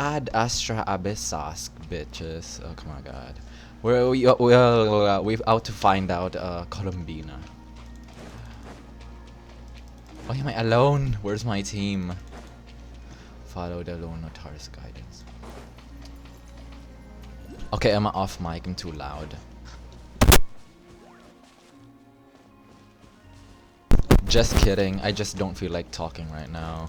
Ad Astra Abyssask, bitches. Oh, come on, God. We've out to find out, Columbina. Why am I alone? Where's my team? Follow the lone notar's guidance. Okay, I'm off mic. I'm too loud. Just kidding. I just don't feel like talking right now.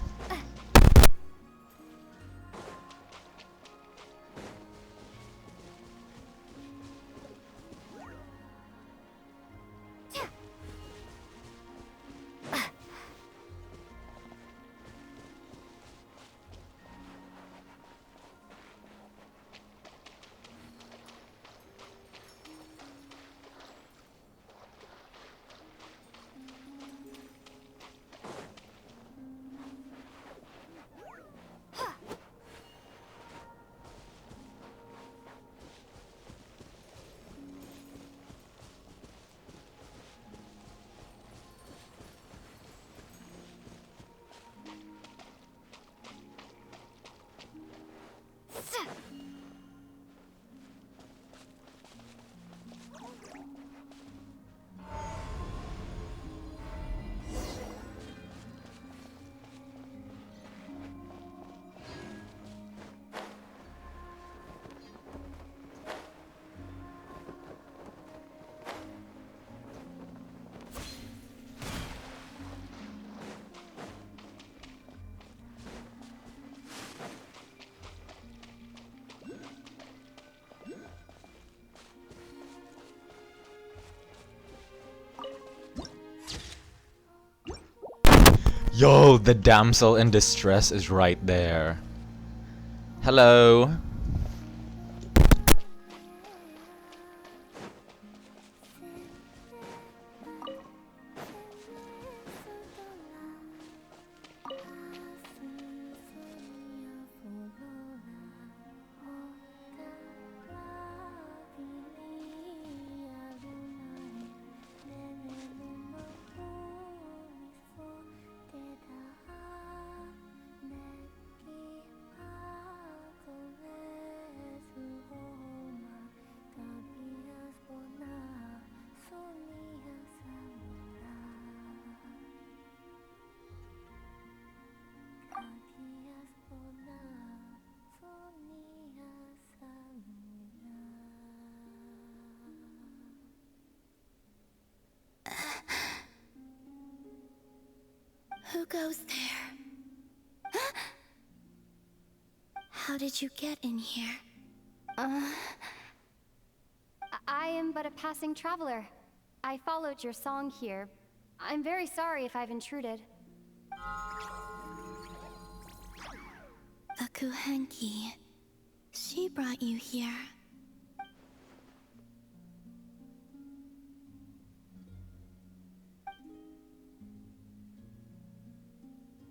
Yo, the damsel in distress is right there. Hello. Who goes there? How did you get in here? I am but a passing traveler. I followed your song here. I'm very sorry if I've intruded. The Kuhenki. She brought you here.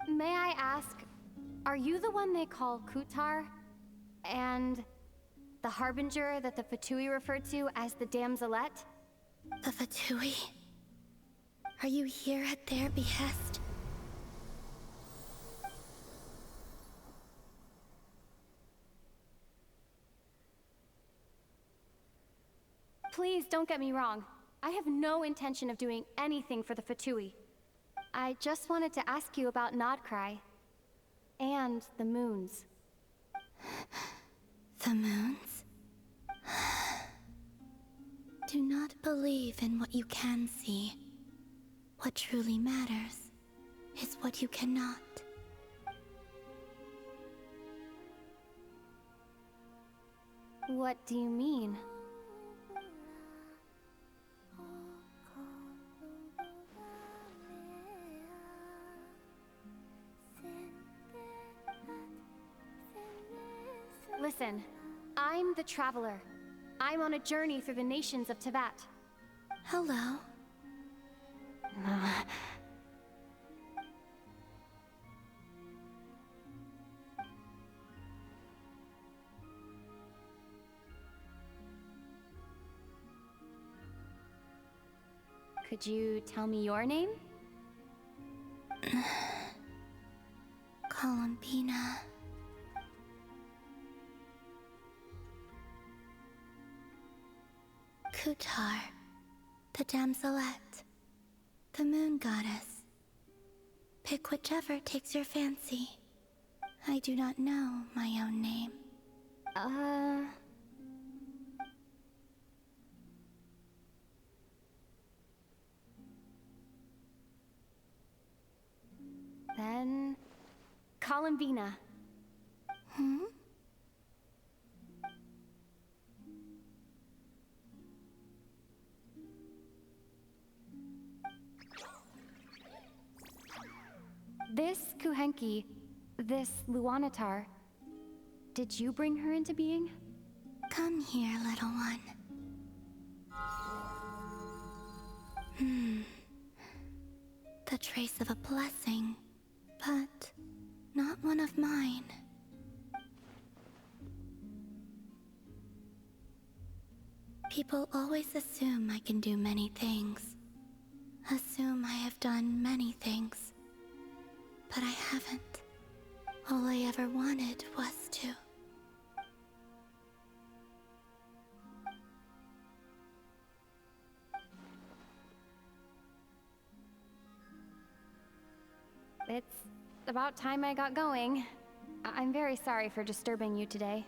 May I ask, are you the one they call Kutar? And the harbinger that the Fatui referred to as the Damselette? The Fatui? Are you here at their behest? Please don't get me wrong. I have no intention of doing anything for the Fatui. I just wanted to ask you about Krai. And the moons. The moons? Do not believe in what you can see. What truly matters is what you cannot. What do you mean? Listen, I'm the Traveler. I'm on a journey through the nations of Teyvat. Hello. Could you tell me your name? Columbina. Kutar, the damselette, the moon goddess. Pick whichever takes your fancy. I do not know my own name. Then... Columbina. Hmm? This Kuhenki, this Luanatar, did you bring her into being? Come here, little one. The trace of a blessing, but not one of mine. People always assume I can do many things. Assume I have done many things. But I haven't. All I ever wanted was to. It's about time I got going. I'm very sorry for disturbing you today.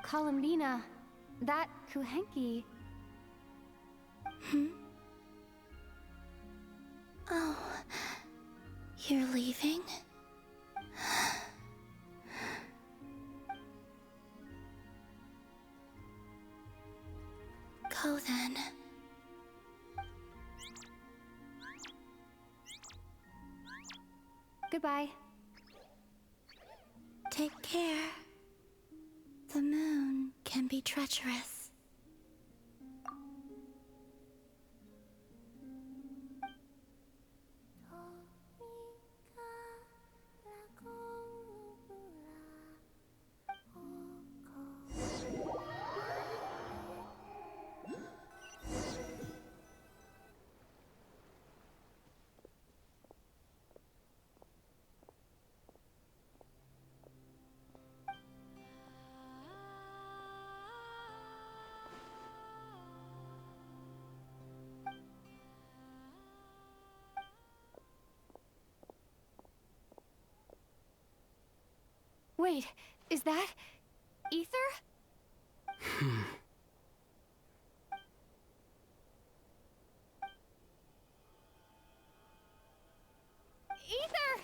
Columbina, that Kuhenki. Oh, you're leaving? Go then. Goodbye. Take care. The moon can be treacherous. Wait, is that... Ether? Ether! Ether!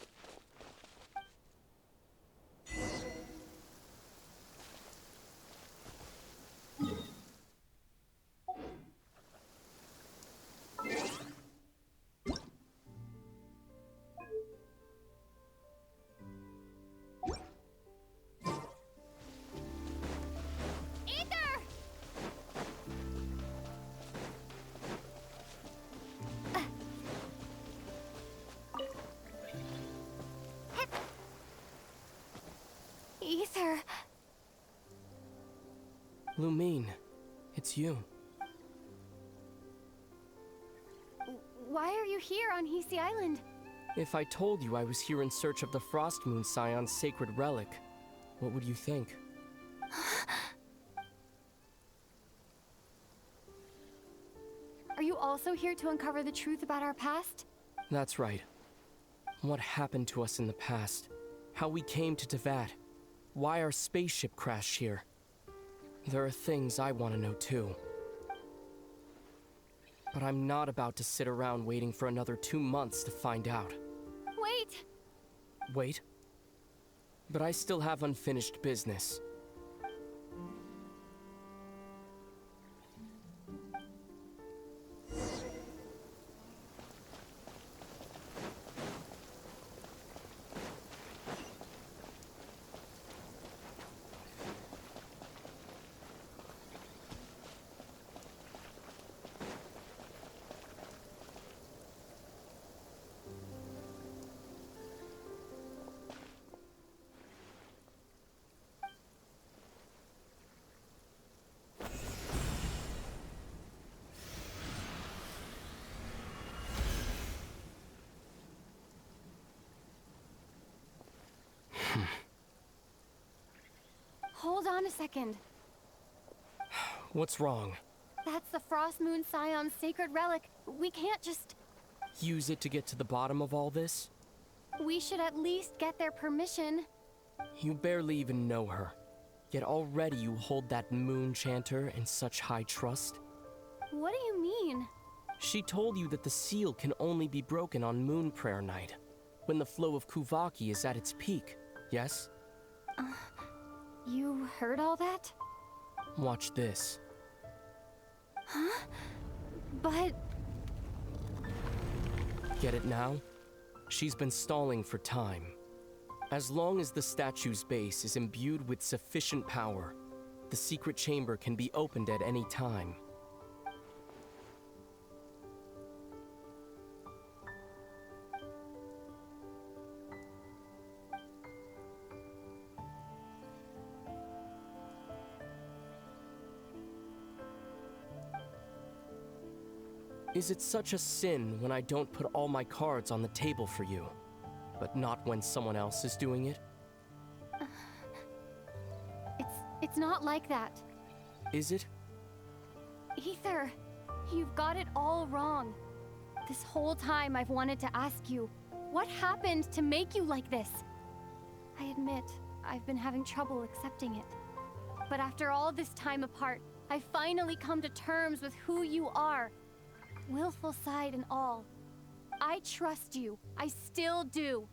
Ether... Lumine, it's you. Why are you here on Hisi Island? If I told you I was here in search of the Frost Moon Scion's sacred relic, what would you think? Are you also here to uncover the truth about our past? That's right. What happened to us in the past? How we came to Tevat? Why our spaceship crashed here? There are things I want to know too. But I'm not about to sit around waiting for another 2 months to find out. Wait! Wait? But I still have unfinished business. second. What's wrong? That's the Frost Moon Scion's sacred relic. We can't just... Use it to get to the bottom of all this? We should at least get their permission. You barely even know her. Yet already you hold that moon chanter in such high trust. What do you mean? She told you that the seal can only be broken on Moon Prayer Night, when the flow of Kuvaki is at its peak, yes? You heard all that? Watch this. Huh? But... Get it now? She's been stalling for time. As long as the statue's base is imbued with sufficient power, the secret chamber can be opened at any time. Is it such a sin when I don't put all my cards on the table for you, but not when someone else is doing it? It's not like that. Is it? Ether, you've got it all wrong. This whole time I've wanted to ask you, what happened to make you like this? I admit, I've been having trouble accepting it. But after all this time apart, I've finally come to terms with who you are. Willful side and all. I trust you. I still do.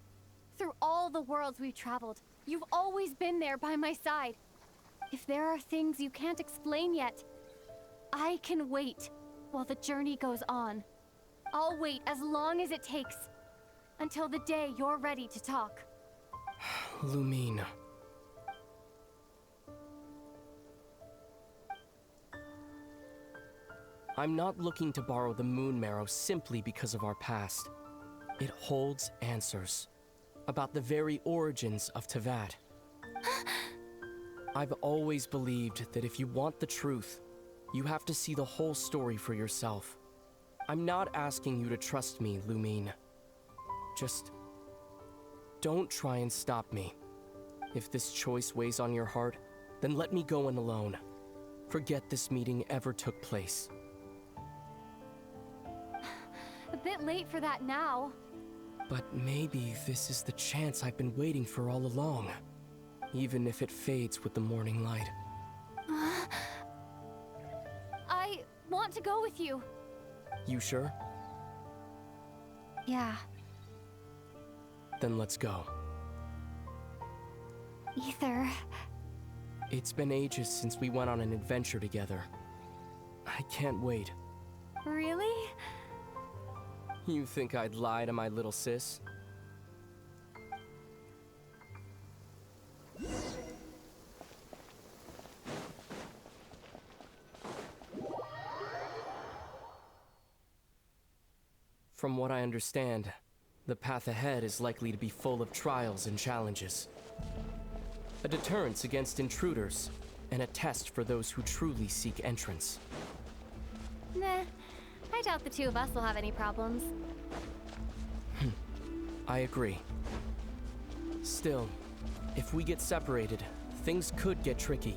Through all the worlds we've traveled, you've always been there by my side. If there are things you can't explain yet, I can wait while the journey goes on. I'll wait as long as it takes, until the day you're ready to talk. Lumine. I'm not looking to borrow the Moon Marrow simply because of our past. It holds answers about the very origins of Teyvat. I've always believed that if you want the truth, you have to see the whole story for yourself. I'm not asking you to trust me, Lumine. Just don't try and stop me. If this choice weighs on your heart, then let me go in alone. Forget this meeting ever took place. A bit late for that now. But maybe this is the chance I've been waiting for all along. Even if it fades with the morning light. I want to go with you. You sure? Yeah. Then let's go. Ether. It's been ages since we went on an adventure together. I can't wait. Really? You think I'd lie to my little sis? From what I understand, the path ahead is likely to be full of trials and challenges. A deterrence against intruders, and a test for those who truly seek entrance. Nah, I doubt the two of us will have any problems. I agree. Still, if we get separated, things could get tricky.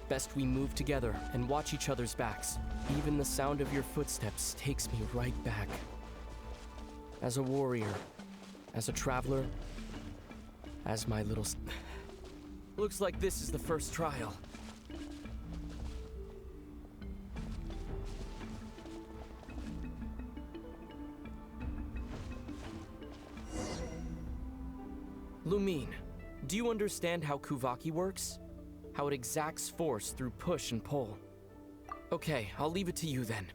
Best we move together and watch each other's backs. Even the sound of your footsteps takes me right back. As a warrior, as a traveler, as my little... Looks like this is the first trial. Lumine, do you understand how Kuvaki works? How it exacts force through push and pull? Okay, I'll leave it to you then.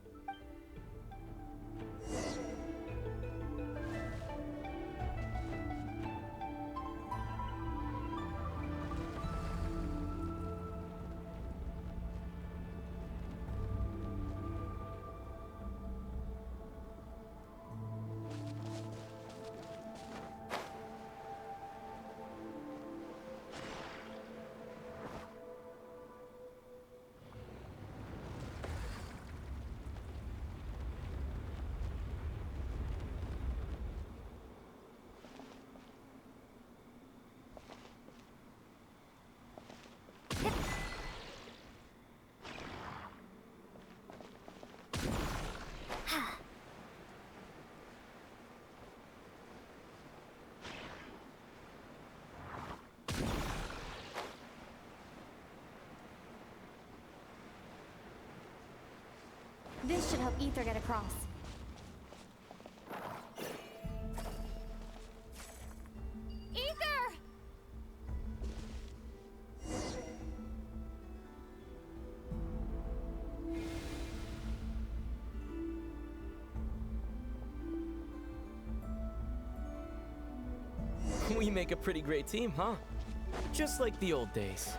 This should help Ether get across. Ether! We make a pretty great team, huh? Just like the old days.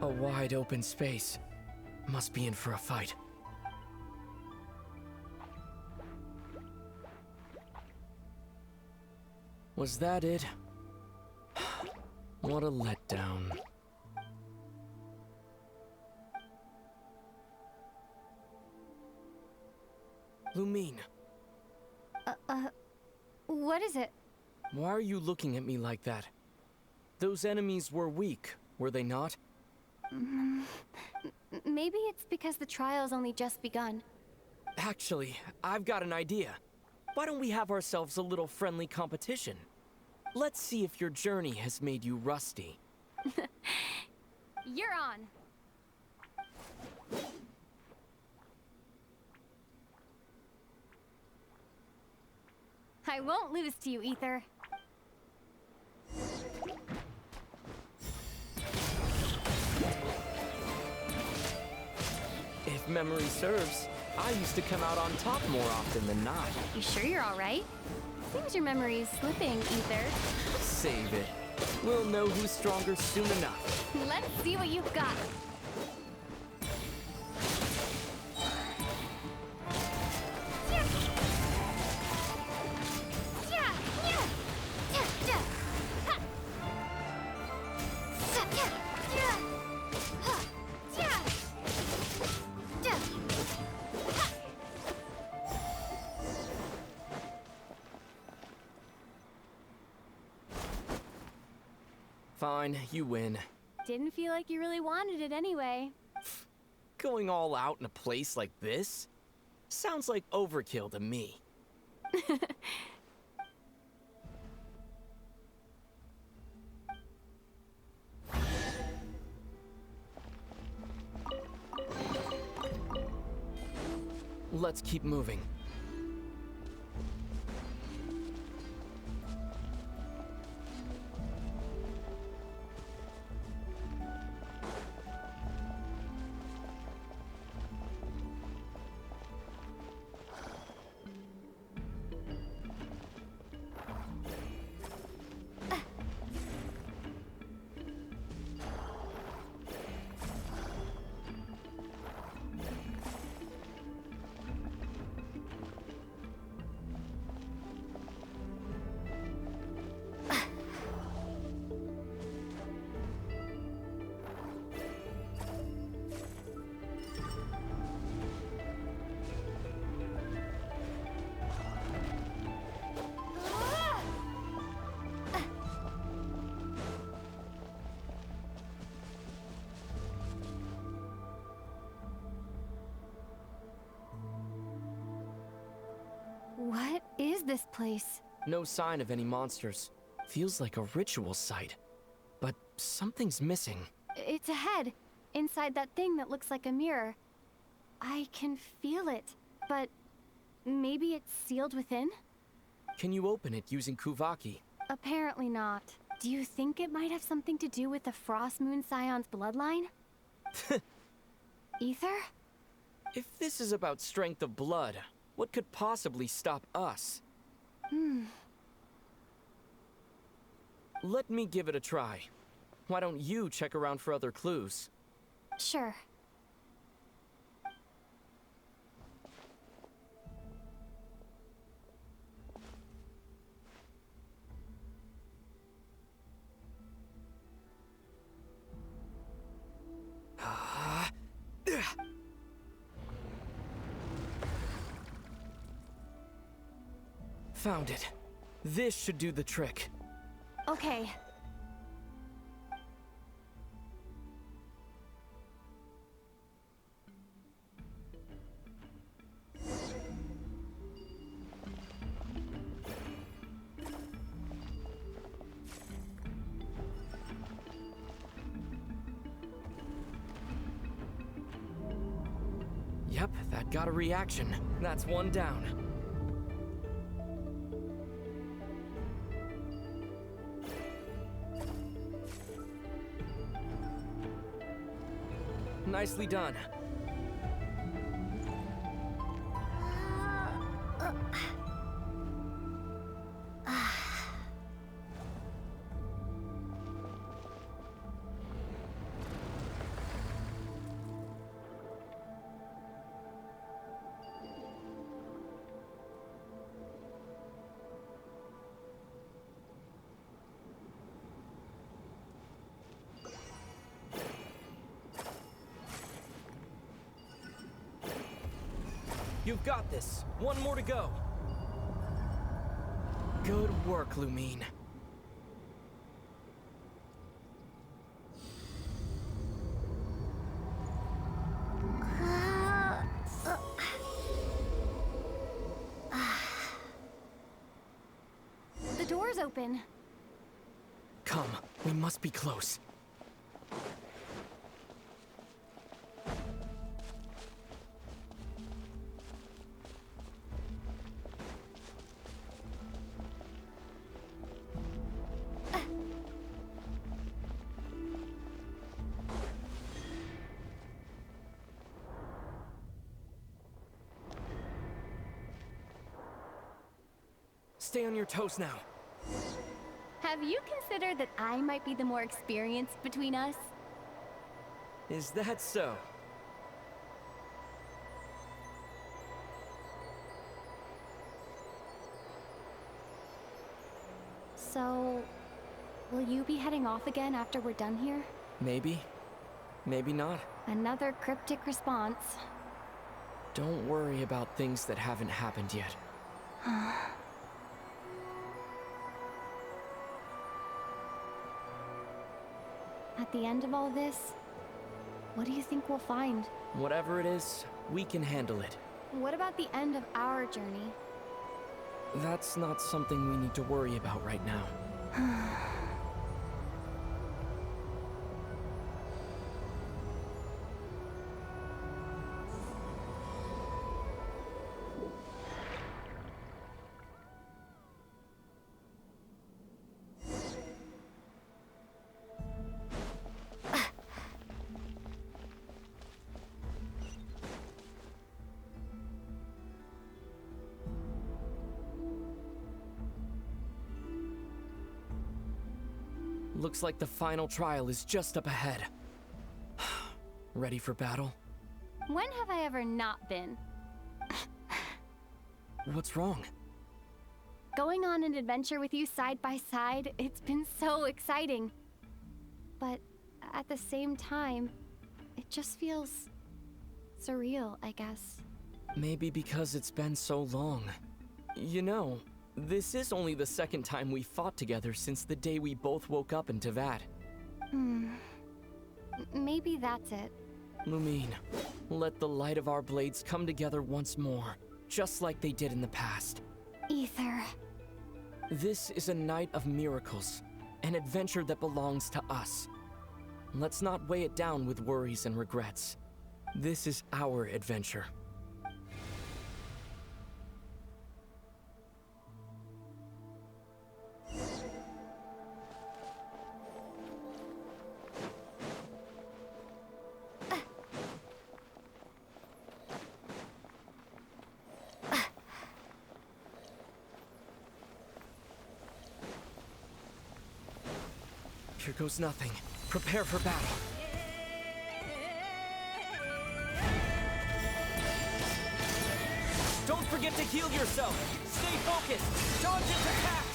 A wide open space. Must be in for a fight. Was that it? What a letdown. Lumine, What is it? why are you looking at me like that? Those enemies were weak, were they not? Maybe it's because the trial's only just begun. Actually, I've got an idea. Why don't we have ourselves a little friendly competition? Let's see if your journey has made you rusty. You're on. I won't lose to you, Ether. If memory serves, I used to come out on top more often than not. You sure you're all right? Seems your memory's slipping, Ether. Save it. We'll know who's stronger soon enough. Let's see what you've got. Fine, you win. Didn't feel like you really wanted it anyway. Going all out in a place like this? Sounds like overkill to me. Let's keep moving. What is this place? No sign of any monsters. Feels like a ritual site. But something's missing. It's a head, inside that thing that looks like a mirror. I can feel it, but maybe it's sealed within? Can you open it using Kuvaki? Apparently not. Do you think it might have something to do with the Frost Moon Scion's bloodline? Ether? If this is about strength of blood, what could possibly stop us? Let me give it a try. Why don't you check around for other clues? Sure. Found it. This should do the trick. Okay. Yep, that got a reaction. That's one down. Nicely done. You've got this. One more to go. Good work, Lumine. The door's open. Come, we must be close. Stay on your toes now. Have you considered that I might be the more experienced between us? Is that so? So, will you be heading off again after we're done here? Maybe. Maybe not. Another cryptic response. Don't worry about things that haven't happened yet. At the end of all this, what do you think we'll find? Whatever it is, we can handle it. What about the end of our journey? That's not something we need to worry about right now. Looks like the final trial is just up ahead. Ready for battle? When have I ever not been? What's wrong? Going on an adventure with you side by side, it's been so exciting. But at the same time, it just feels surreal, I guess. Maybe because it's been so long. You know, this is only the second time we fought together since the day we both woke up in Teyvat. Maybe that's it. Lumine, let the light of our blades come together once more, just like they did in the past. Ether. This is a night of miracles, an adventure that belongs to us. Let's not weigh it down with worries and regrets. This is our adventure. Here goes nothing. Prepare for battle. Don't forget to heal yourself. Stay focused. Dodge its attacks.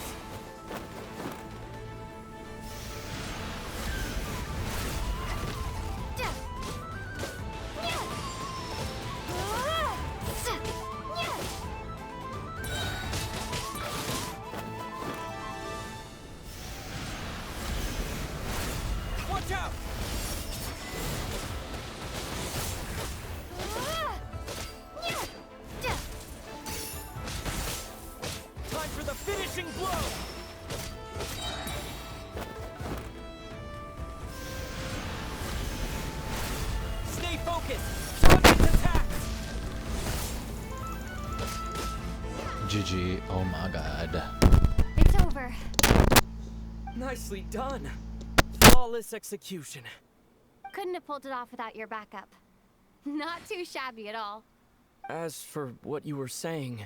Watch out! Time for the finishing blow! Stay focused! Dodge attacks! GG. Oh my god. It's over. Nicely done. Flawless execution. Couldn't have pulled it off without your backup. Not too shabby at all. As for what you were saying,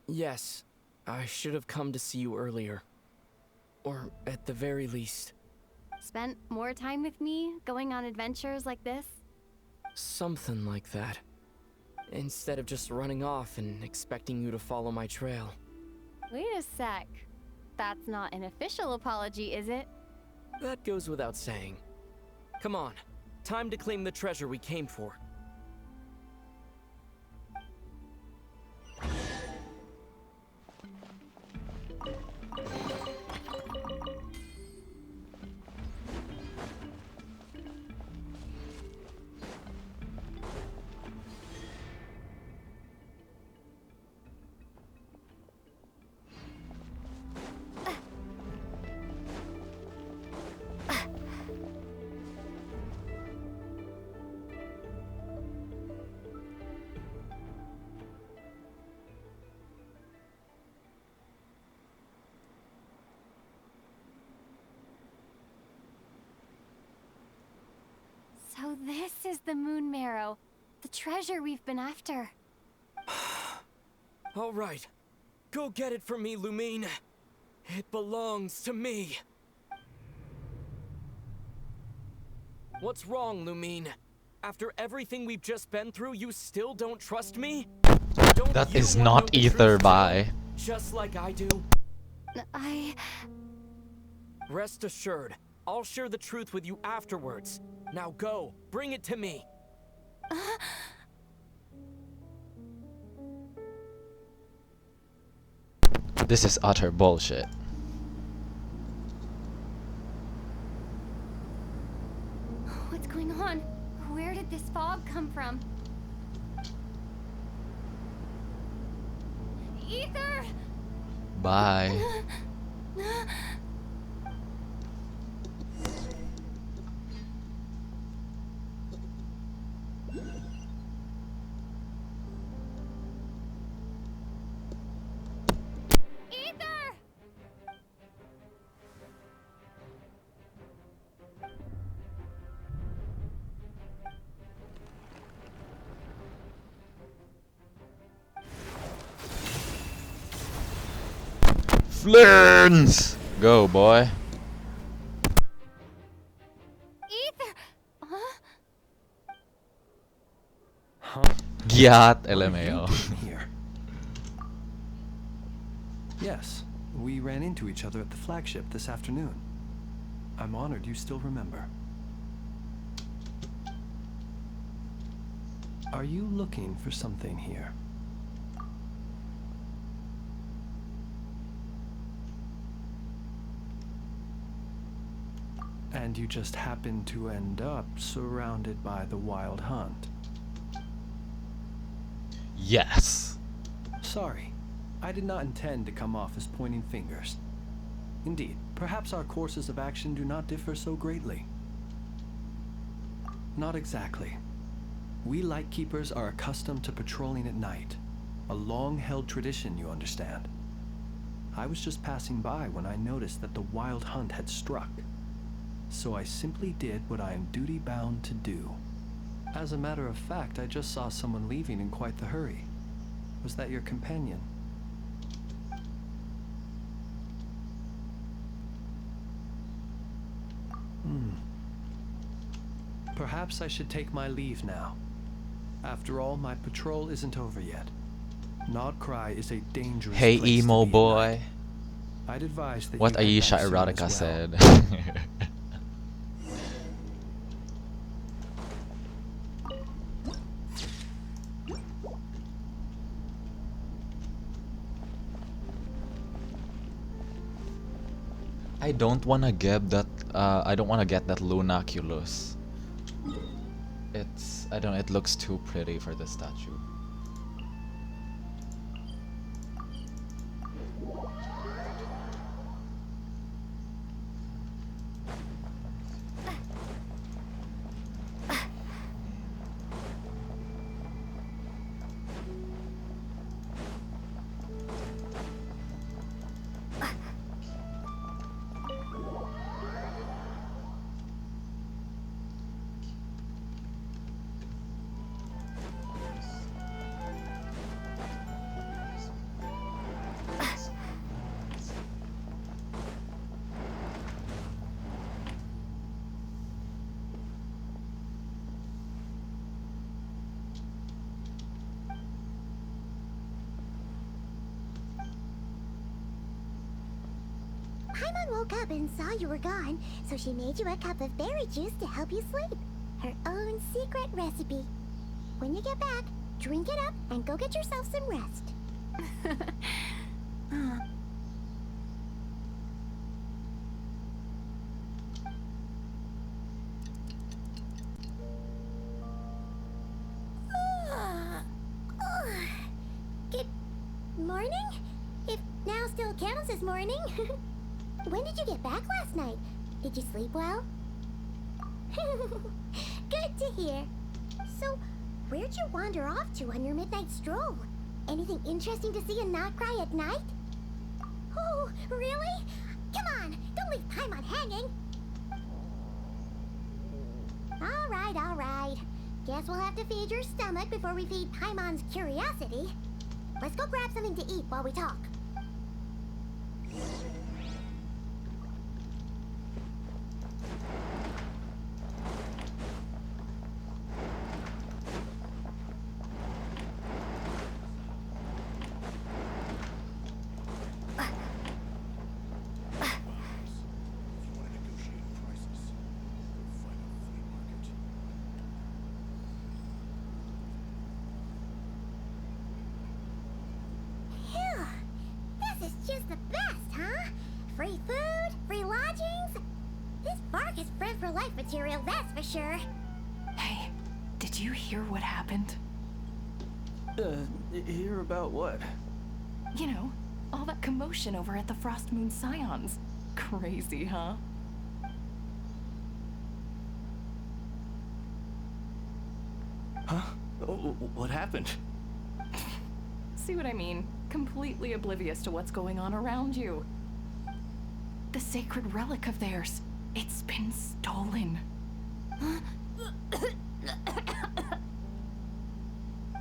yes, I should have come to see you earlier. Or at the very least, Spent more time with me, going on adventures like this? something like that. Instead of just running off and expecting you to follow my trail. Wait a sec. That's not an official apology, is it? That goes without saying. Come on, time to claim the treasure we came for. So this is the Moon Marrow, the treasure we've been after. All right, go get it for me, Lumine. It belongs to me. What's wrong, Lumine? After everything we've just been through, you still don't trust me? Don't That you is wanna know not the Ether truth by. too? Just like I do. Rest assured, I'll share the truth with you afterwards. Now go, bring it to me. This is utter bullshit. What's going on? Where did this fog come from? Ether! Bye. Ether! Flins! Go, boy. Ether! Huh? Giat What are you LMAO. doing here? Yes, we ran into each other at the flagship this afternoon. I'm honored you still remember. Are you looking for something here? And you just happened to end up surrounded by the Wild Hunt. Yes. Sorry, I did not intend to come off as pointing fingers. Indeed, perhaps our courses of action do not differ so greatly. Not exactly. We Lightkeepers are accustomed to patrolling at night. A long-held tradition, you understand. I was just passing by when I noticed that the Wild Hunt had struck. So I simply did what I am duty-bound to do. As a matter of fact, I just saw someone leaving in quite the hurry. Was that your companion? Perhaps I should take my leave now. After all, my patrol isn't over yet. Krai is a dangerous Hey, place to emo be at boy. night. I'd advise that What you head Ayesha back soon Erotica as well. said. I don't wanna get that I don't want to get that Lunaculus. I don't know, it looks too pretty for the statue. Paimon woke up and saw you were gone, so she made you a cup of berry juice to help you sleep. Her own secret recipe. When you get back, drink it up and go get yourself some rest. Good morning? If now still counts as morning. When did you get back last night? Did you sleep well? Good to hear. So, where'd you wander off to on your midnight stroll? Anything interesting to see in Krai at night? Oh, really? Come on, don't leave Paimon hanging. All right. Guess we'll have to feed your stomach before we feed Paimon's curiosity. Let's go grab something to eat while we talk. Just the best, huh? Free food, free lodgings. This park is bred for life material, that's for sure. Hey, did you hear what happened? Hear about what? You know, all that commotion over at the Frost Moon Scions. Crazy, huh? Huh? What happened? See what I mean? Completely oblivious to what's going on around you. The sacred relic of theirs. It's been stolen.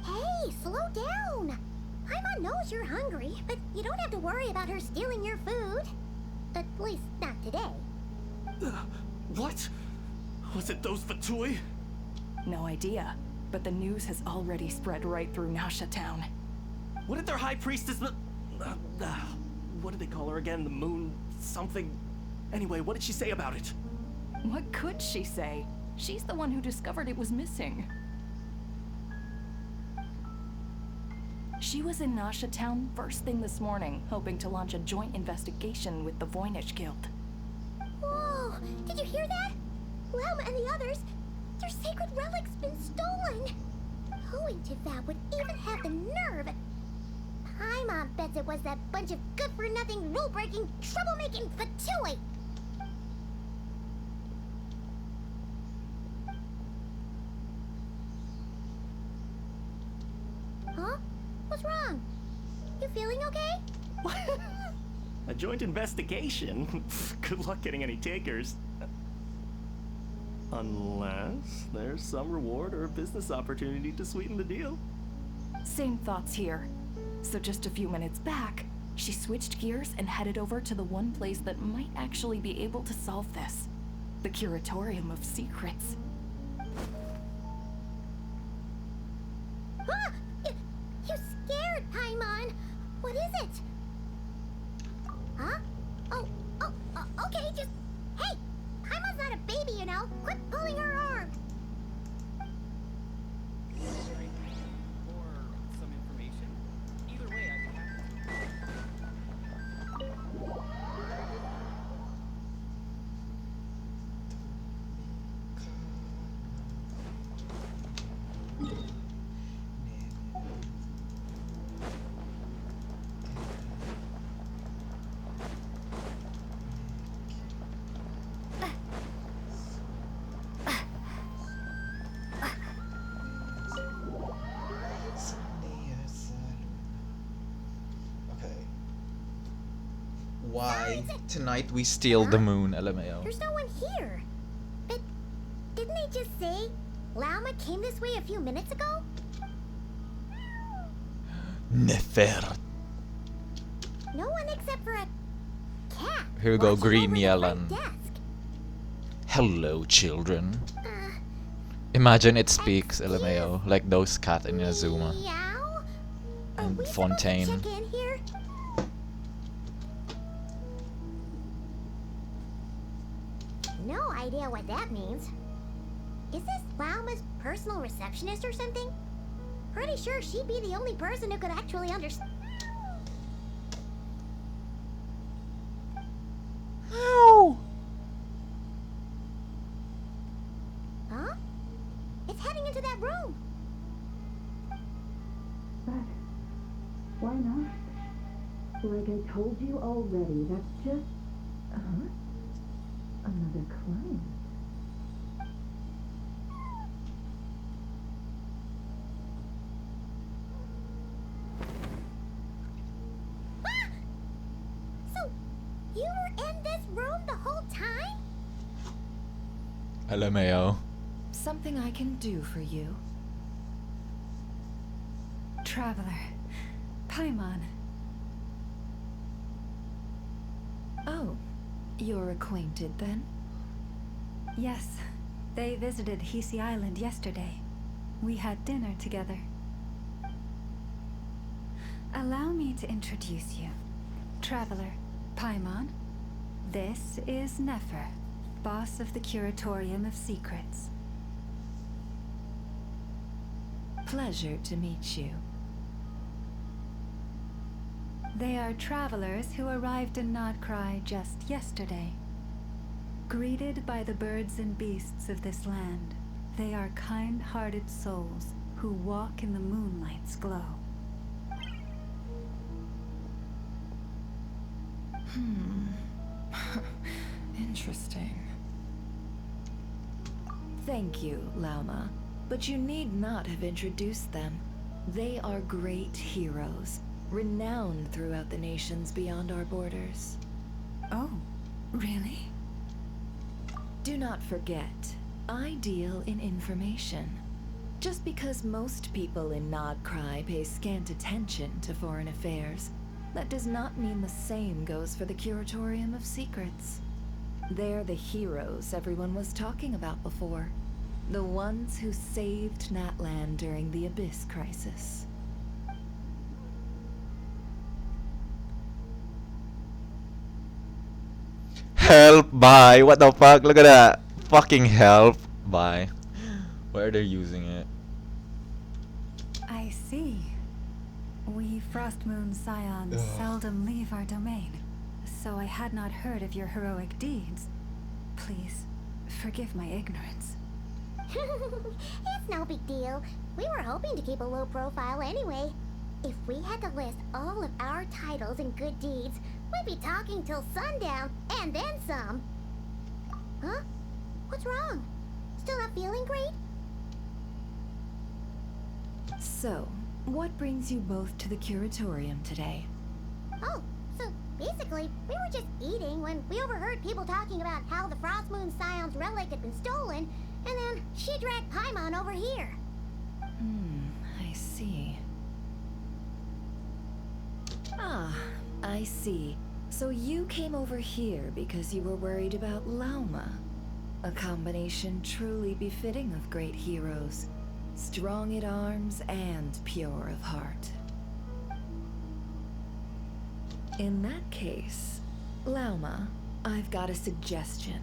Hey, slow down. Paimon knows you're hungry, but you don't have to worry about her stealing your food. At least not today. What? Was it those Fatui? No idea, but the news has already spread right through Nasha Town. What did their high priestess what did they call her again? The moon something? Anyway, what did she say about it? What could she say? She's the one who discovered it was missing. She was in Nasha Town first thing this morning, hoping to launch a joint investigation with the Voynich Guild. Whoa, did you hear that? Lem and the others, their sacred relic's been stolen. Who in Tivat would even have the nerve? Paimon bets it was that bunch of good-for-nothing, rule-breaking, troublemaking Fatui. Huh? What's wrong? You feeling okay? A joint investigation? Good luck getting any takers. Unless there's some reward or a business opportunity to sweeten the deal. Same thoughts here. So just a few minutes back, she switched gears and headed over to the one place that might actually be able to solve this. The Curatorium of Secrets. Huh? You scared, Paimon. What is it? Huh? Okay, just... Hey! Paimon's not a baby, you know. Quit pulling her arm. Why? Tonight we steal the moon, LMAO. There's no one here. But didn't they just say Lauma came this way a few minutes ago? Nefer. No one except for a cat. Here we go, watching green over the yellow. front desk. Hello, children. Uh, Imagine it speaks, LMAO, like those cat in Azuma. Meow? Are And we supposed to Fontaine. check in here? No idea what that means. Is this Lauma's personal receptionist or something? Pretty sure she'd be the only person who could actually understand. Ow! Huh? It's heading into that room. But why not? Like I told you already, that's just... Another client. Ah! So, you were in this room the whole time? LMAO. Something I can do for you? Traveler. Paimon. Oh, you're acquainted then? Yes. They visited Hisi Island yesterday. We had dinner together. Allow me to introduce you. Traveler, Paimon. This is Nefer, boss of the Curatorium of Secrets. Pleasure to meet you. They are travelers who arrived in Krai just yesterday. Greeted by the birds and beasts of this land, they are kind-hearted souls who walk in the moonlight's glow. Interesting. Thank you, Lauma, but you need not have introduced them. They are great heroes, renowned throughout the nations beyond our borders. Oh, really? Do not forget, I deal in information. Just because most people in Krai pay scant attention to foreign affairs, that does not mean the same goes for the Curatorium of Secrets. They're the heroes everyone was talking about before. The ones who saved Natlan during the Abyss Crisis. Help, bye. What the fuck? Look at that. Fucking help, bye. Why are they using it? I see. We Frostmoon Scions seldom leave our domain, so I had not heard of your heroic deeds. Please, forgive my ignorance. It's no big deal. We were hoping to keep a low profile anyway. If we had to list all of our titles and good deeds, we'd be talking till sundown, and then some. Huh? What's wrong? Still not feeling great? So, what brings you both to the Curatorium today? Oh, so basically, we were just eating when we overheard people talking about how the Frostmoon Scion's relic had been stolen, and then she dragged Paimon over here. I see. Ah, I see. So you came over here because you were worried about Lauma. A combination truly befitting of great heroes. Strong at arms and pure of heart. In that case, Lauma, I've got a suggestion.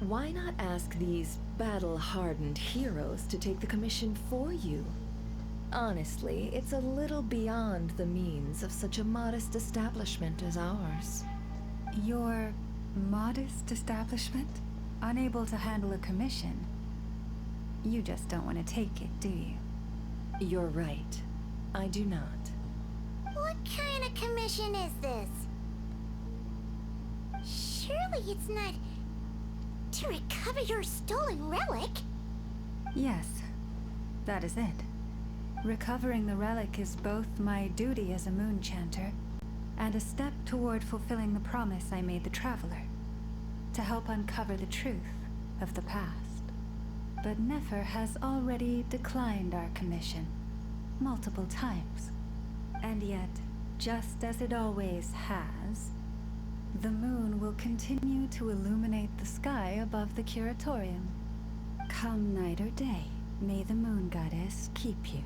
Why not ask these battle-hardened heroes to take the commission for you? Honestly, it's a little beyond the means of such a modest establishment as ours. Your modest establishment? Unable to handle a commission? You just don't want to take it, do you? You're right. I do not. What kind of commission is this? Surely it's not to recover your stolen relic? Yes, that is it. Recovering the relic is both my duty as a moon chanter and a step toward fulfilling the promise I made the Traveler, to help uncover the truth of the past. But Nefer has already declined our commission multiple times. And yet, just as it always has, the moon will continue to illuminate the sky above the Curatorium. Come night or day, may the moon goddess keep you.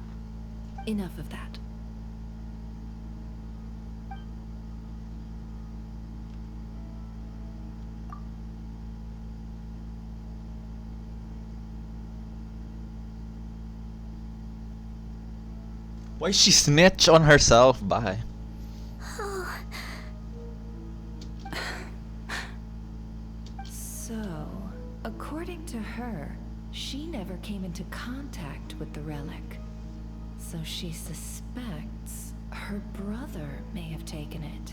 Enough of that. Why she snitch on herself? Bye. So, according to her, she never came into contact with the relic. So she suspects her brother may have taken it.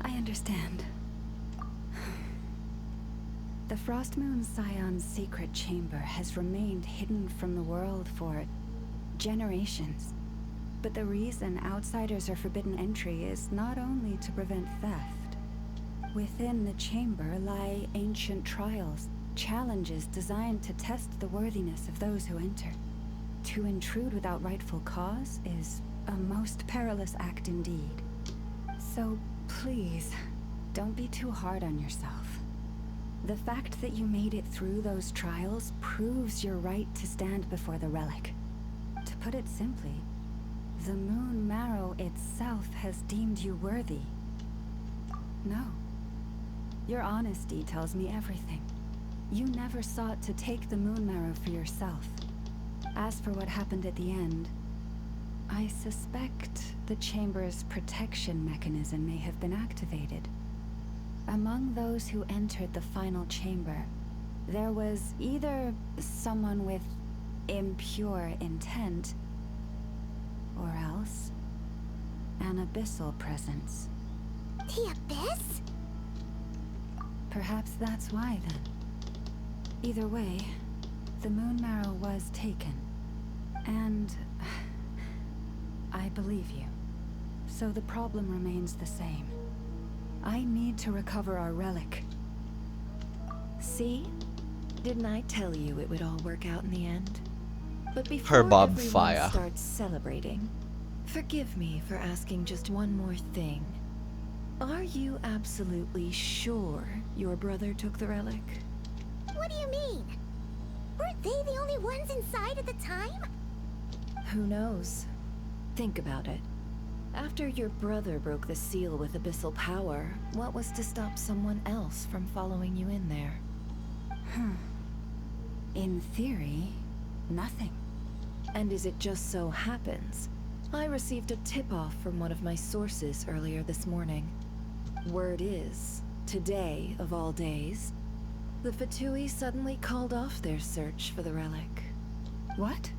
I understand. The Frost Moon Scion's secret chamber has remained hidden from the world for generations. But the reason outsiders are forbidden entry is not only to prevent theft. Within the chamber lie ancient trials, challenges designed to test the worthiness of those who enter. To intrude without rightful cause is a most perilous act indeed. So please, don't be too hard on yourself. The fact that you made it through those trials proves your right to stand before the relic. To put it simply, the Moon Marrow itself has deemed you worthy. No. Your honesty tells me everything. You never sought to take the Moon Marrow for yourself. As for what happened at the end, I suspect the Chamber's protection mechanism may have been activated. Among those who entered the final chamber, there was either someone with impure intent, or else an abyssal presence. The Abyss? Perhaps that's why, then. Either way, the Moon Marrow was taken. And I believe you. So the problem remains the same. I need to recover our relic. See? Didn't I tell you it would all work out in the end? But before Her Bob everyone Fire. starts celebrating, forgive me for asking just one more thing. Are you absolutely sure your brother took the relic? What do you mean? Weren't they the only ones inside at the time? Who knows? Think about it. After your brother broke the seal with abyssal power, what was to stop someone else from following you in there? In theory, nothing. And as it just so happens, I received a tip-off from one of my sources earlier this morning. Word is, today of all days, the Fatui suddenly called off their search for the relic. What?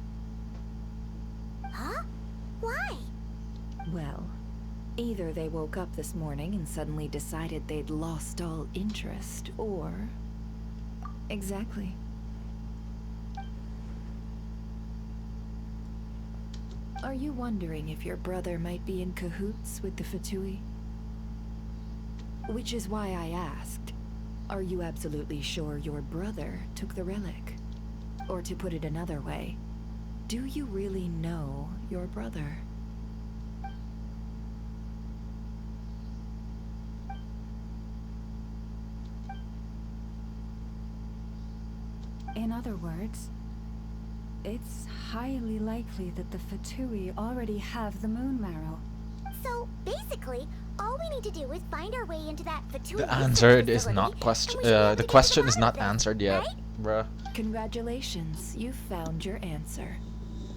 Huh? Why? Well, either they woke up this morning and suddenly decided they'd lost all interest, or... Exactly. Are you wondering if your brother might be in cahoots with the Fatui? Which is why I asked, are you absolutely sure your brother took the relic? Or to put it another way, do you really know your brother? In other words, it's highly likely that the Fatui already have the Moon Marrow. So, basically, all we need to do is find our way into that Fatui The research answer is facility, not and question. we should be able to The get to question is bottom not of this, answered yet, right? bruh. Congratulations, you found your answer.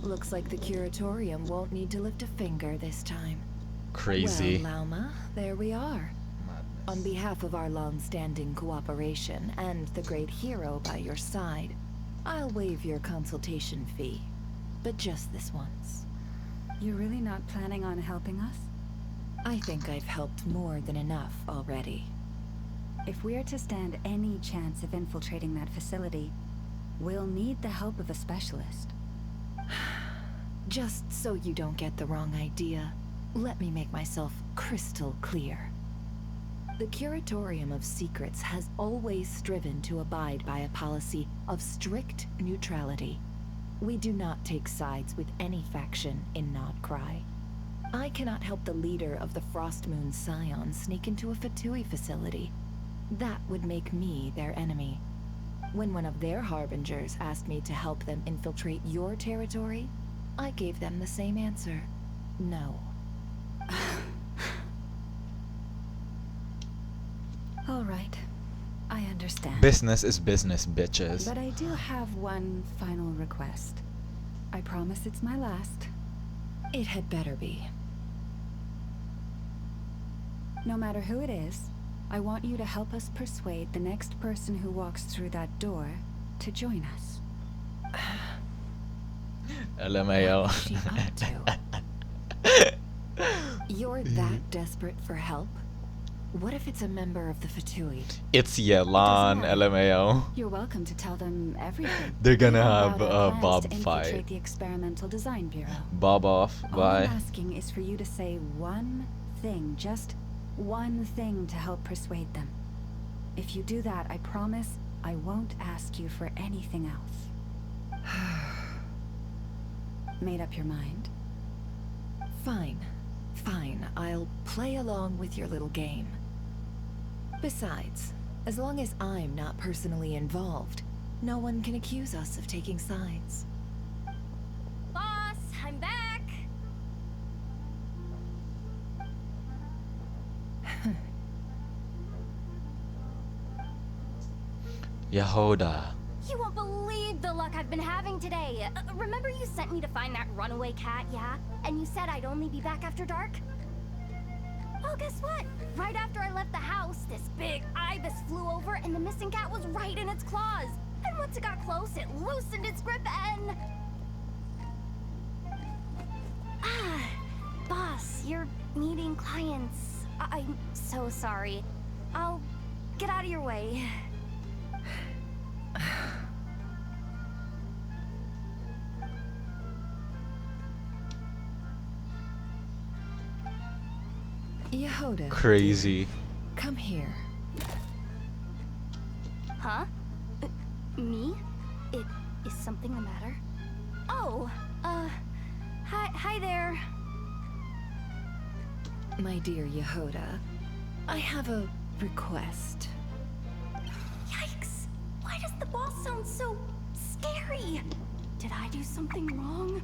Looks like the Curatorium won't need to lift a finger this time. Crazy. Well, Lauma, there we are. On behalf of our long-standing cooperation and the great hero by your side, I'll waive your consultation fee. But just this once. You're really not planning on helping us? I think I've helped more than enough already. If we're to stand any chance of infiltrating that facility, we'll need the help of a specialist. Just so you don't get the wrong idea, Let me make myself crystal clear. The Curatorium of Secrets has always striven to abide by a policy of strict neutrality. We do not take sides with any faction in Krai. I cannot help the leader of the Frostmoon Scion sneak into a Fatui facility. That would make me their enemy. When one of their harbingers asked me to help them infiltrate your territory, I gave them the same answer. No. All right. I understand. Business is business, bitches. But I do have one final request. I promise it's my last. It had better be. No matter who it is, I want you to help us persuade the next person who walks through that door to join us. LMAO. What's she up to? You're that desperate for help? What if it's a member of the Fatui? It's Yelan, LMAO. You're welcome to tell them everything. They're gonna Even have about our a plans Bob to fight. infiltrate the Experimental Design Bureau. Bob off, All I'm bye. asking is for you to say one thing, just one thing to help persuade them. If you do that, I promise I won't ask you for anything else. Made up your mind? Fine. Fine, I'll play along with your little game. Besides, as long as I'm not personally involved, no one can accuse us of taking sides. Boss, I'm back! Yehoda. You won't believe the luck I've been having today. Remember you sent me to find that runaway cat, yeah? And you said I'd only be back after dark? Well, guess what? Right after I left the house, this big ibis flew over and the missing cat was right in its claws. And once it got close, it loosened its grip and... Ah, boss, you're meeting clients. I'm so sorry. I'll get out of your way. Yehoda. Crazy. Dear, come here. Huh? Me? Is something the matter? Oh, hi there. My dear Yehoda, I have a request. Yikes! Why does the boss sound so scary? Did I do something wrong?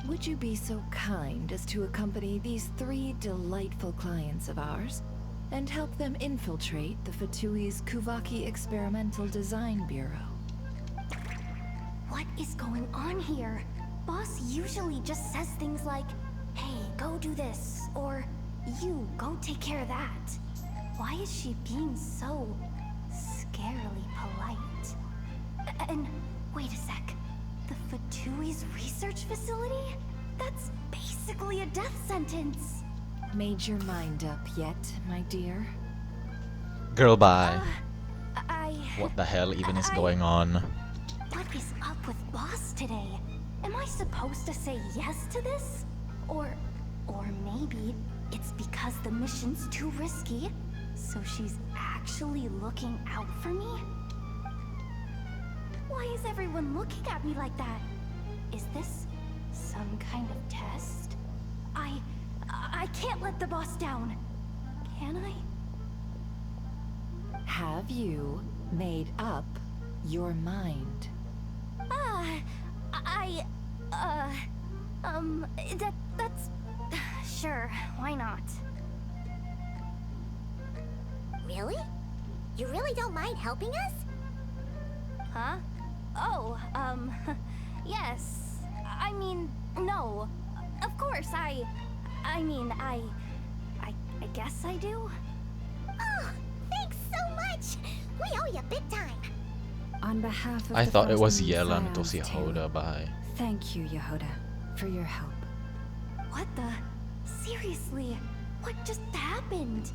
Would you be so kind as to accompany these 3 delightful clients of ours and help them infiltrate the Fatui's Kuvaki Experimental Design Bureau? What is going on here? Boss usually just says things like, hey, go do this, or you, go take care of that. Why is she being so scarily polite? And wait a sec. The Fatui's research facility? That's basically a death sentence. Made your mind up yet, my dear? Girl, bye. I... What the hell even is going on? What is up with boss today? Am I supposed to say yes to this? Or maybe it's because the mission's too risky, so she's actually looking out for me? Why is everyone looking at me like that? Is this some kind of test? I can't let the boss down. Can I? Have you made up your mind? That's... Sure, why not? Really? You really don't mind helping us? Huh? Oh, yes. I mean, no. Of course, I guess I do. Oh, thanks so much! We owe you big time! On behalf of I the thought it was Frostmoon Yelan, it was Scions, too, Yehoda, bye. Thank you, Yehoda, for your help. What the? Seriously, what just happened?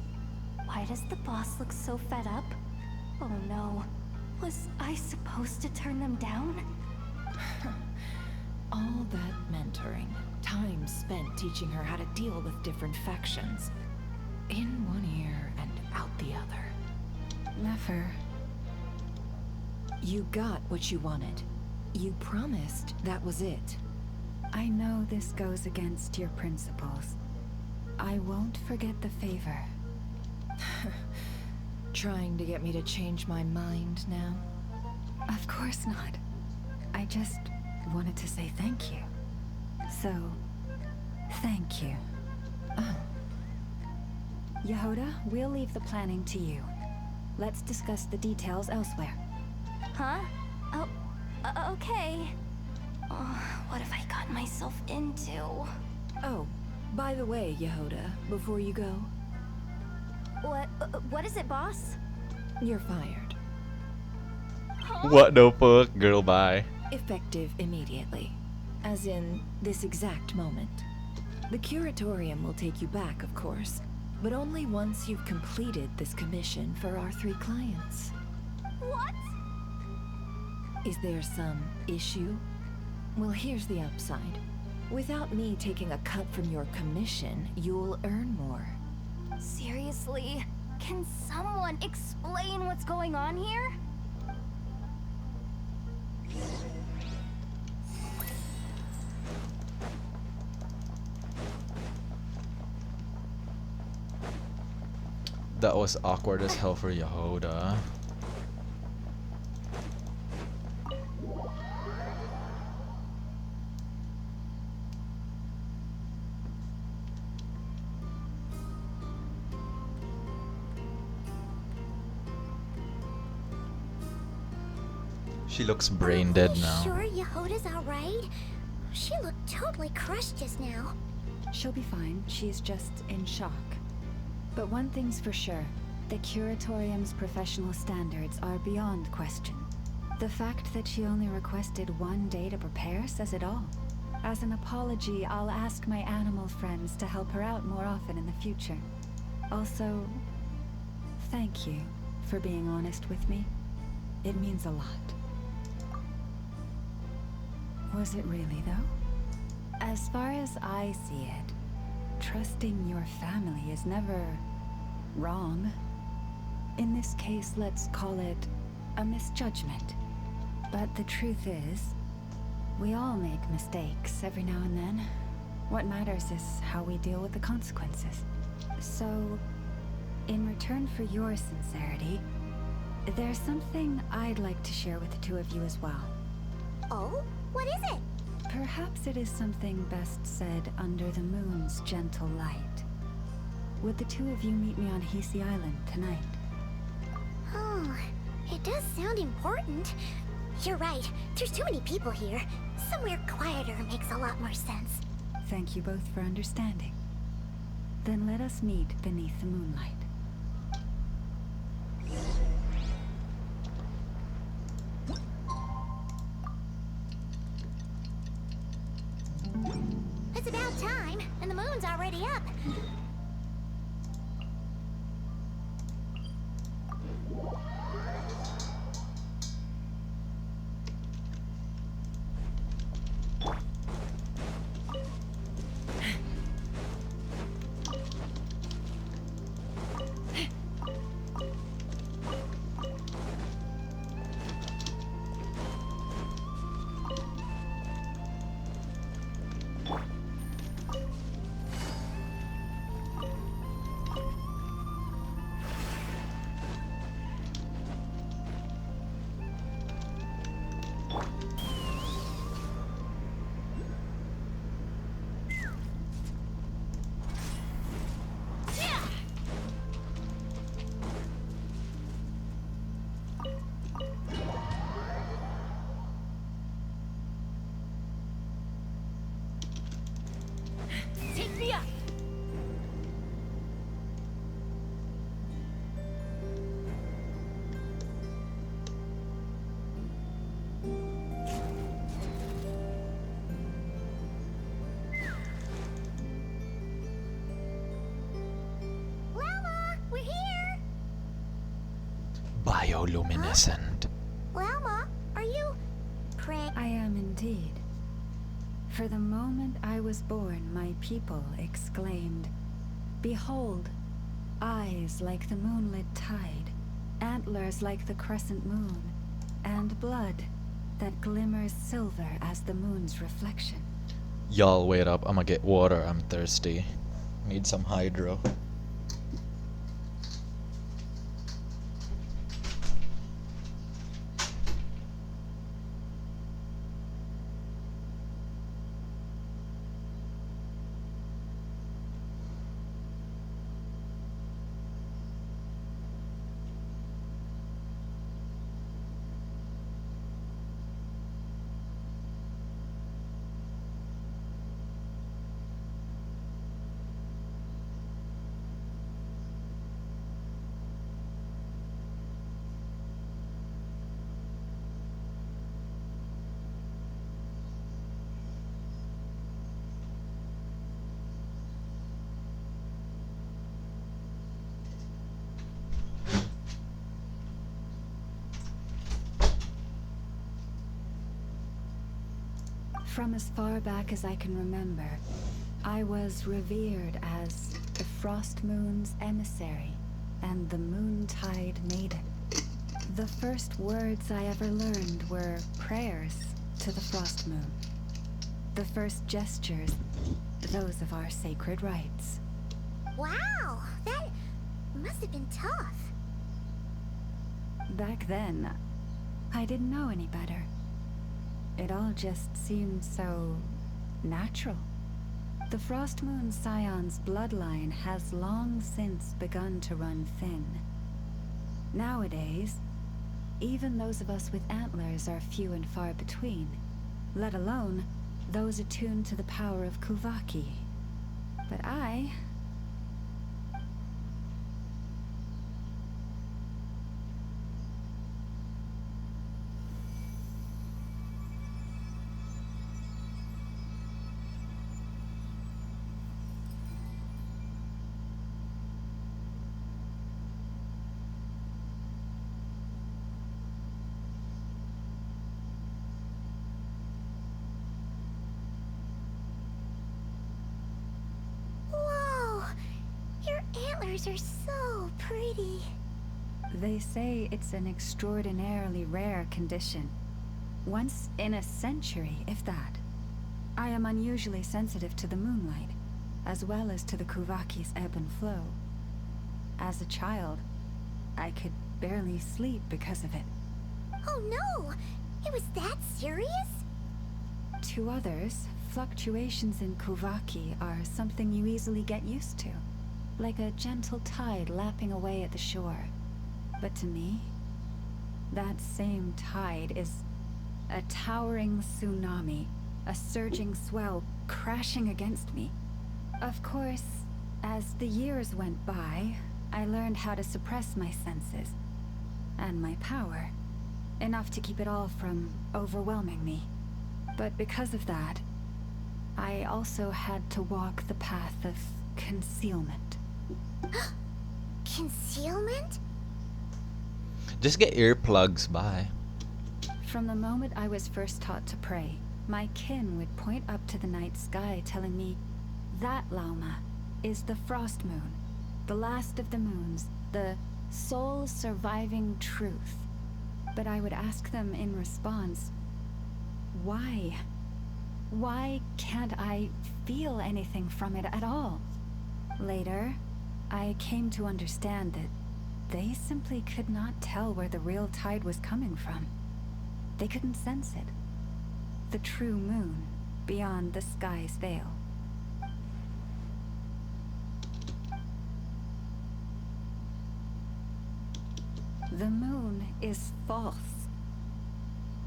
Why does the boss look so fed up? Oh no. Was I supposed to turn them down? All that mentoring, time spent teaching her how to deal with different factions. In one ear and out the other. Never. You got what you wanted. You promised that was it. I know this goes against your principles. I won't forget the favor. Trying to get me to change my mind now? Of course not. I just wanted to say thank you. So, thank you. Oh. Yehoda, we'll leave the planning to you. Let's discuss the details elsewhere. Huh? Oh, okay. Oh, what have I gotten myself into? Oh, by the way, Yehoda, before you go, What is it, boss? you're fired. What the fuck, girl? Bye. Effective immediately. As in, this exact moment. The Curatorium will take you back, of course, but only once you've completed this commission for our 3 clients. What? Is there some issue? Well, here's the upside. Without me taking a cut from your commission, you'll earn more. Seriously? Can someone explain what's going on here? That was awkward as hell for Yehoda. She looks brain dead now. Sure Yehoda's alright? She looked totally crushed just now. She'll be fine. She's just in shock. But one thing's for sure. The Curatorium's professional standards are beyond question. The fact that she only requested 1 day to prepare says it all. As an apology, I'll ask my animal friends to help her out more often in the future. Also, thank you for being honest with me. It means a lot. Was it really, though? As far as I see it, trusting your family is never wrong. In this case, let's call it a misjudgment. But the truth is, we all make mistakes every now and then. What matters is how we deal with the consequences. So, in return for your sincerity, there's something I'd like to share with the 2 of you as well. Oh? What is it? Perhaps it is something best said under the moon's gentle light. Would the 2 of you meet me on Hisi Island tonight? Oh, it does sound important. You're right. There's too many people here. Somewhere quieter makes a lot more sense. Thank you both for understanding. Then let us meet beneath the moonlight. It's about time, and the moon's already up. Take me up! Llama, we're here! Bioluminescent. Llama, are you... I am indeed. For the moment I was born, my people exclaimed, "Behold, eyes like the moonlit tide, antlers like the crescent moon, and blood that glimmers silver as the moon's reflection." Y'all wait up, I'ma get water, I'm thirsty. Need some hydro. From as far back as I can remember, I was revered as the Frost Moon's emissary and the Moontide Maiden. The first words I ever learned were prayers to the Frost Moon. The first gestures, those of our sacred rites. Wow, that must have been tough. Back then, I didn't know any better. It all just seemed so natural. The Frost Moon Scion's bloodline has long since begun to run thin. Nowadays, even those of us with antlers are few and far between, let alone those attuned to the power of Kuvaki. But I... Whoa, your antlers are so pretty. They say it's an extraordinarily rare condition. Once in a century, if that. I am unusually sensitive to the moonlight, as well as to the Kuvaki's ebb and flow. As a child, I could barely sleep because of it. Oh no, it was that serious? To others, fluctuations in Kuvaki are something you easily get used to, like a gentle tide lapping away at the shore. But to me, that same tide is a towering tsunami, a surging swell crashing against me. Of course, as the years went by, I learned how to suppress my senses and my power, enough to keep it all from overwhelming me. But because of that, I also had to walk the path of concealment. Concealment? Just get earplugs, bye. From the moment I was first taught to pray, my kin would point up to the night sky telling me, "That, Lauma, is the Frost Moon, the last of the moons, the sole surviving truth." But I would ask them in response, why? Why can't I feel anything from it at all? Later, I came to understand that they simply could not tell where the real tide was coming from. They couldn't sense it. The true moon beyond the sky's veil. The moon is false.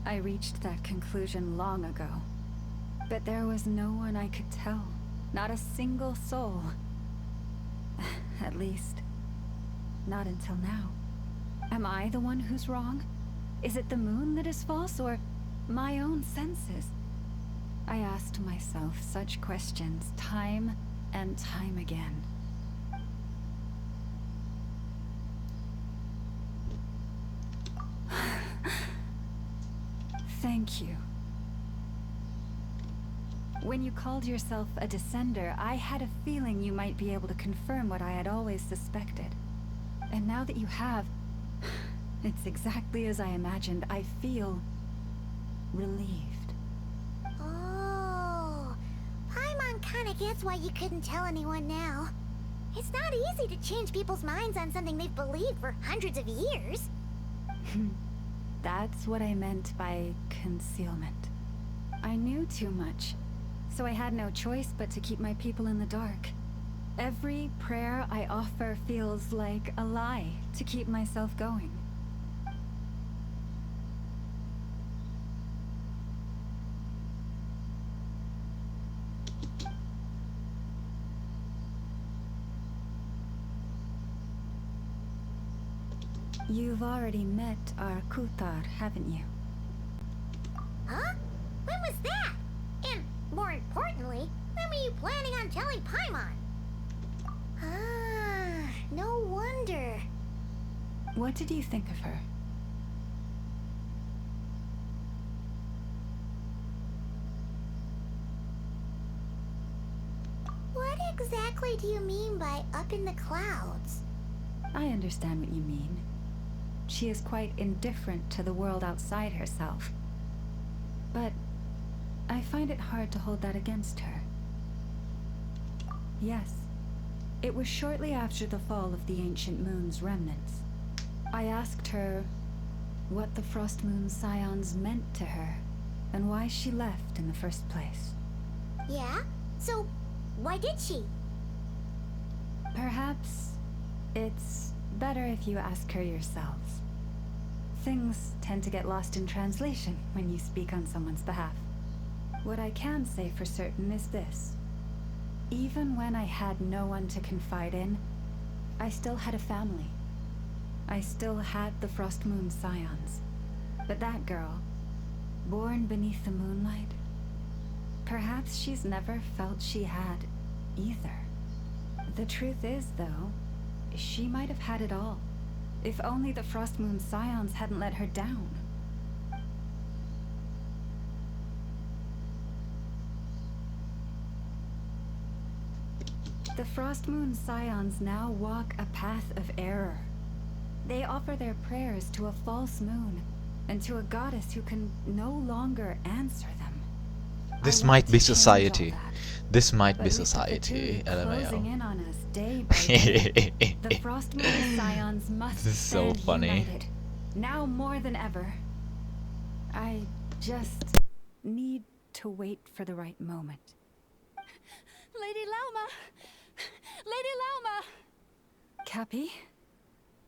I reached that conclusion long ago. But there was no one I could tell. Not a single soul. At least, not until now. Am I the one who's wrong? Is it the moon that is false, or my own senses? I asked myself such questions time and time again. Thank you. When you called yourself a descender, I had a feeling you might be able to confirm what I had always suspected. And now that you have, it's exactly as I imagined. I feel relieved. Oh, Paimon kinda gets why you couldn't tell anyone now. It's not easy to change people's minds on something they've believed for hundreds of years. That's what I meant by concealment. I knew too much, so I had no choice but to keep my people in the dark. Every prayer I offer feels like a lie to keep myself going. You've already met our Kuthar, haven't you? Huh? When was that? And, more importantly, when were you planning on telling Paimon? Ah, no wonder. What did you think of her? What exactly do you mean by up in the clouds? I understand what you mean. She is quite indifferent to the world outside herself. But I find it hard to hold that against her. Yes, it was shortly after the fall of the Ancient Moon's remnants. I asked her what the Frost Moon Scions meant to her, and why she left in the first place. Yeah? So, why did she? Perhaps it's better if you ask her yourselves. Things tend to get lost in translation when you speak on someone's behalf. What I can say for certain is this. Even when I had no one to confide in, I still had a family. I still had the Frost Moon Scions. But that girl, born beneath the moonlight, perhaps she's never felt she had either. The truth is, though, she might have had it all. If only the Frost Moon Scions hadn't let her down. The Frost Moon Scions now walk a path of error. They offer their prayers to a false moon, and to a goddess who can no longer answer them. This I might want be to change all society. that. This might But be with the society. Fatui closing LMAO. in on us day by day, the Frost Moon Scions must This is so stand funny. united. Now more than ever. I just need to wait for the right moment. Lady Lauma! Lady Lauma! Cappy?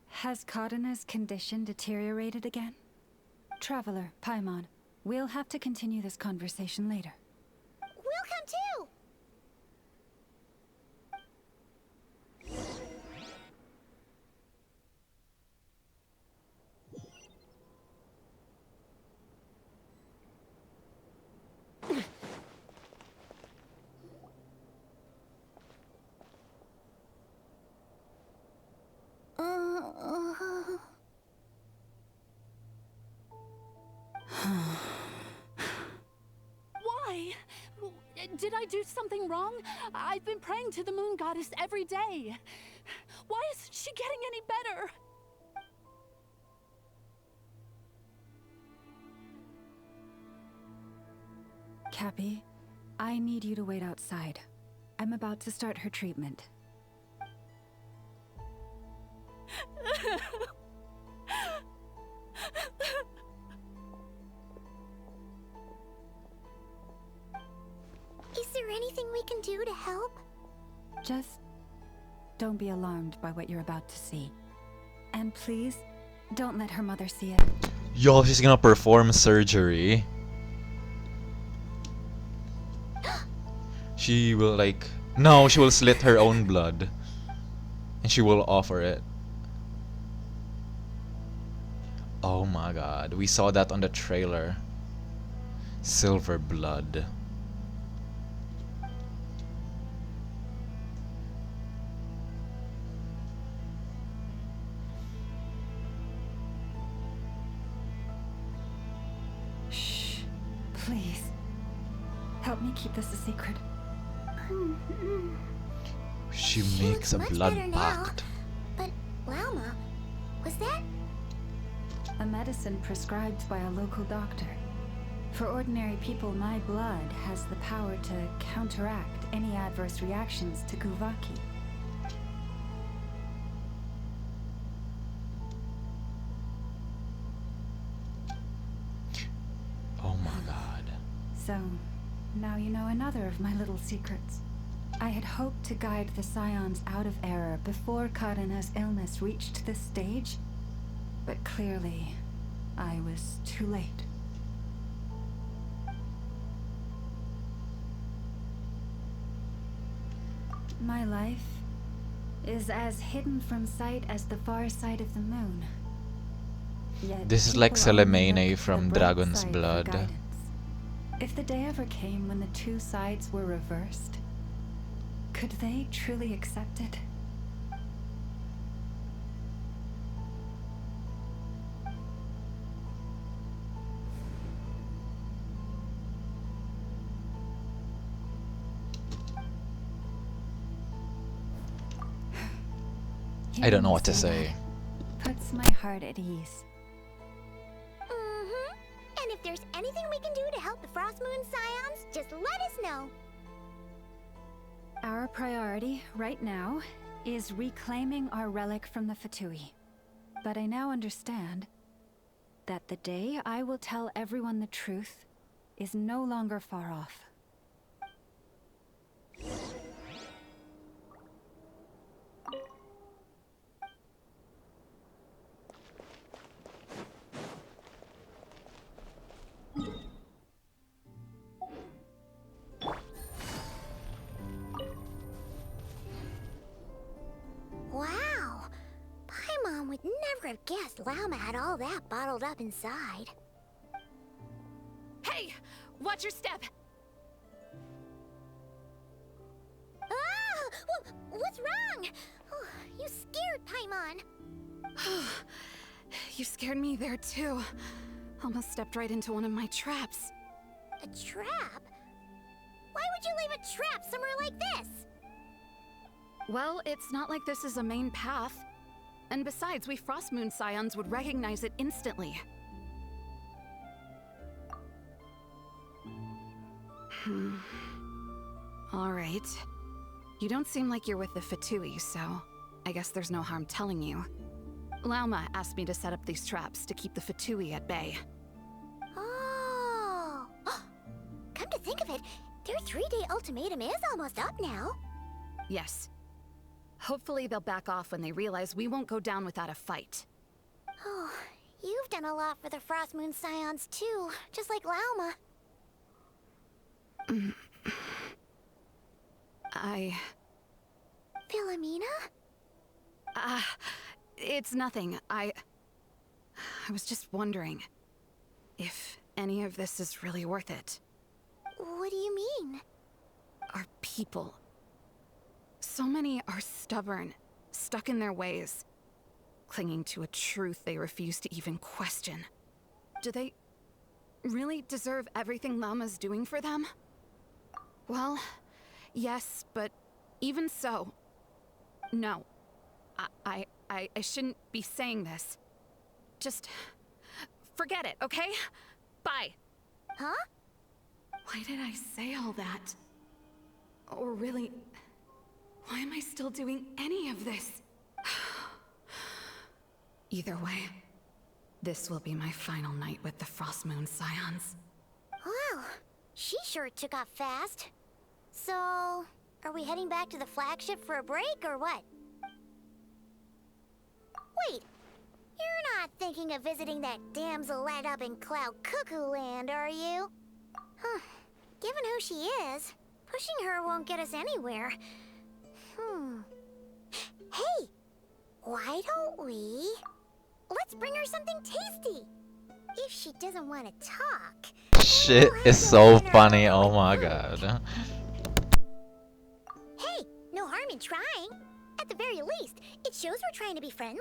Has Kadena's condition deteriorated again? Traveler, Paimon, we'll have to continue this conversation later. We'll come too! Why? Did I do something wrong? I've been praying to the moon goddess every day. Why isn't she getting any better? Cappy, I need you to wait outside. I'm about to start her treatment. Is there anything we can do to help? Just don't be alarmed by what you're about to see. And please, don't let her mother see it. Yo, she's gonna perform surgery. She will like... No, she will slit her own blood. And she will offer it. Oh my god, we saw that on the trailer. Silver blood. Shh. Please. Help help me keep this a secret? She She makes a looks much blood better now. pact. But, Lauma, was that? A medicine prescribed by a local doctor. For ordinary people, my blood has the power to counteract any adverse reactions to Kuvaki. Oh my god. So, now you know another of my little secrets. I had hoped to guide the Scions out of error before Karina's illness reached this stage, but clearly, I was too late. My life is as hidden from sight as the far side of the moon. Yet This is like people only Salamene look to from the bright Dragon's side for Blood. guidance. If the day ever came when the two sides were reversed, could they truly accept it? I don't know what to Hearing you say. that puts my heart at ease. Mm-hmm. And if there's anything we can do to help the Frost Moon Scions, just let us know. Our priority right now is reclaiming our relic from the Fatui. But I now understand that the day I will tell everyone the truth is no longer far off. Wow. Paimon would never have guessed Lauma had all that bottled up inside. Hey! Watch your step! Ah! What's wrong? Oh, you scared Paimon. You scared me there too. Almost stepped right into one of my traps. A trap? Why would you leave a trap somewhere like this? Well, it's not like this is a main path. And besides, we Frostmoon Scions would recognize it instantly. Alright. You don't seem like you're with the Fatui, so I guess there's no harm telling you. Lauma asked me to set up these traps to keep the Fatui at bay. Oh. Come to think of it, their 3-day ultimatum is almost up now. Yes. Hopefully they'll back off when they realize we won't go down without a fight. Oh, you've done a lot for the Frost Moon Scions too, just like Lauma. Philomena? It's nothing. I was just wondering if any of this is really worth it. What do you mean? Our people. So many are stubborn, stuck in their ways, clinging to a truth they refuse to even question. Do they really deserve everything Lama's doing for them? Well, yes, but even so, no. I shouldn't be saying this. Just forget it, okay? Bye. Huh? Why did I say all that? Or really, why am I still doing any of this? Either way, this will be my final night with the Frostmoon Scions. Wow, she sure took off fast. So, are we heading back to the flagship for a break or what? Wait, you're not thinking of visiting that damsel-led up in Cloud Cuckoo Land, are you? Huh, given who she is, pushing her won't get us anywhere. Hey, why don't we... Let's bring her something tasty. If she doesn't want to talk... Shit is so funny, oh my god. Hey, no harm in trying. At the very least, it shows we're trying to be friendly.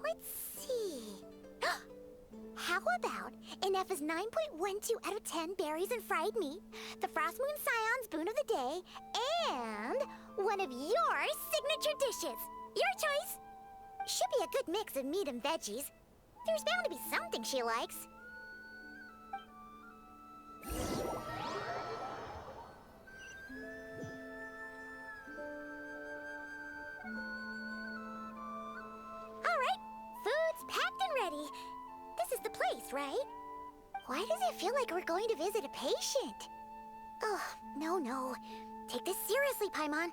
Let's see. How about Ineffa's 9.12 out of 10 berries and fried meat, the Frost Moon Scion's boon of the day, and one of your signature dishes? Your choice. Should be a good mix of meat and veggies. There's bound to be something she likes. Alright, food's packed and ready. This is the place, right? Why does it feel like we're going to visit a patient? Oh, no. Take this seriously, Paimon.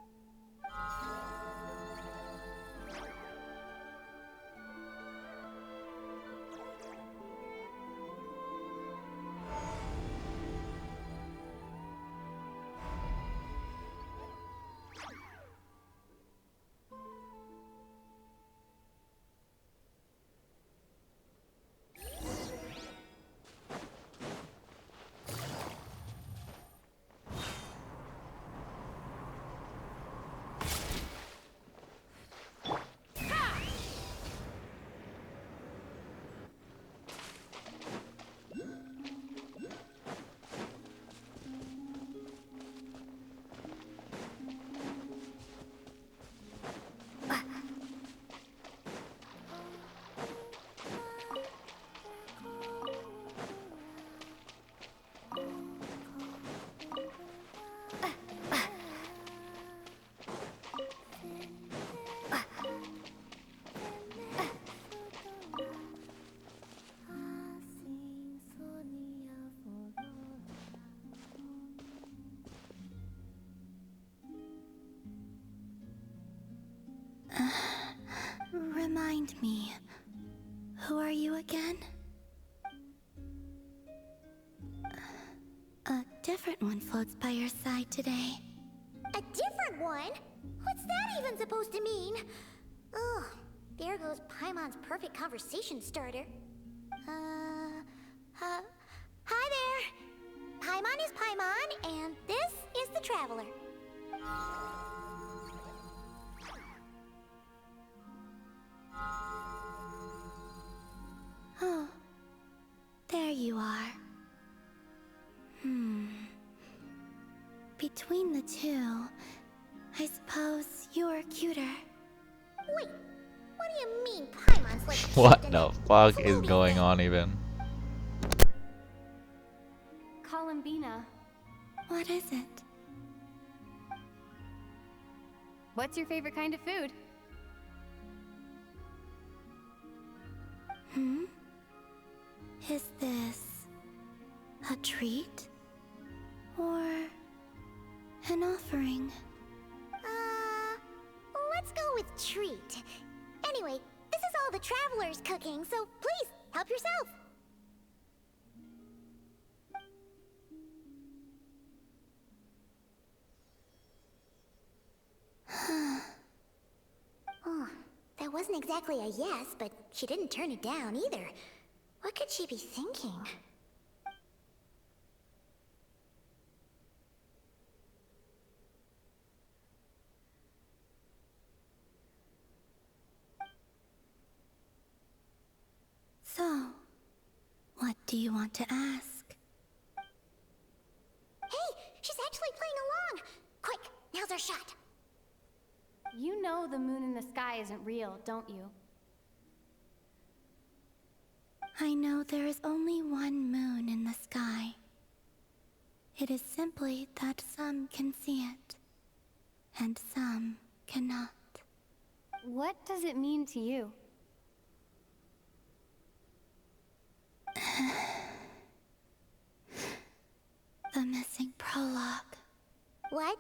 Remind me, who are you again? A different one floats by your side today. A different one? What's that even supposed to mean? Ugh, there goes Paimon's perfect conversation starter. Hi there! Paimon is Paimon, and this is the Traveler. Oh, there you are. Between the two, I suppose you're cuter. Wait, what do you mean Paimon's like What the fuck is going on even? Columbina. What is it? What's your favorite kind of food? Is this a treat? Or an offering? Let's go with treat. Anyway, this is all the Traveler's cooking, so please, help yourself. Oh, that wasn't exactly a yes, but she didn't turn it down either. What could she be thinking? So, what do you want to ask? Hey, she's actually playing along! Quick, now's our shot. You know the moon in the sky isn't real, don't you? I know there is only one moon in the sky. It is simply that some can see it, and some cannot. What does it mean to you? The missing prologue. What?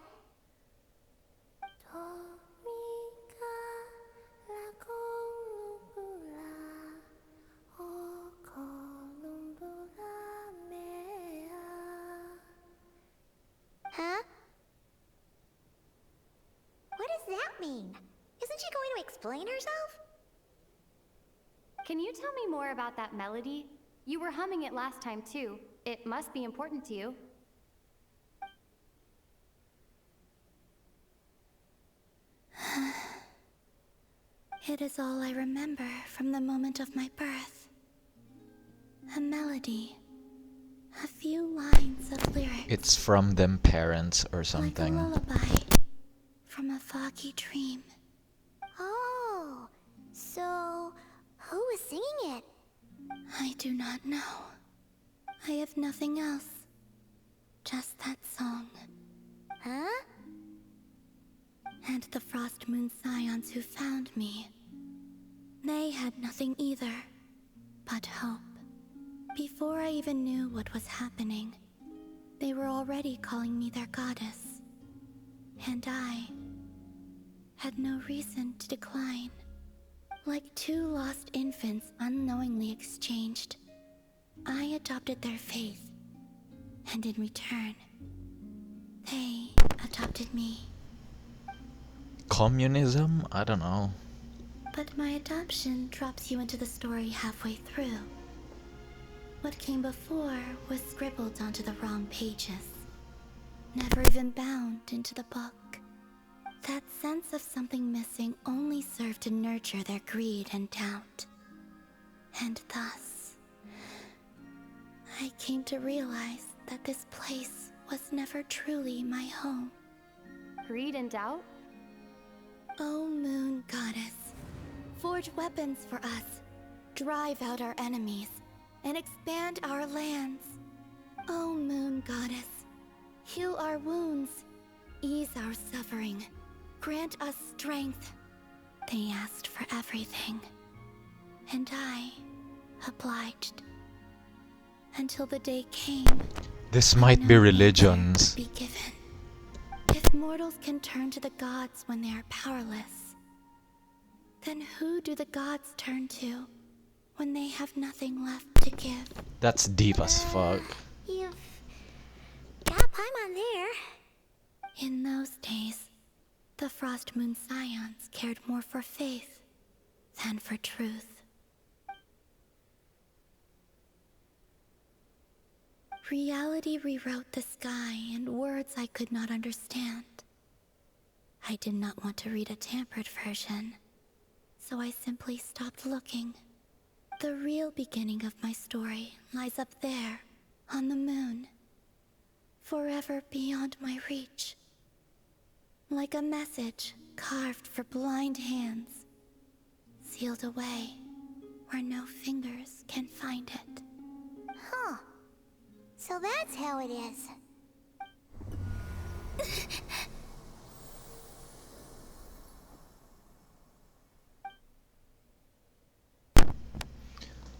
Huh? What does that mean? Isn't she going to explain herself? Can you tell me more about that melody? You were humming it last time too. It must be important to you. It is all I remember from the moment of my birth. A melody. A few lines of lyrics. It's from them parents or Like a something. lullaby from a foggy dream. Oh, so who was singing it? I do not know. I have nothing else. Just that song. Huh? And the Frost Moon Scions who found me. They had nothing either, but hope. Before I even knew what was happening, they were already calling me their goddess. And I had no reason to decline. Like two lost infants unknowingly exchanged, I adopted their faith. And in return, they adopted me. Communism? I don't know. But my adoption drops you into the story halfway through. What came before was scribbled onto the wrong pages, never even bound into the book. That sense of something missing only served to nurture their greed and doubt. And thus, I came to realize that this place was never truly my home. Greed and doubt? O Moon Goddess, forge weapons for us, drive out our enemies, and expand our lands. O Moon Goddess, heal our wounds, ease our suffering, grant us strength. They asked for everything, and I obliged. Until the day came. This when might no be answer religions. could be given. If mortals can turn to the gods when they are powerless, then who do the gods turn to when they have nothing left to give? That's deep as fuck. You've got Paimon there. In those days, the Frost Moon Scions cared more for faith than for truth. Reality rewrote the sky in words I could not understand. I did not want to read a tampered version, so I simply stopped looking. The real beginning of my story lies up there, on the moon, forever beyond my reach. Like a message carved for blind hands, sealed away where no fingers can find it. Huh. So that's how it is.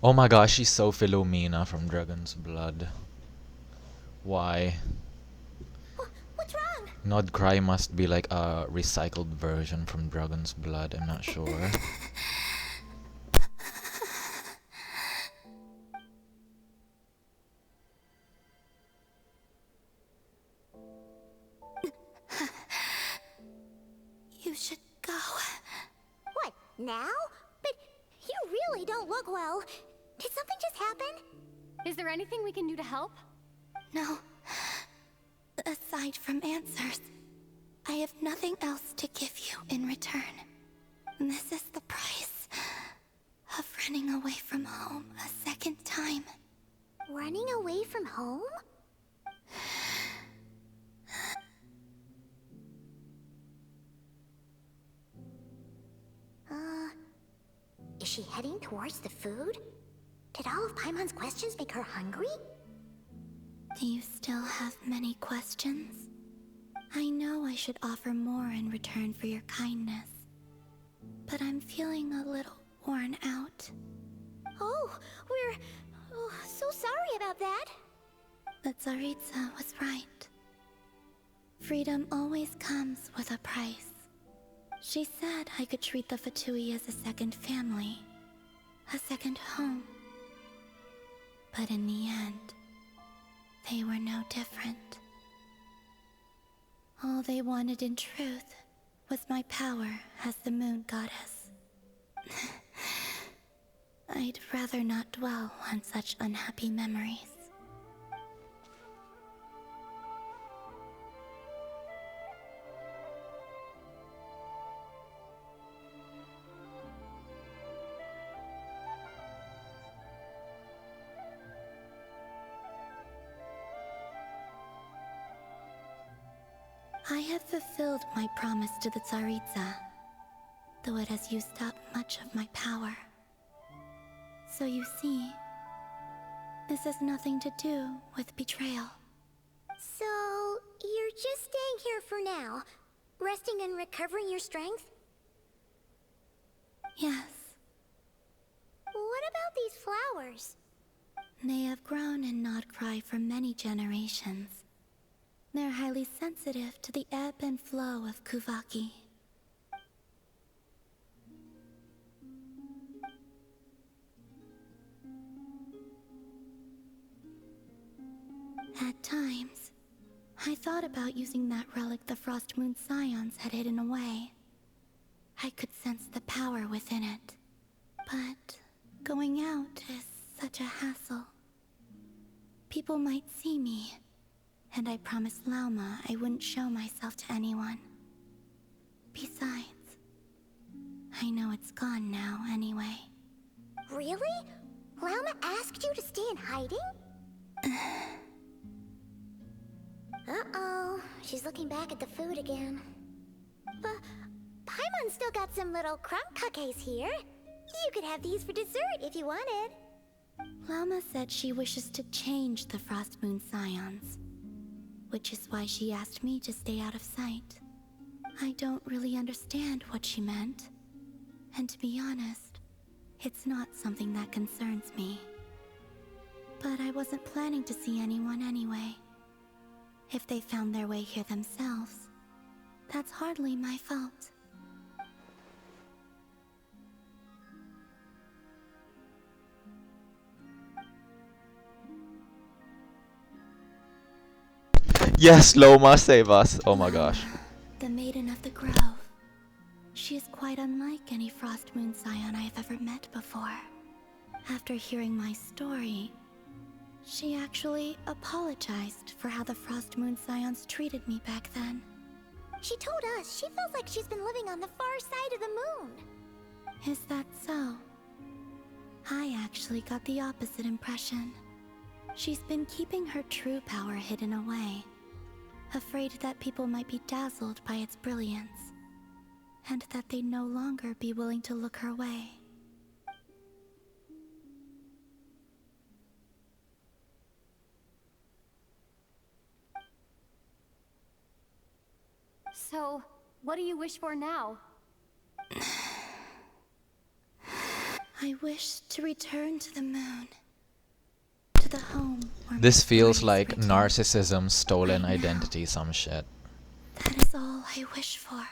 Oh my gosh, she's so Philomena from Dragon's Blood. Why? What's wrong? Nod Cry must be like a recycled version from Dragon's Blood, I'm not sure. You should go. What, now? But you really don't look well. Did something just happen? Is there anything we can do to help? No. Aside from answers, I have nothing else to give you in return. This is the price of running away from home a second time. Running away from home? Is she heading towards the food? Did all of Paimon's questions make her hungry? Do you still have many questions? I know I should offer more in return for your kindness, but I'm feeling a little worn out. Oh, we're so sorry about that. But Tsaritsa was right. Freedom always comes with a price. She said I could treat the Fatui as a second family, a second home. But in the end, they were no different. All they wanted in truth was my power as the Moon Goddess. I'd rather not dwell on such unhappy memories. I have fulfilled my promise to the Tsaritsa, though it has used up much of my power. So you see, this has nothing to do with betrayal. So, you're just staying here for now, resting and recovering your strength? Yes, What about these flowers? they have grown in Krai for many generations. They're highly sensitive to the ebb and flow of Kuvaki. At times, I thought about using that relic the Frost Moon Scions had hidden away. I could sense the power within it. But going out is such a hassle. People might see me, and I promised Lauma I wouldn't show myself to anyone. Besides, I know it's gone now anyway. Really? Lauma asked you to stay in hiding? Uh-oh, she's looking back at the food again. But Paimon's still got some little crumb cookies here. You could have these for dessert if you wanted. Lauma said she wishes to change the Frost Moon Scions, which is why she asked me to stay out of sight. I don't really understand what she meant, and to be honest, it's not something that concerns me. But I wasn't planning to see anyone anyway. If they found their way here themselves, that's hardly my fault. Yes, Loma, save us. Oh my gosh. The Maiden of the Grove. She is quite unlike any Frost Moon Scion I have ever met before. After hearing my story, she actually apologized for how the Frost Moon Scions treated me back then. She told us she feels like she's been living on the far side of the moon. Is that so? I actually got the opposite impression. She's been keeping her true power hidden away, afraid that people might be dazzled by its brilliance, and that they'd no longer be willing to look her way. So, what do you wish for now? I wish to return to the moon. To the home where This my feels stories like written. narcissism, stolen Right now. identity, some shit. That is all I wish for.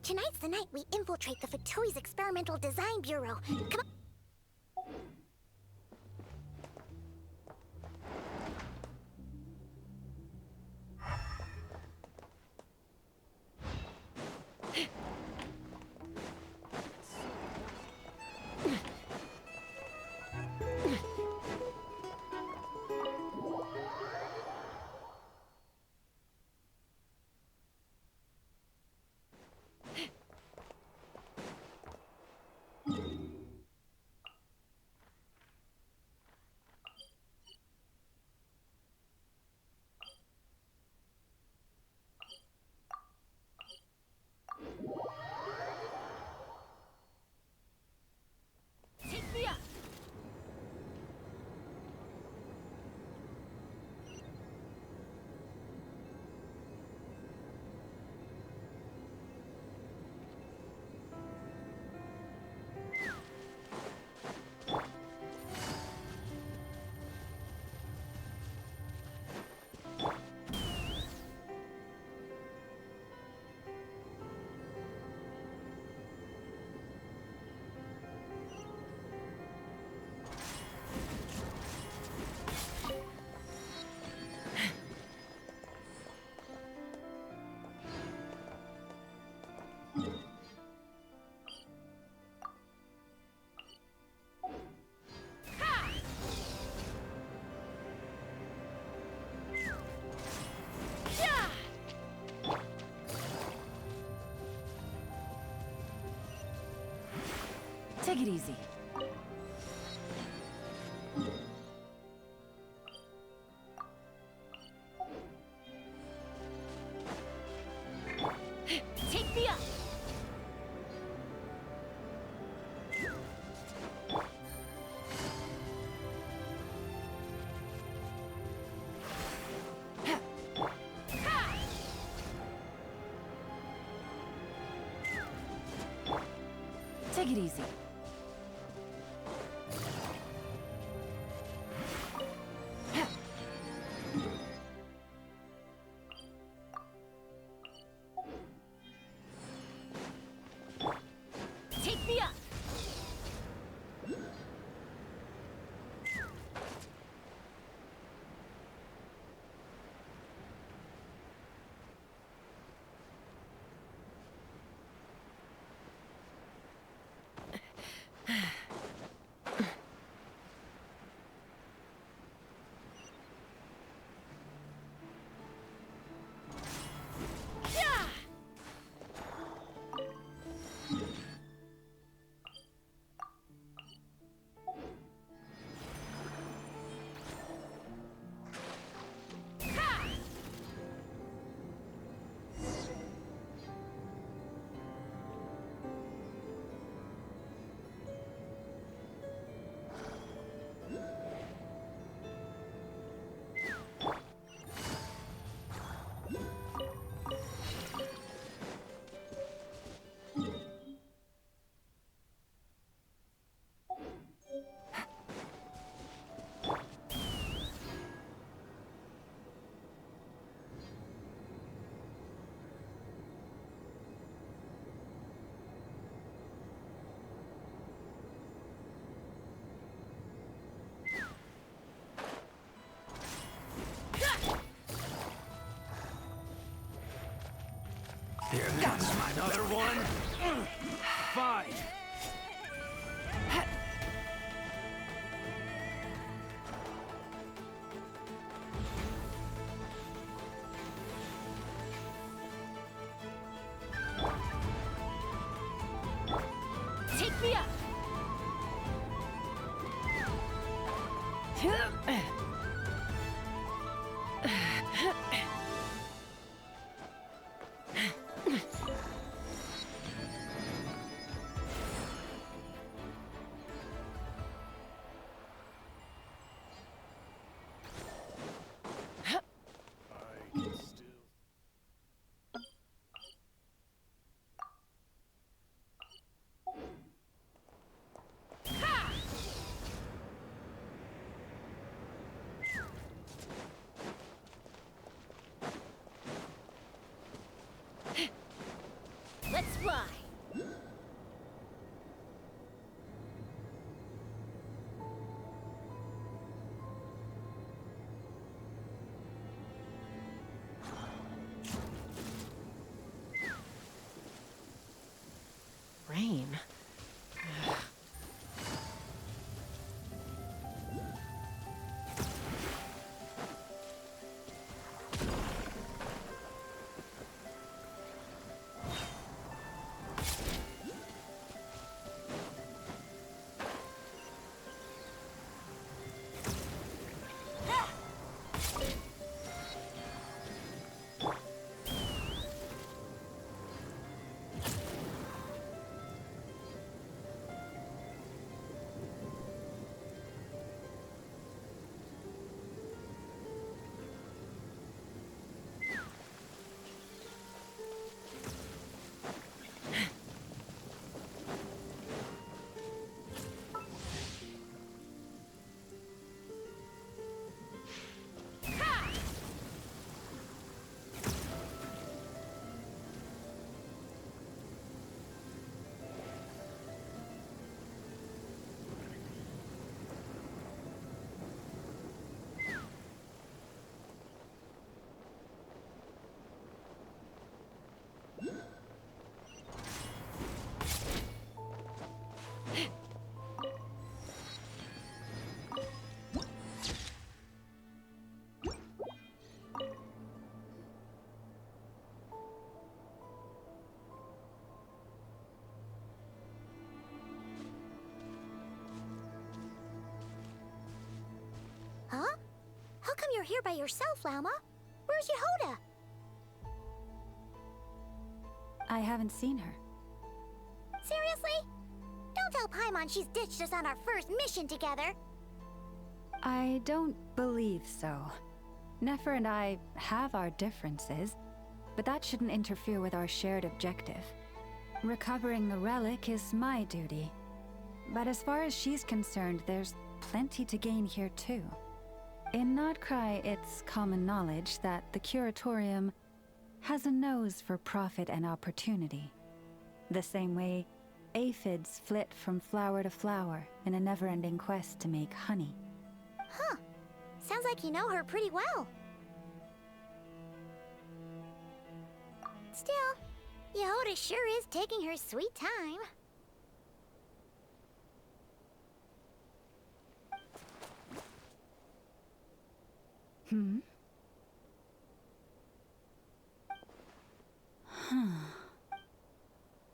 Tonight's the night we infiltrate the Fatoi's Experimental Design Bureau. Come on. Take it easy. Take me up! Take it easy. Take me up! Here comes another one. Fine. Take me up! you're here by yourself, Lauma. Where's Yehoda? I haven't seen her. Seriously? Don't tell Paimon she's ditched us on our first mission together. I don't believe so. Nefer and I have our differences, but that shouldn't interfere with our shared objective. Recovering the relic is my duty. But as far as she's concerned, there's plenty to gain here too. In Nodkrai, it's common knowledge that the Curatorium has a nose for profit and opportunity. The same way aphids flit from flower to flower in a never-ending quest to make honey. Huh. Sounds like you know her pretty well. Still, Yehoda sure is taking her sweet time.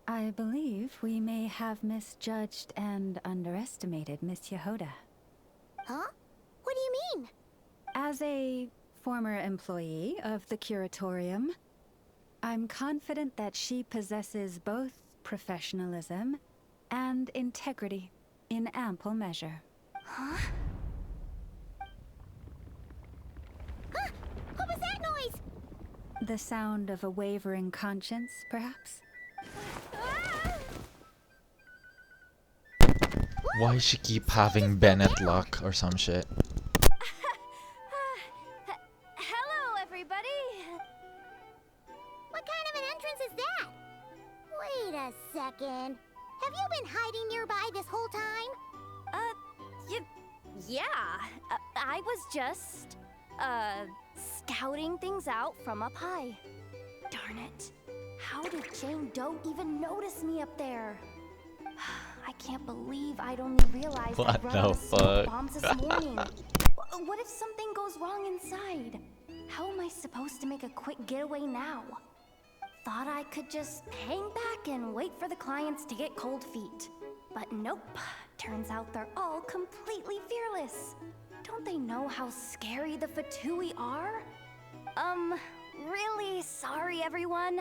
I believe we may have misjudged and underestimated Miss Yehoda. Huh? What do you mean? As a former employee of the Curatorium, I'm confident that she possesses both professionalism and integrity in ample measure. Huh? Huh? What was that noise? The sound of a wavering conscience, perhaps? Why she keep having Bennett luck or some shit? Hello, everybody. What kind of an entrance is that? Wait a second. Have you been hiding nearby this whole time? Yeah. I was just, scouting things out from up high. Darn it. How did Jane Doe even notice me up there? I can't believe I'd only realized What I'd run the out of smoke fuck? bombs this morning. What if something goes wrong inside? How am I supposed to make a quick getaway now? Thought I could just hang back and wait for the clients to get cold feet. But nope. Turns out they're all completely fearless. Don't they know how scary the Fatui are? Really sorry, everyone.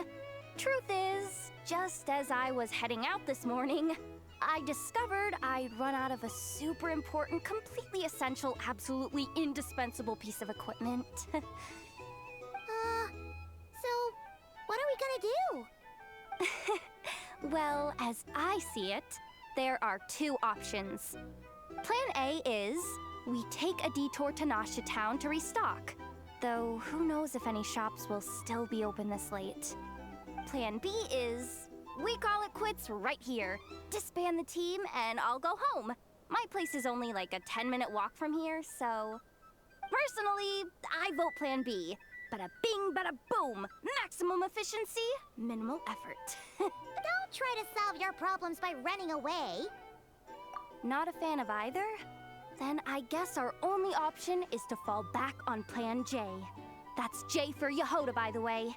Truth is, just as I was heading out this morning, I discovered I'd run out of a super important, completely essential, absolutely indispensable piece of equipment. So, what are we gonna do? Well, as I see it, there are two options. Plan A is we take a detour to Nasha Town to restock, though who knows if any shops will still be open this late. Plan B is we call it quits right here, disband the team, and I'll go home. My place is only like a 10-minute walk from here, so... Personally, I vote Plan B. Bada bing, bada boom. Maximum efficiency, minimal effort. Don't try to solve your problems by running away. Not a fan of either? Then I guess our only option is to fall back on Plan J. That's J for Yehoda, by the way.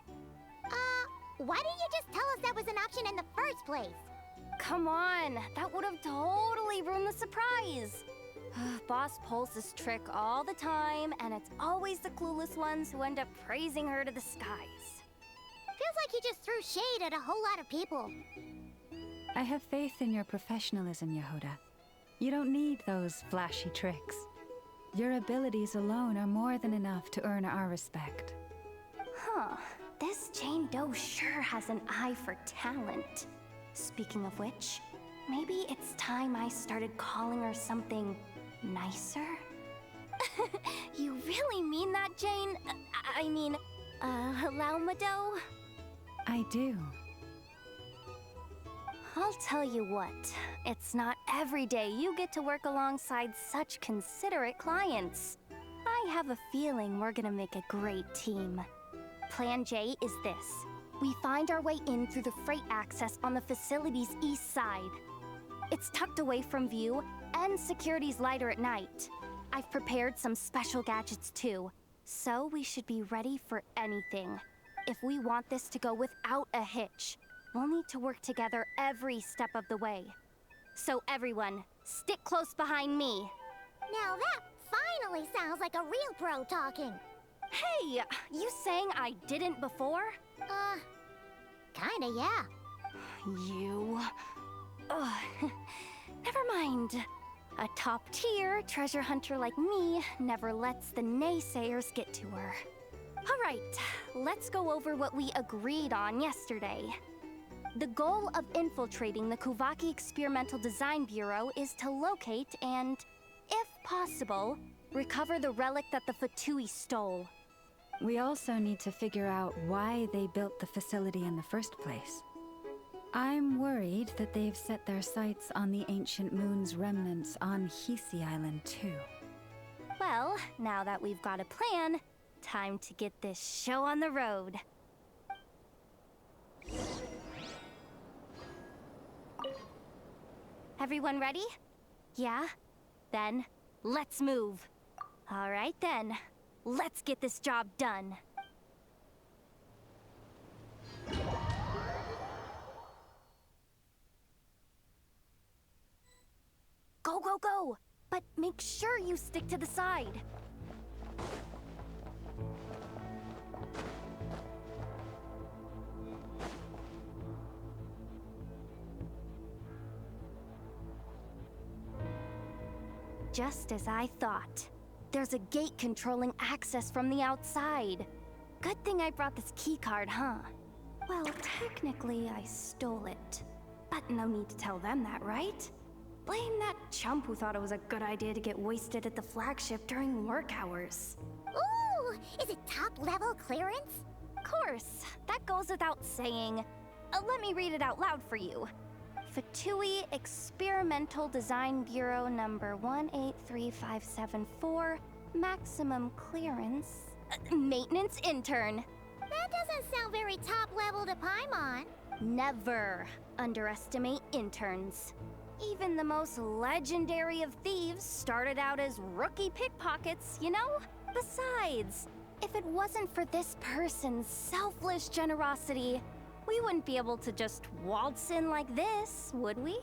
Why didn't you just tell us that was an option in the first place? Come on, that would have totally ruined the surprise. Boss pulls this trick all the time, and it's always the clueless ones who end up praising her to the skies. Feels like you just threw shade at a whole lot of people. I have faith in your professionalism, Yehoda. You don't need those flashy tricks. Your abilities alone are more than enough to earn our respect. Huh. This Jane Doe sure has an eye for talent. Speaking of which, maybe it's time I started calling her something nicer? You really mean that, Jane? Lauma Doe? I do. I'll tell you what, it's not every day you get to work alongside such considerate clients. I have a feeling we're gonna make a great team. Plan J is this. We find our way in through the freight access on the facility's east side. It's tucked away from view, and security's lighter at night. I've prepared some special gadgets too, so we should be ready for anything. If we want this to go without a hitch, we'll need to work together every step of the way. So everyone, stick close behind me. Now that finally sounds like a real pro talking. Hey, you saying I didn't before? Kinda, yeah. You... Ugh. Never mind. A top-tier treasure hunter like me never lets the naysayers get to her. Alright, let's go over what we agreed on yesterday. The goal of infiltrating the Kuvaki Experimental Design Bureau is to locate and, if possible, recover the relic that the Fatui stole. We also need to figure out why they built the facility in the first place. I'm worried that they've set their sights on the ancient moon's remnants on Hisi Island too. Well, now that we've got a plan, time to get this show on the road. Everyone ready? Yeah? Then, let's move. All right then, let's get this job done. Go, go, go! But make sure you stick to the side. Just as I thought. There's a gate controlling access from the outside. Good thing I brought this keycard, huh? Well, technically I stole it. But no need to tell them that, right? Blame that chump who thought it was a good idea to get wasted at the flagship during work hours. Ooh, is it top-level clearance? Of course, that goes without saying. Let me read it out loud for you. Fatui Experimental Design Bureau number 183574, maximum clearance, maintenance intern. That doesn't sound very top-level to Paimon. Never underestimate interns. Even the most legendary of thieves started out as rookie pickpockets, you know? Besides, if it wasn't for this person's selfless generosity, we wouldn't be able to just waltz in like this, would we?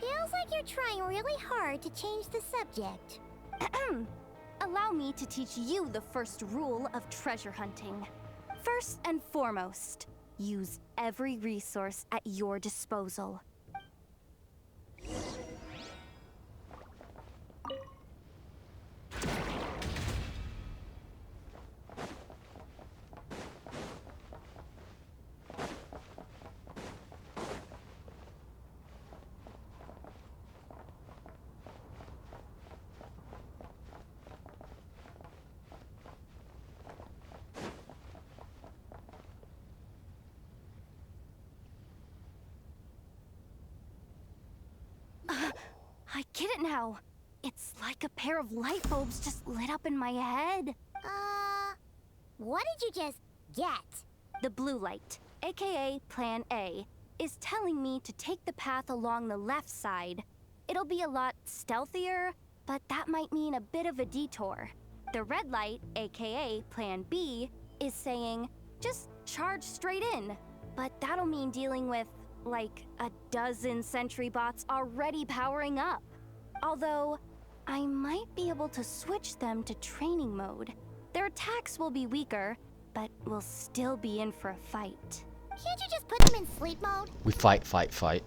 Feels like you're trying really hard to change the subject. Allow me to teach you the first rule of treasure hunting. First and foremost, use every resource at your disposal. I get it now. It's like a pair of light bulbs just lit up in my head. What did you just get? The blue light, aka Plan A, is telling me to take the path along the left side. It'll be a lot stealthier, but that might mean a bit of a detour. The red light, aka Plan B, is saying, just charge straight in. But that'll mean dealing with, like, a dozen sentry bots already powering up. Although, I might be able to switch them to training mode. Their attacks will be weaker, but we'll still be in for a fight. Can't you just put them in sleep mode? We fight, fight, fight.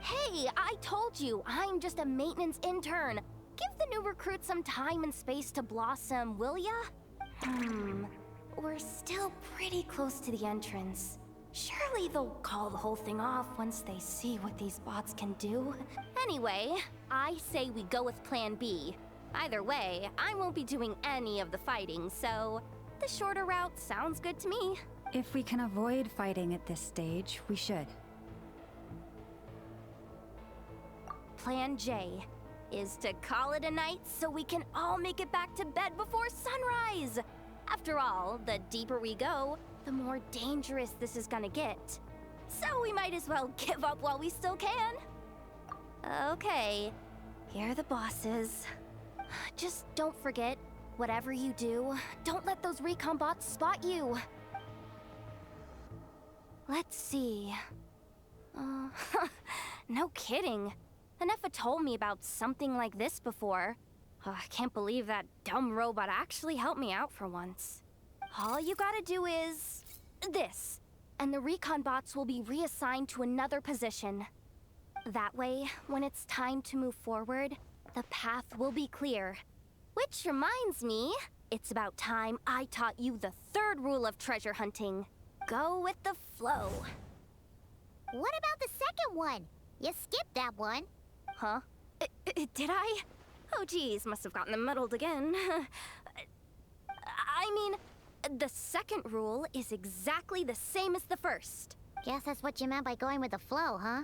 Hey, I told you, I'm just a maintenance intern. Give the new recruit some time and space to blossom, will ya? We're still pretty close to the entrance. Surely they'll call the whole thing off once they see what these bots can do. Anyway, I say we go with Plan B. Either way, I won't be doing any of the fighting, so the shorter route sounds good to me. If we can avoid fighting at this stage, we should. Plan J is to call it a night so we can all make it back to bed before sunrise. After all, the deeper we go, the more dangerous this is gonna get. So we might as well give up while we still can. Okay, here are the bosses. Just don't forget, whatever you do, don't let those recon bots spot you. Let's see. No kidding. Nefa told me about something like this before. I can't believe that dumb robot actually helped me out for once. All you gotta do is... this. And the recon bots will be reassigned to another position. That way, when it's time to move forward, the path will be clear. Which reminds me, it's about time I taught you the third rule of treasure hunting. Go with the flow. What about the second one? You skipped that one. Huh? Did I? Oh geez, must have gotten them muddled again. I mean, the second rule is exactly the same as the first. Guess that's what you meant by going with the flow, huh?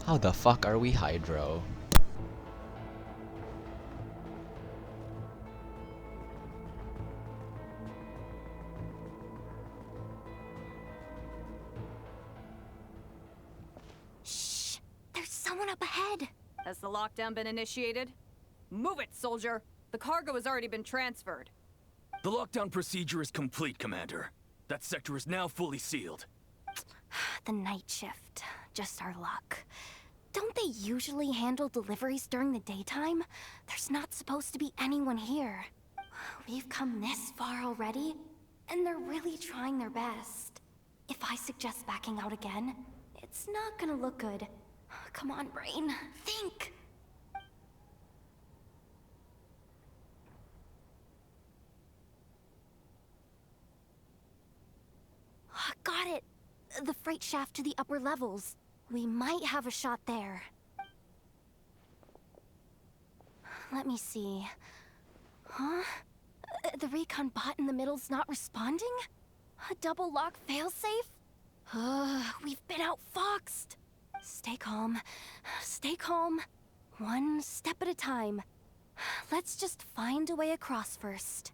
How the fuck are we Hydro? Shh! There's someone up ahead! Has the lockdown been initiated? Move it, soldier! The cargo has already been transferred. The lockdown procedure is complete, Commander. That sector is now fully sealed. The night shift. Just our luck. Don't they usually handle deliveries during the daytime? There's not supposed to be anyone here. We've come this far already, and they're really trying their best. If I suggest backing out again, it's not gonna look good. Come on, brain. Think! Got it! The freight shaft to the upper levels. We might have a shot there. Let me see. Huh? The recon bot in the middle's not responding? A double lock failsafe? We've been outfoxed. Stay calm. Stay calm. One step at a time. Let's just find a way across first.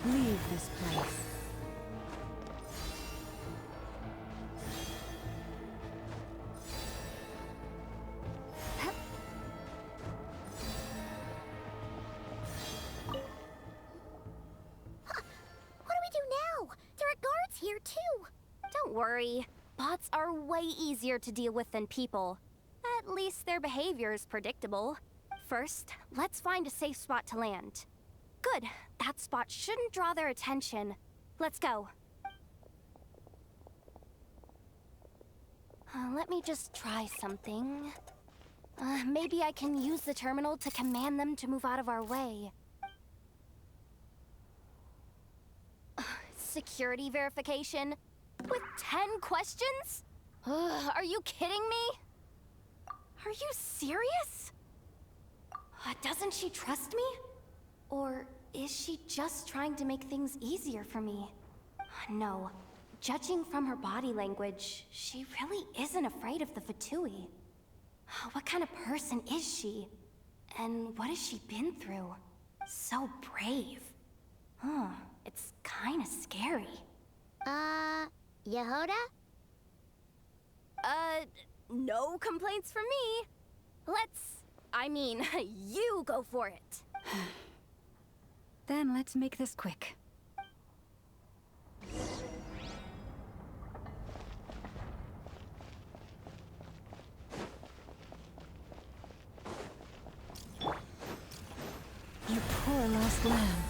Leave this place. What do we do now? There are guards here, too. Don't worry. Bots are way easier to deal with than people. At least their behavior is predictable. First, let's find a safe spot to land. Good. That spot shouldn't draw their attention. Let's go. Let me just try something. Maybe I can use the terminal to command them to move out of our way. Security verification? With 10 questions? Are you kidding me? Are you serious? Doesn't she trust me? Or is she just trying to make things easier for me? No. Judging from her body language, she really isn't afraid of the Fatui. What kind of person is she? And what has she been through? So brave. It's kinda scary. Yehoda? No complaints from me. You go for it. Then let's make this quick. You poor lost lamb.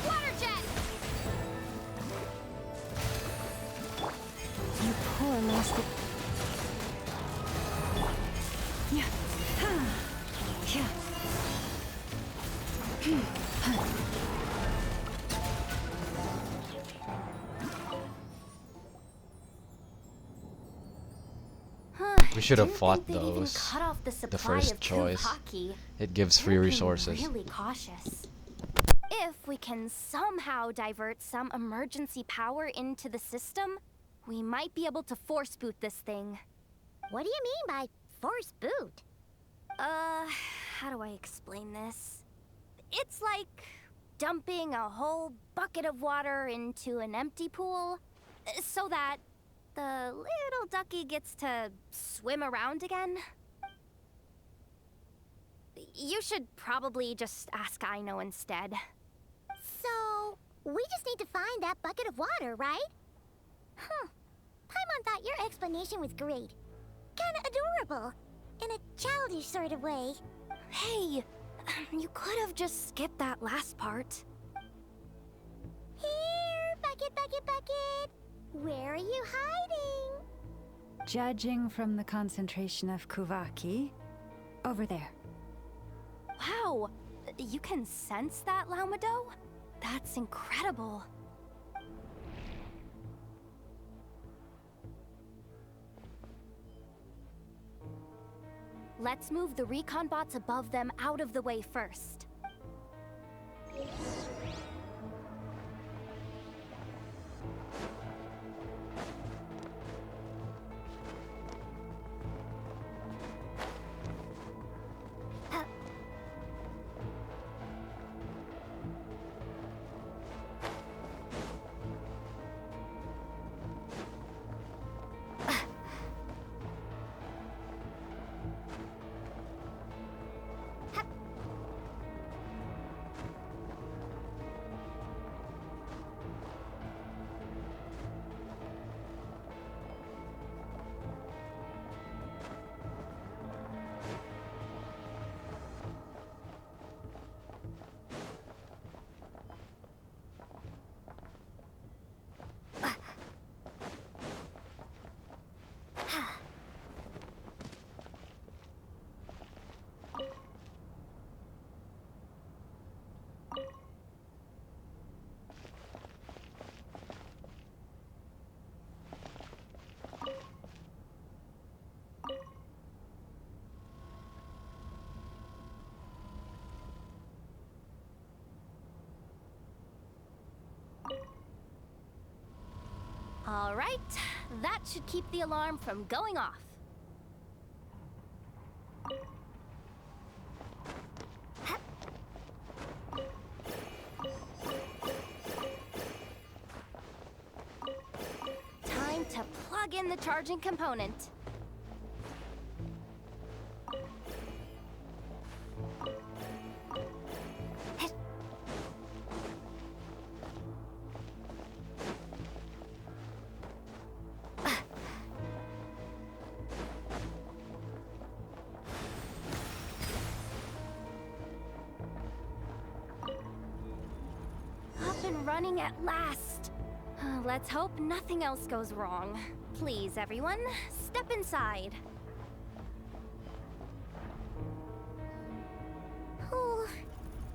Water jet! You poor lost. Yeah. Ha. Yeah. We should have Didn't fought think they'd even those. cut off the supply first of choice. Kuvaki. It gives free They're being resources. Really cautious. If we can somehow divert some emergency power into the system, we might be able to force boot this thing. What do you mean by force boot? How do I explain this? It's like dumping a whole bucket of water into an empty pool, so that the little ducky gets to swim around again. You should probably just ask Aino instead. So, we just need to find that bucket of water, right? Huh. Paimon thought your explanation was great. Kinda adorable. In a childish sort of way. Hey, you could have just skipped that last part. Here, bucket, bucket, bucket. Where are you hiding? Judging from the concentration of Kuvaki, over there. Wow, you can sense that, Laumado? That's incredible. Let's move the recon bots above them out of the way first. All right, that should keep the alarm from going off. Time to plug in the charging component. and running at last. Let's hope nothing else goes wrong. Please, everyone, step inside. Oh,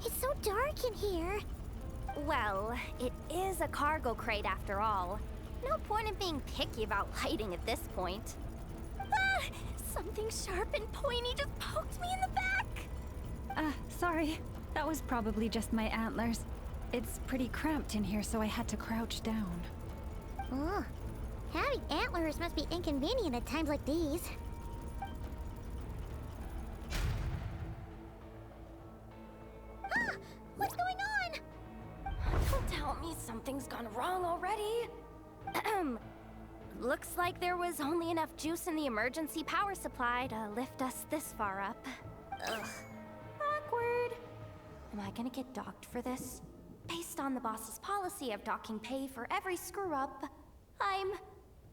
it's so dark in here. Well, it is a cargo crate after all. No point in being picky about lighting at this point. Ah! Something sharp and pointy just poked me in the back! Sorry. That was probably just my antlers. It's pretty cramped in here, so I had to crouch down. Oh, having antlers must be inconvenient at times like these. Ah! What's going on? Don't tell me something's gone wrong already. Looks like there was only enough juice in the emergency power supply to lift us this far up. Ugh. Awkward. Am I gonna get docked for this? Based on the boss's policy of docking pay for every screw-up,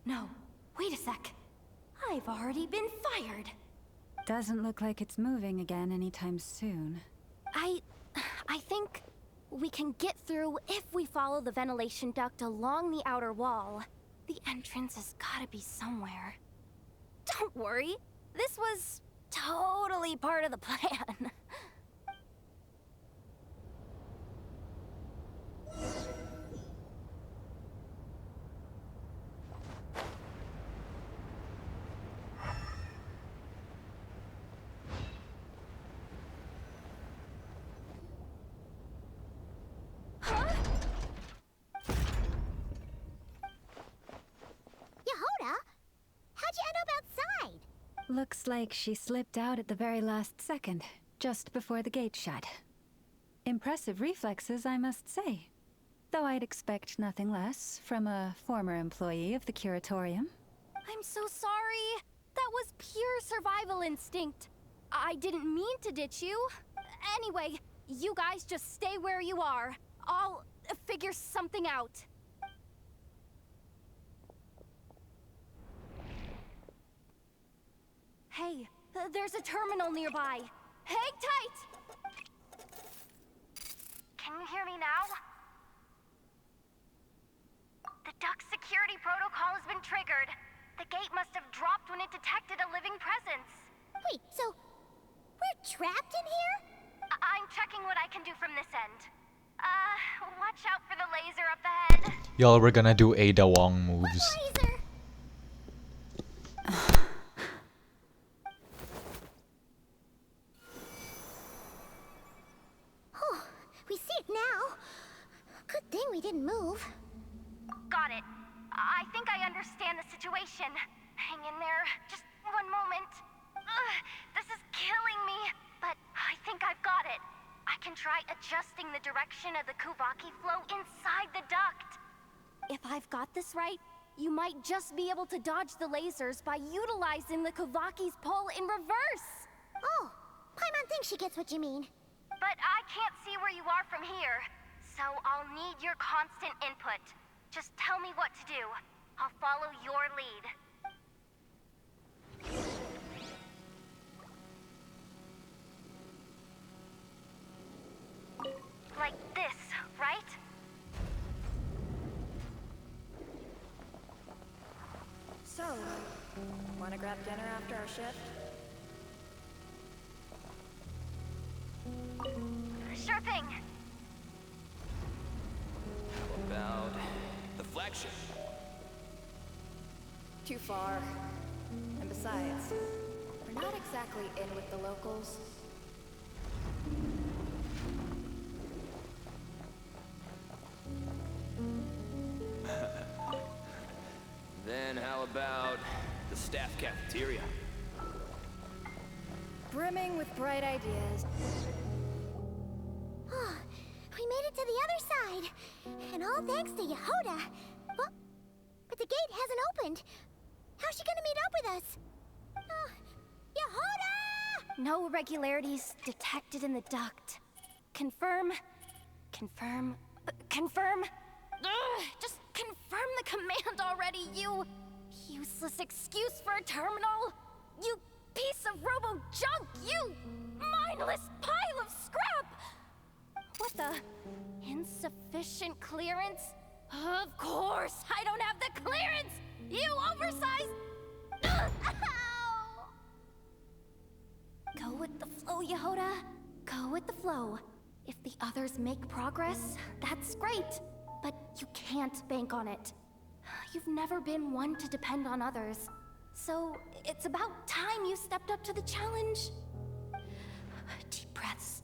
No, wait a sec. I've already been fired. Doesn't look like it's moving again anytime soon. I think we can get through if we follow the ventilation duct along the outer wall. The entrance has gotta be somewhere. Don't worry, this was totally part of the plan. Yehoda? How'd you end up outside? Looks like she slipped out at the very last second, just before the gate shut. Impressive reflexes, I must say. Though I'd expect nothing less from a former employee of the Curatorium. I'm so sorry. That was pure survival instinct. I didn't mean to ditch you. Anyway, you guys just stay where you are. I'll figure something out. Hey, there's a terminal nearby. Hang tight! Can you hear me now? The duct security protocol has been triggered. The gate must have dropped when it detected a living presence. Wait, so we're trapped in here? I'm checking what I can do from this end. Watch out for the laser up ahead. Y'all, we're gonna do Ada Wong moves. Laser! Oh, we see it now. Good thing we didn't move. Got it. I think I understand the situation. Hang in there. Just one moment. This is killing me. But I think I've got it. I can try adjusting the direction of the Kuvaki flow inside the duct. If I've got this right, you might just be able to dodge the lasers by utilizing the Kuvaki's pull in reverse. Oh, Paimon thinks she gets what you mean. But I can't see where you are from here. So I'll need your constant input. Just tell me what to do. I'll follow your lead. Like this, right? So, wanna grab dinner after our shift? Sure thing. About the flagship. Too far. And besides, we're not exactly in with the locals. Then how about the staff cafeteria? Brimming with bright ideas. Oh, we made it to the other side. And all thanks to Yehoda. But the gate hasn't opened. How's she gonna meet up with us? Yehoda! No irregularities detected in the duct. Confirm. Confirm. Confirm. Ugh, just confirm the command already, you useless excuse for a terminal. You piece of robo junk, you mindless pile of scrap. What the insufficient clearance? Of course, I don't have the clearance! You oversized... Ow! Go with the flow, Yehoda. Go with the flow. If the others make progress, that's great. But you can't bank on it. You've never been one to depend on others. So it's about time you stepped up to the challenge. Deep breaths.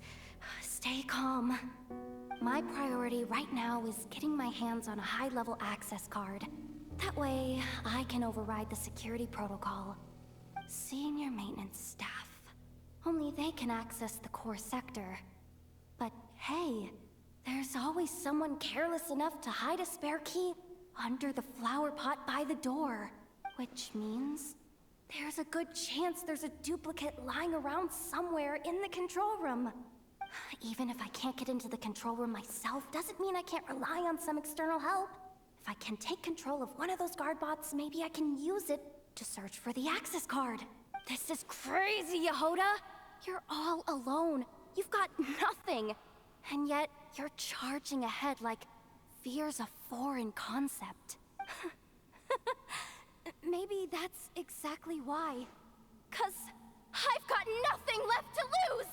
Stay calm. My priority right now is getting my hands on a high-level access card. That way, I can override the security protocol. Senior maintenance staff. Only they can access the core sector. But hey, there's always someone careless enough to hide a spare key under the flower pot by the door. Which means there's a good chance there's a duplicate lying around somewhere in the control room. Even if I can't get into the control room myself, doesn't mean I can't rely on some external help. If I can take control of one of those guard bots, maybe I can use it to search for the access card. This is crazy, Yehoda! You're all alone. You've got nothing. And yet, you're charging ahead like fear's a foreign concept. Maybe that's exactly why. 'Cause I've got nothing left to lose!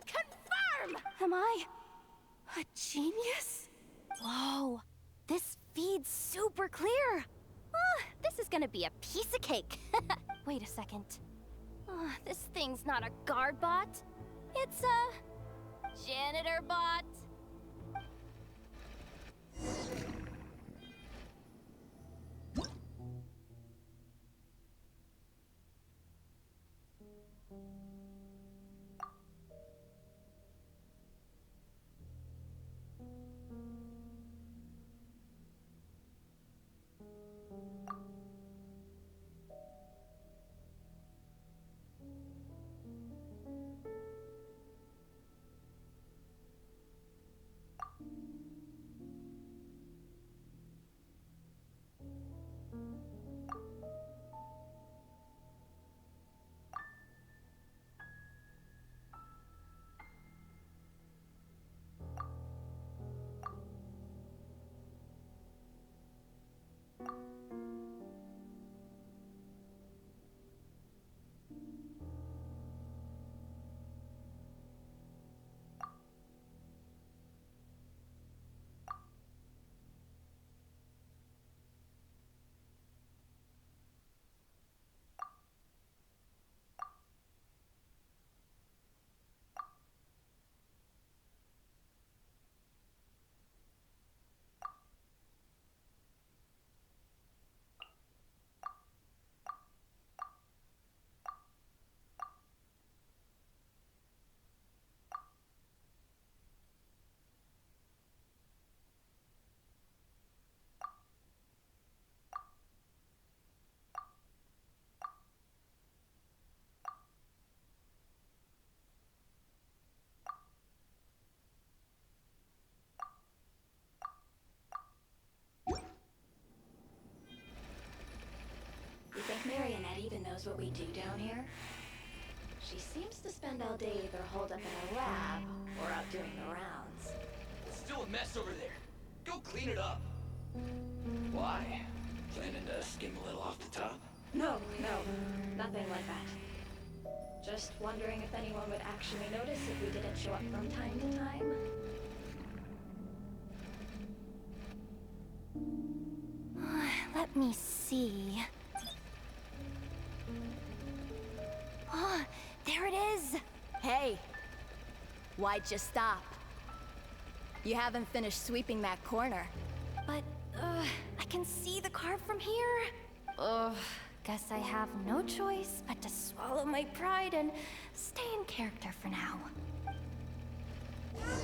Confirm! Am I a genius? Whoa, this feed's super clear. This is gonna be a piece of cake. Wait a second. This thing's not a guard bot. It's a janitor bot. You think Marionette even knows what we do down here? She seems to spend all day either holed up in a lab or out doing the rounds. It's still a mess over there. Go clean it up. Why? Planning to skim a little off the top? No, nothing like that. Just wondering if anyone would actually notice if we didn't show up from time to time. Let me see. There it is! Hey! Why'd you stop? You haven't finished sweeping that corner. But, I can see the card from here. Guess I have no choice but to swallow my pride and stay in character for now.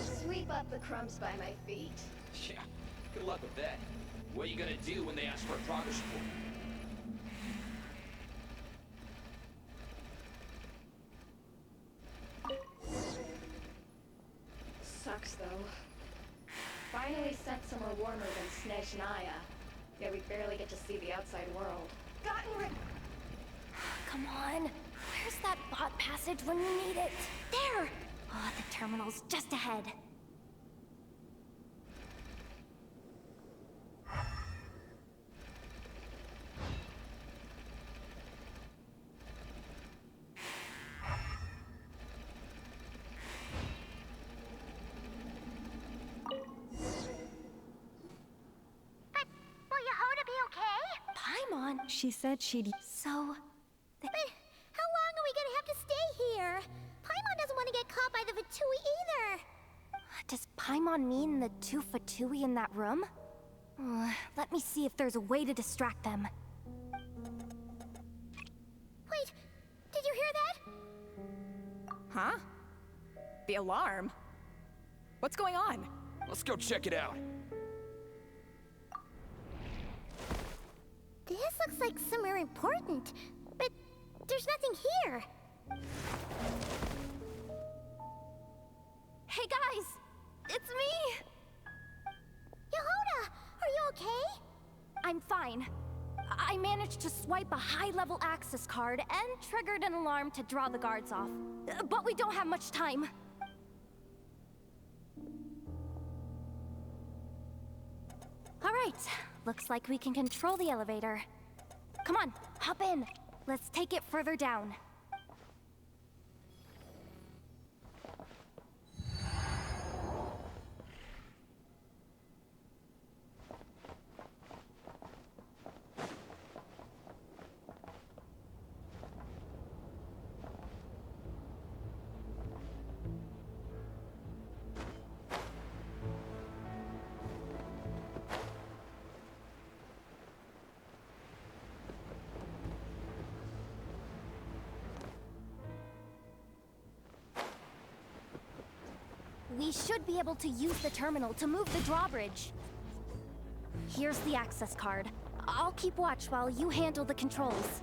Sweep up the crumbs by my feet. Yeah, good luck with that. What are you gonna do when they ask for a progress report? Sucks, though. Finally sent somewhere warmer than Snezhnaya. Yet we barely get to see the outside world. Gotten rid... Come on. Where's that bot passage when you need it? There! The terminal's just ahead. Paimon. She said she'd... So... But how long are we gonna have to stay here? Paimon doesn't want to get caught by the Fatui either. Does Paimon mean the two Fatui in that room? Let me see if there's a way to distract them. Wait, did you hear that? Huh? The alarm? What's going on? Let's go check it out. This looks like somewhere important, but there's nothing here. Hey guys! It's me! Yehuda, are you okay? I'm fine. I managed to swipe a high-level access card and triggered an alarm to draw the guards off. But we don't have much time. All right, looks like we can control the elevator. Come on, hop in. Let's take it further down. We should be able to use the terminal to move the drawbridge. Here's the access card. I'll keep watch while you handle the controls.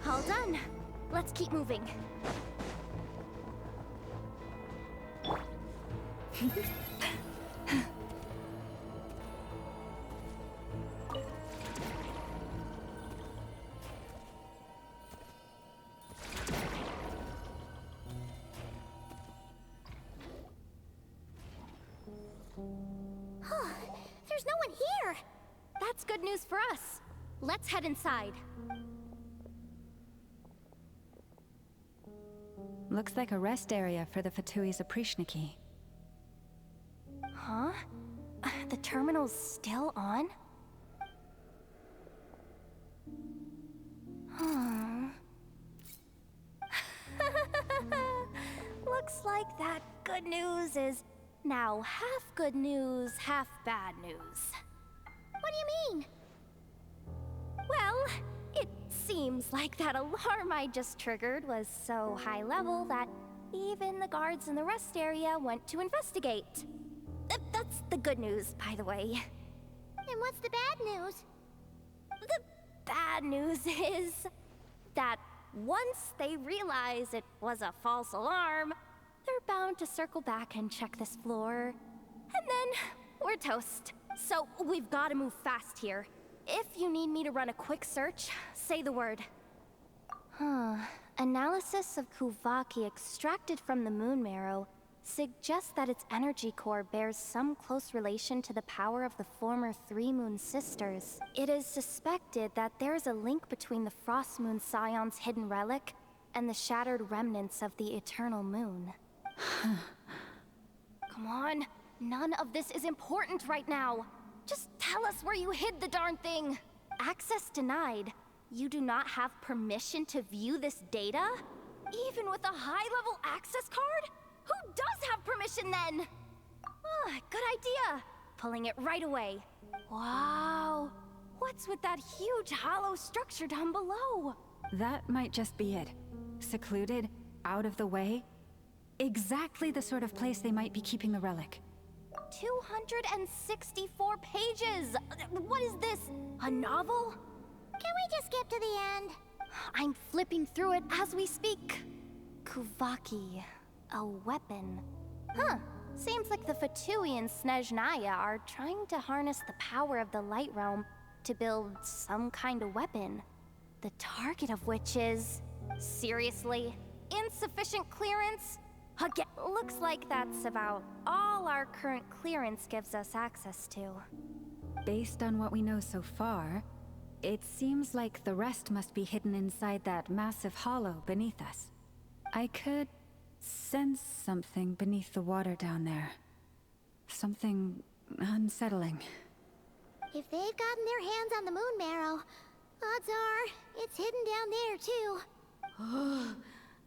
All done. Let's keep moving. There's no one here. That's good news for us. Let's head inside. Looks like a rest area for the Fatui's Oprishniki. Huh? The terminal's still on? Looks like that good news is now half good news, half bad news. What do you mean? Well, it seems like that alarm I just triggered was so high level that even the guards in the rest area went to investigate. That's the good news, by the way. And what's the bad news? The bad news is that once they realize it was a false alarm, they're bound to circle back and check this floor. And then we're toast. So we've got to move fast here. If you need me to run a quick search, say the word. Analysis of Kuvaki extracted from the moon marrow suggests that its energy core bears some close relation to the power of the former Three Moon Sisters. It is suspected that there is a link between the Frost Moon Scion's hidden relic and the shattered remnants of the Eternal Moon. Come on, none of this is important right now. Just tell us where you hid the darn thing. Access denied. You do not have permission to view this data? Even with a high-level access card? Who does have permission then? Good idea. Pulling it right away. Wow. What's with that huge hollow structure down below? That might just be it. Secluded, out of the way. Exactly the sort of place they might be keeping the relic. 264 pages! What is this? A novel? Can we just skip to the end? I'm flipping through it as we speak. Kuvaki, a weapon. Huh. Seems like the Fatui and Snezhnaya are trying to harness the power of the Light Realm to build some kind of weapon. The target of which is... Seriously? Insufficient clearance? Again, looks like that's about all our current clearance gives us access to. Based on what we know so far, it seems like the rest must be hidden inside that massive hollow beneath us. I could sense something beneath the water down there. Something unsettling. If they've gotten their hands on the moon marrow, odds are it's hidden down there too.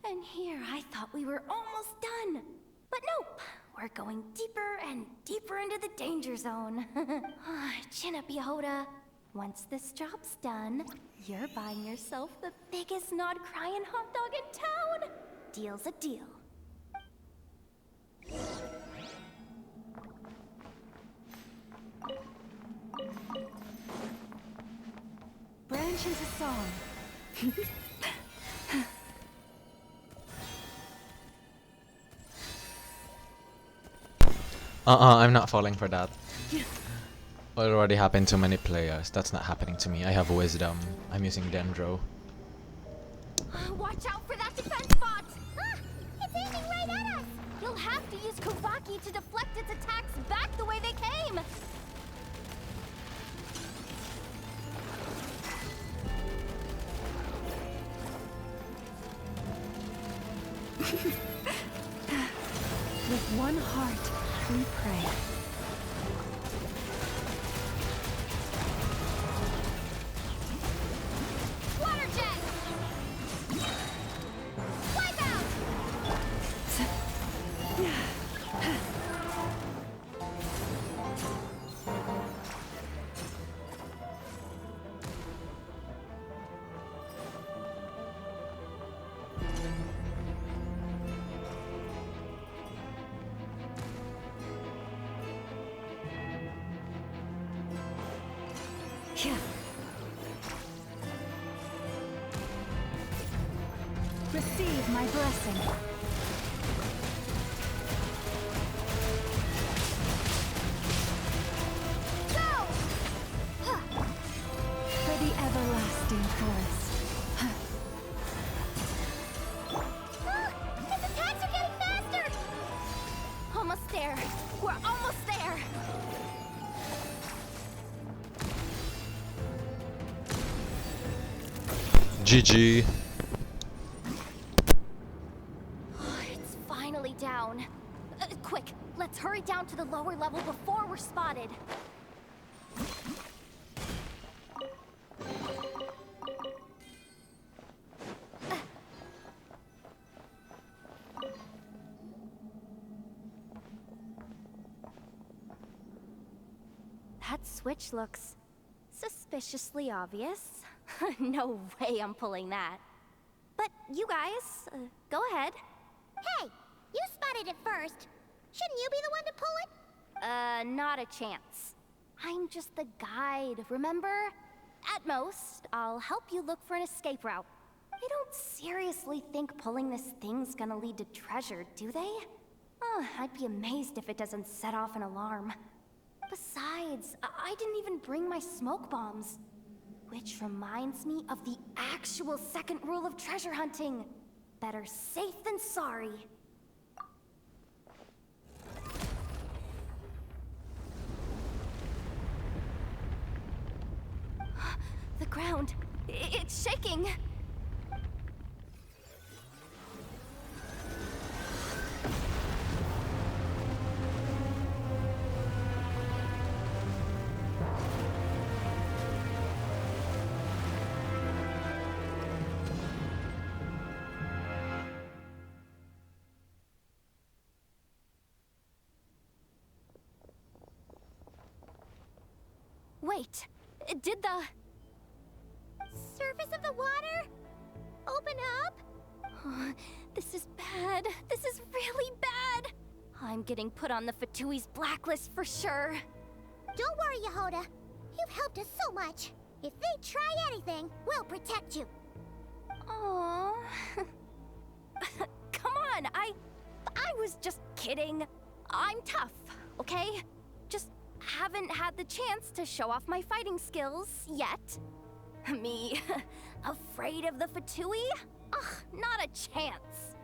And here I thought we were almost done. But nope, we're going deeper and deeper into the danger zone. Chin up, Yehoda. Once this job's done, you're buying yourself the biggest nod-crying hot dog in town. Deal's a deal. Branch into song. I'm not falling for that. It already happened to many players. That's not happening to me. I have wisdom. I'm using Dendro. Watch out for that defense bot! Ah! It's aiming right at us! You'll have to use Kuvaki to deflect its attacks back the way they came! With one heart, we pray. Water jet! Wipe out! Receive my blessing. Go! For the everlasting forest. His attacks are getting faster! Almost there. We're almost there. GG. It's finally down. Quick, let's hurry down to the lower level before we're spotted. That switch looks suspiciously obvious. No way I'm pulling that. But you guys, go ahead. Hey, you spotted it first. Shouldn't you be the one to pull it? Not a chance. I'm just the guide, remember? At most, I'll help you look for an escape route. They don't seriously think pulling this thing's gonna lead to treasure, do they? I'd be amazed if it doesn't set off an alarm. Besides, I didn't even bring my smoke bombs. Which reminds me of the actual second rule of treasure hunting. Better safe than sorry. The ground, it's shaking. Wait, did the... Surface of the water? Open up? This is bad. This is really bad. I'm getting put on the Fatui's blacklist for sure. Don't worry, Yehoda. You've helped us so much. If they try anything, we'll protect you. Aww. kidding. I'm tough, okay? Just haven't had the chance to show off my fighting skills yet. Me, afraid of the Fatui? Ugh, not a chance.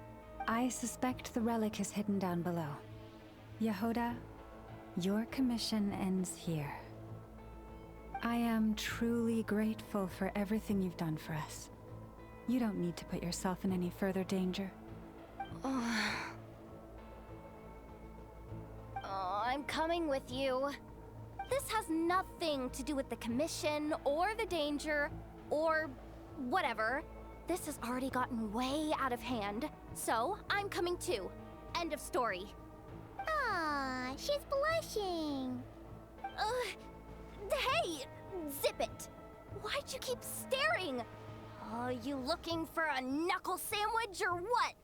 I suspect the relic is hidden down below. Yehoda, your commission ends here. I am truly grateful for everything you've done for us. You don't need to put yourself in any further danger. I'm coming with you. This has nothing to do with the commission or the danger or whatever. This has already gotten way out of hand, so I'm coming too. End of story. Ah, she's blushing. Hey, zip it. Why'd you keep staring? You looking for a knuckle sandwich or what?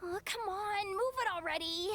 Oh, come on, move it already.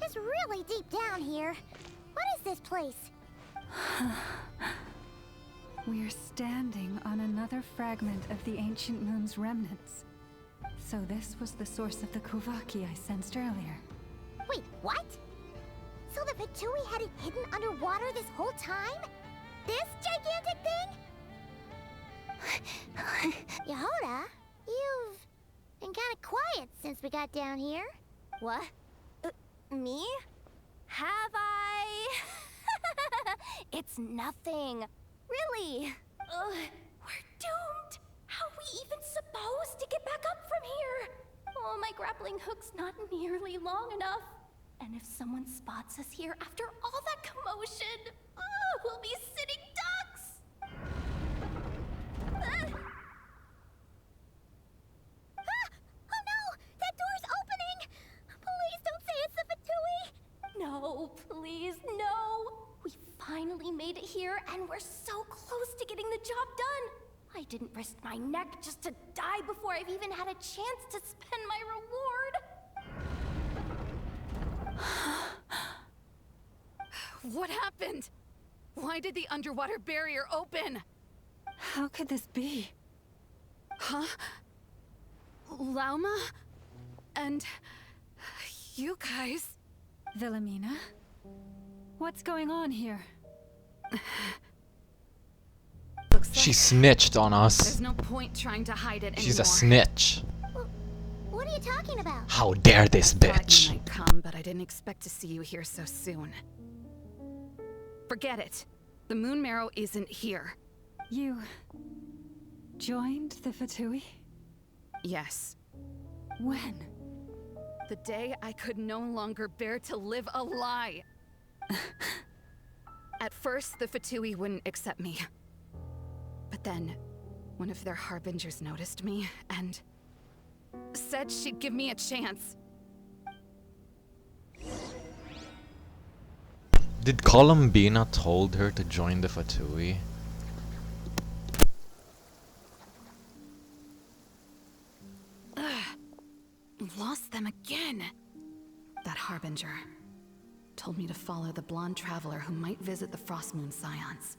It's really deep down here. What is this place? We're standing on another fragment of the ancient moon's remnants. So this was the source of the Kuvaki I sensed earlier. Wait, what? So the Fatui had it hidden underwater this whole time? This gigantic thing? Yehoda, you've been kind of quiet since we got down here. What? Me? Have I? It's nothing. Really. We're doomed. How are we even supposed to get back up from here? Oh, my grappling hook's not nearly long enough. And if someone spots us here after all that commotion, we'll be sitting ducks. Oh no! That door's opening! Please don't say it's the Fatui! No, please, no! We finally made it here, and we're so close to getting the job done! I didn't risk my neck just to die before I've even had a chance to spend my reward! What happened? Why did the underwater barrier open? How could this be? Huh? Lauma? And... you guys... Wilhelmina? What's going on here? She snitched on us. There's no point trying to hide it She's a anymore. snitch. What are you talking about? How dare this I thought bitch? you might come, but I didn't expect to see you here so soon. Forget it. The Moon Marrow isn't here. You... joined the Fatui? Yes. When? The day I could no longer bear to live a lie. At first, the Fatui wouldn't accept me. But then, one of their harbingers noticed me, and... said she'd give me a chance. Did Columbina told her to join the Fatui? Lost them again. That harbinger told me to follow the blonde traveler who might visit the Frost Moon Scions.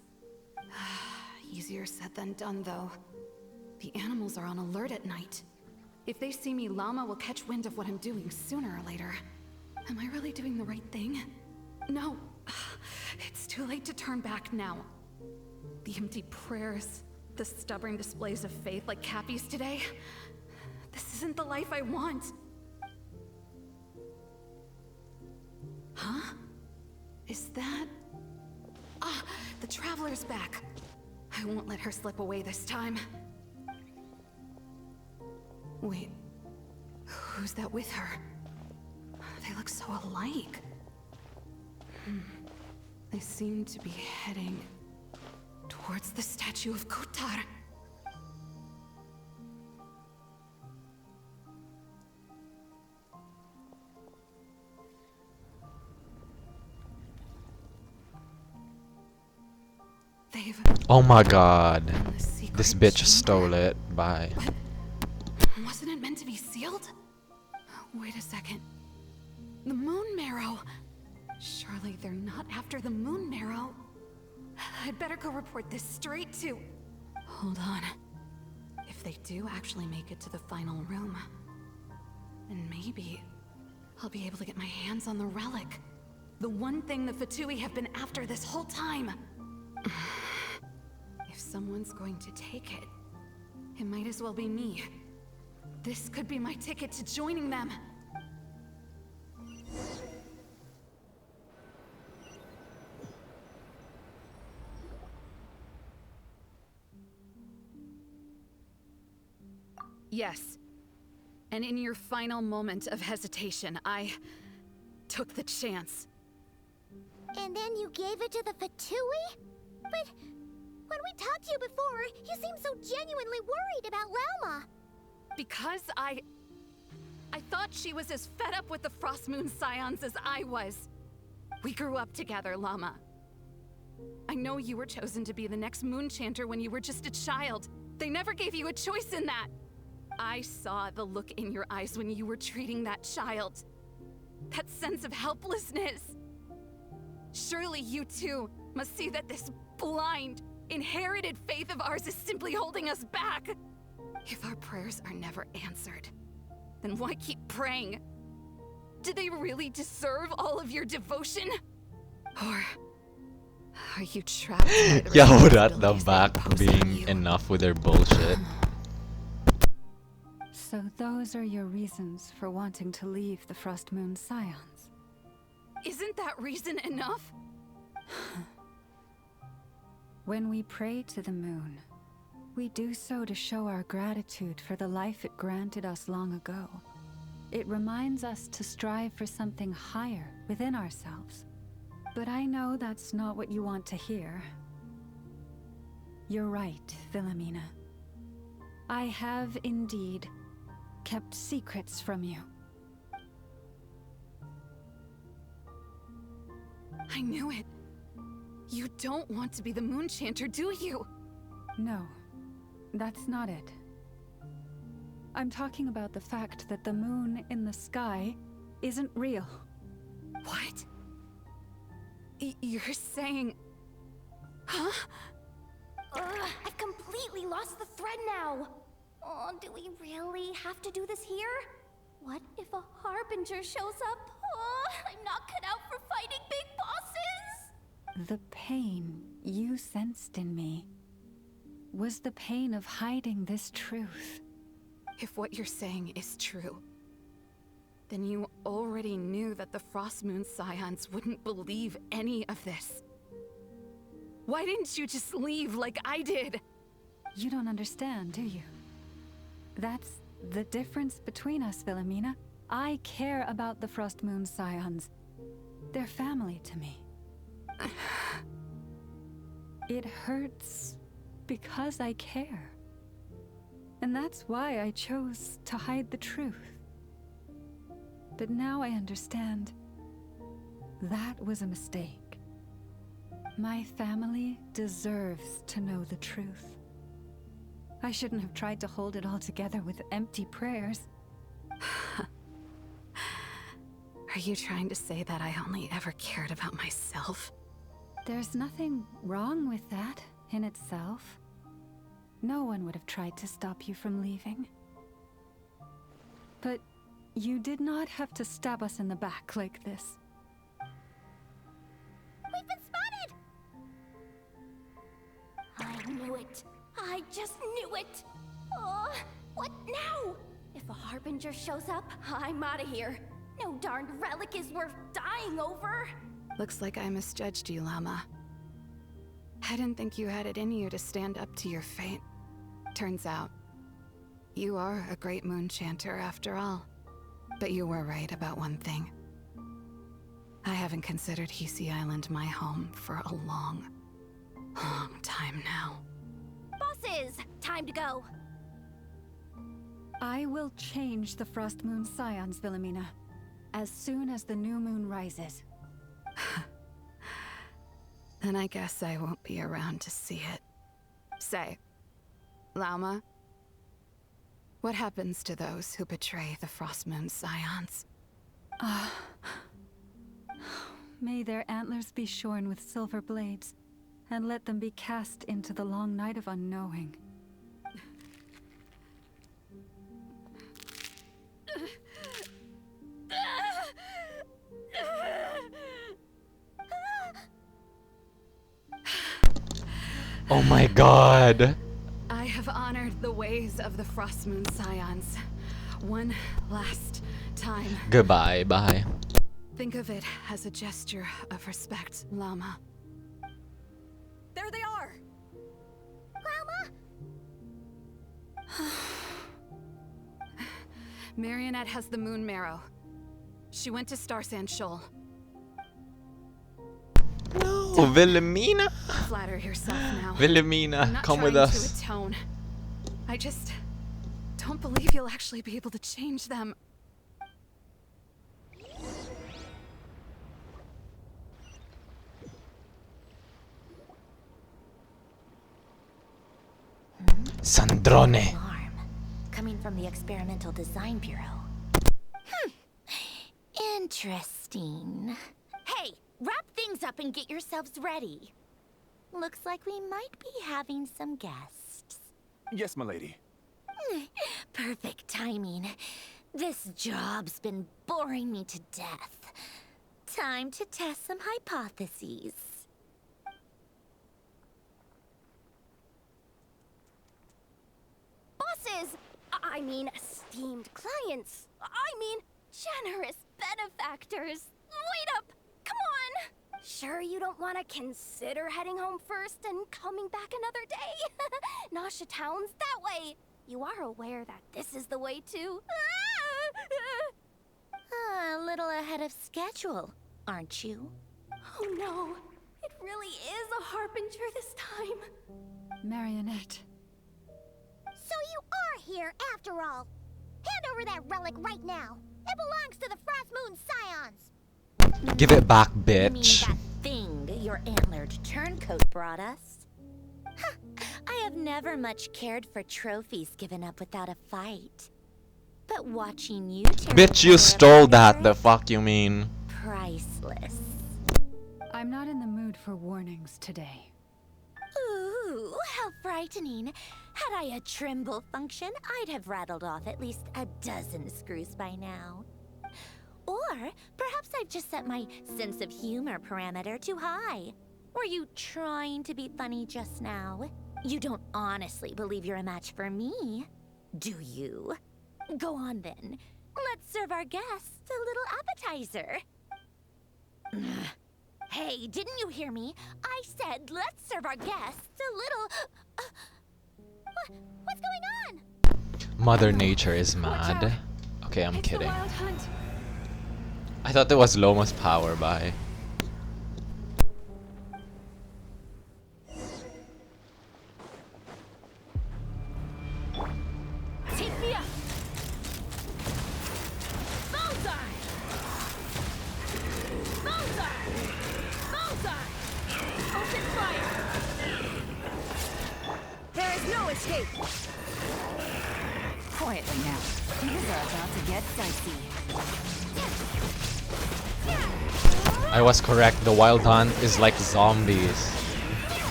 Easier said than done, though. The animals are on alert at night. If they see me, Llama will catch wind of what I'm doing sooner or later. Am I really doing the right thing? No. It's too late to turn back now. The empty prayers, the stubborn displays of faith like Cappy's today. This isn't the life I want. Huh? Is that... Ah, the Traveler's back. I won't let her slip away this time. Wait, who's that with her? They look so alike. They seem to be heading towards the statue of Kotar. They've... Oh my god. This bitch stole it. Bye. What? Wasn't it meant to be sealed? Wait a second. The moon marrow. Surely they're not after the moon marrow. I'd better go report this straight to... Hold on. If they do actually make it to the final room, then maybe I'll be able to get my hands on the relic. The one thing the Fatui have been after this whole time. If someone's going to take it, it might as well be me. This could be my ticket to joining them. Yes. And in your final moment of hesitation, I took the chance. And then you gave it to the Fatui? But when we talked to you before, you seemed so genuinely worried about Lauma. Because I thought she was as fed up with the Frost Moon Scions as I was. We grew up together, Llama. I know you were chosen to be the next Moon Chanter when you were just a child. They never gave you a choice in that. I saw the look in your eyes when you were treating that child. That sense of helplessness. Surely you too must see that this blind, inherited faith of ours is simply holding us back. If our prayers are never answered, then why keep praying? Do they really deserve all of your devotion? Or are you trapped by the Yo, that the responsibilities back they impose on being you? enough with their bullshit. So those are your reasons for wanting to leave the Frost Moon Scions? Isn't that reason enough? When we pray to the moon, we do so to show our gratitude for the life it granted us long ago. It reminds us to strive for something higher within ourselves. But I know that's not what you want to hear. You're right, Philomena. I have indeed kept secrets from you. I knew it. You don't want to be the Moon Chanter, do you? No, that's not it. I'm talking about the fact that the moon in the sky isn't real. What? You're saying... Huh? I've completely lost the thread now. Oh, do we really have to do this here? What if a Harbinger shows up? Oh, I'm not cut out for fighting big bosses! The pain you sensed in me was the pain of hiding this truth. If what you're saying is true, then you already knew that the Frost Moon Scions wouldn't believe any of this. Why didn't you just leave like I did? You don't understand, do you? That's the difference between us, Philomena. I care about the Frost Moon Scions. They're family to me. It hurts because I care. And that's why I chose to hide the truth. But now I understand that was a mistake. My family deserves to know the truth. I shouldn't have tried to hold it all together with empty prayers. Are you trying to say that I only ever cared about myself? There's nothing wrong with that in itself. No one would have tried to stop you from leaving. But you did not have to stab us in the back like this. We've been spotted! I knew it. I just knew it. What now? If a Harbinger shows up, I'm out of here. No darned relic is worth dying over. Looks like I misjudged you, Llama. I didn't think you had it in you to stand up to your fate. Turns out, you are a great moon chanter after all. But you were right about one thing. I haven't considered Hisi Island my home for a long, long time now. Bosses, time to go. I will change the Frost Moon Scions, Wilhelmina, as soon as the new moon rises. Then I guess I won't be around to see it. Say, Lauma, what happens to those who betray the Frost Moon Scions? May their antlers be shorn with silver blades, and let them be cast into the long night of unknowing. Oh my god. I have honored the ways of the Frost Moon Scions. One last time. Goodbye, bye. Think of it as a gesture of respect, Llama. There they are! Llama? Marionette has the moon marrow. She went to Star Sand Shoal. No, Wilhelmina. Flatter yourself now. Wilhelmina, come with us. To atone. I just don't believe you'll actually be able to change them. Sandrone. Alarm. Coming from the Experimental Design Bureau. Interesting. Hey, wrap things up and get yourselves ready. Looks like we might be having some guests. Yes, m'lady. Perfect timing. This job's been boring me to death. Time to test some hypotheses. Bosses! I mean, esteemed clients. I mean, generous benefactors. Wait up! Come on! Sure you don't want to consider heading home first and coming back another day? Nasha Town's that way. You are aware that this is the way too. A little ahead of schedule, aren't you? Oh no, it really is a harbinger this time. Marionette. So you are here after all. Hand over that relic right now. It belongs to the Frost Moon Scions. Give it back, You mean bitch. that thing your antlered turncoat brought us? Huh, I have never much cared for trophies given up without a fight. But watching you Bitch, you stole that. The fuck you mean? Priceless. I'm not in the mood for warnings today. Ooh, how frightening. Had I a Trimble function, I'd have rattled off at least a dozen screws by now. Or perhaps I've just set my sense of humor parameter too high. Were you trying to be funny just now? You don't honestly believe you're a match for me, do you? Go on then. Let's serve our guests a little appetizer. Hey, didn't you hear me? I said let's serve our guests a little... What's going on? Mother Nature is mad. Okay, I'm It's the kidding. Wild Hunt. I thought it was Loma's power by. Take me up! Bullseye! Bullseye! Bullseye! Open fire! There is no escape! Quietly now. Things are about to get dicey. I was correct. The Wild Hunt is like zombies.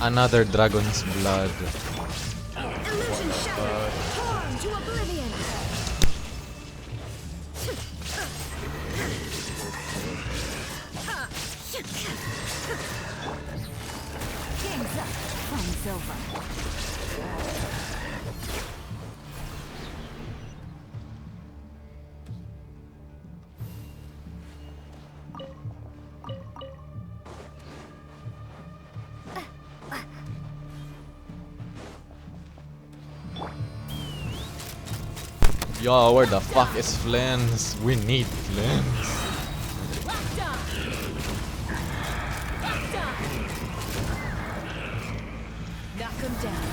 Another dragon's blood. Illusion shattered! Torn to oblivion! Game's up from silver. Yo, where the fuck is Flins? We need Flins. Knock him down.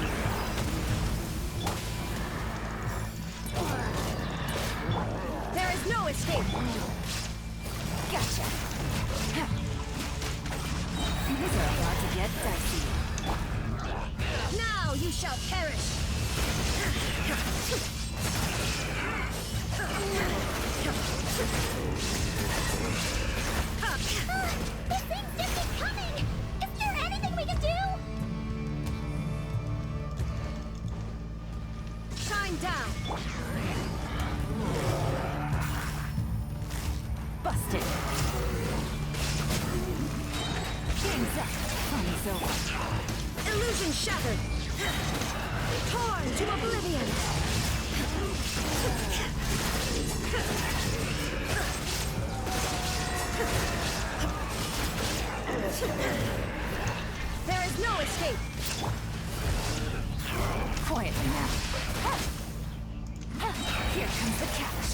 There is no escape. Gotcha. These are about to get dicey. Now you shall perish. These things just keep coming. Is there anything we can do? Shine down. Busted. Game's up. Fun's over. Illusion shattered. Torn to oblivion. There is no escape. Quietly now. Here comes the catch.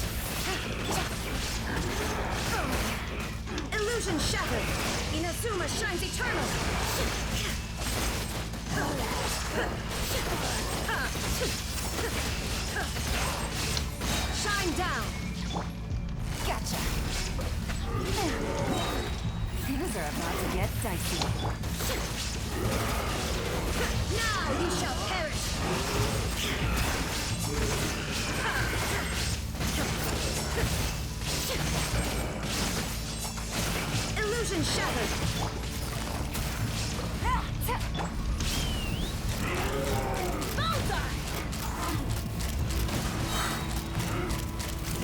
Illusion shattered. Inazuma shines eternal. Shine down. Gotcha. Things are about to get dicey. Now you shall perish. Illusion shattered. Bullseye.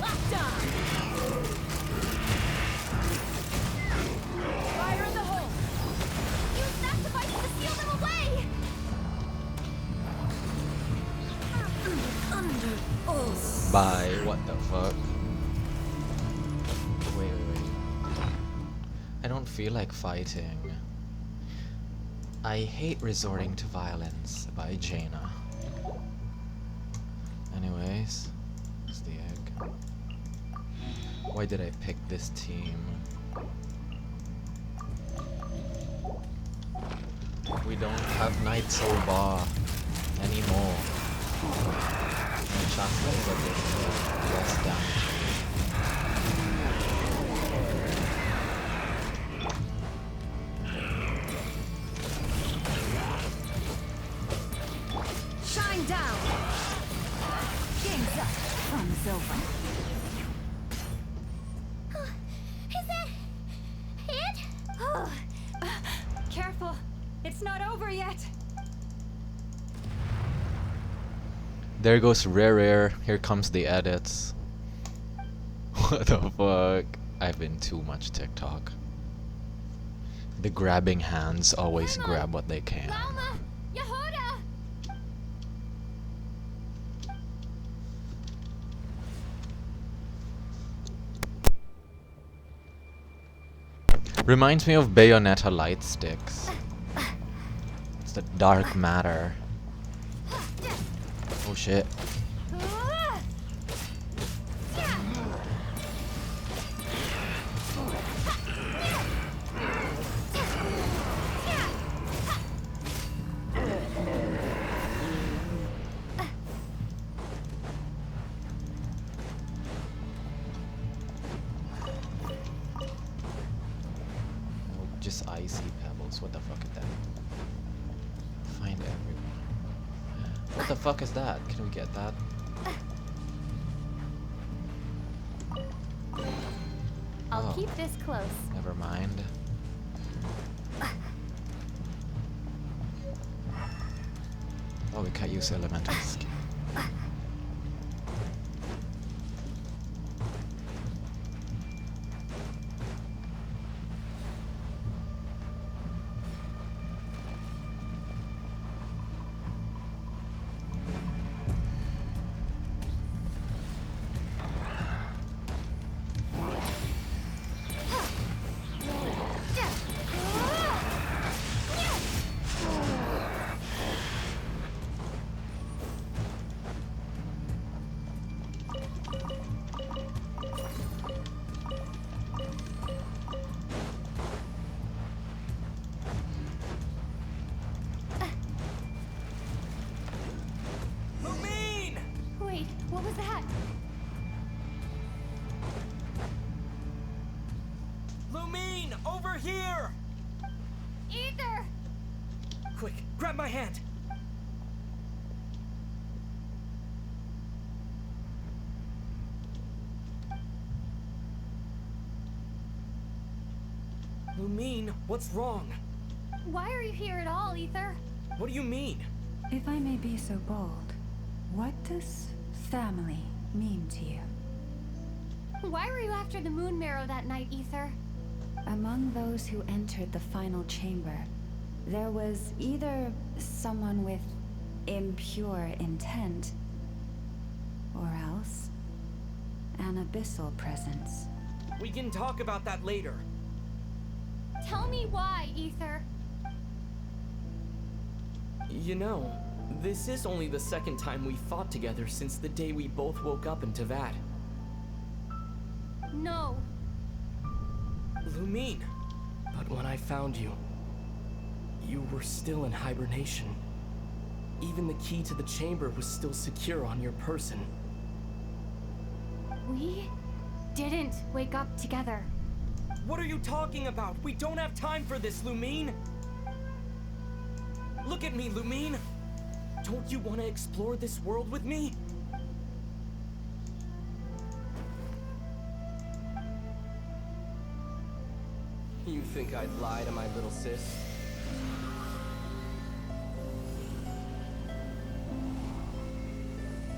Locked on. Fire in the hole. Use that device to seal them away. Under us. Bye. What the fuck? Wait. I don't feel like fighting. I hate resorting to violence by Jaina. Anyways, it's the egg. Why did I pick this team? We don't have Night Soba anymore. My chances are less damage. Shine down. Game's up. Fun's over. Is that it? Careful. It's not over yet. There goes Rare. Here comes the edits. What the fuck? I've been too much TikTok. The grabbing hands always grab what they can. Mama, Yehuda. Reminds me of Bayonetta light sticks. It's the dark matter. Oh shit. Just icy pebbles. What the fuck is that? Find everyone. What the fuck is that? Can we get that? I'll Oh. keep this close. Never mind. Oh, we can't use elemental skill. over here! Ether! Quick, grab my hand! Lumine, what's wrong? Why are you here at all, Ether? What do you mean? If I may be so bold, what does family mean to you? Why were you after the moon marrow that night, Ether? Among those who entered the final chamber, there was either someone with impure intent, or else an abyssal presence. We can talk about that later. Tell me why, Ether. You know, this is only the second time we fought together since the day we both woke up in Tavad. No. Lumine. But when I found you, you were still in hibernation. Even the key to the chamber was still secure on your person. We didn't wake up together. What are you talking about? We don't have time for this, Lumine! Look at me, Lumine! Don't you want to explore this world with me? You think I'd lie to my little sis?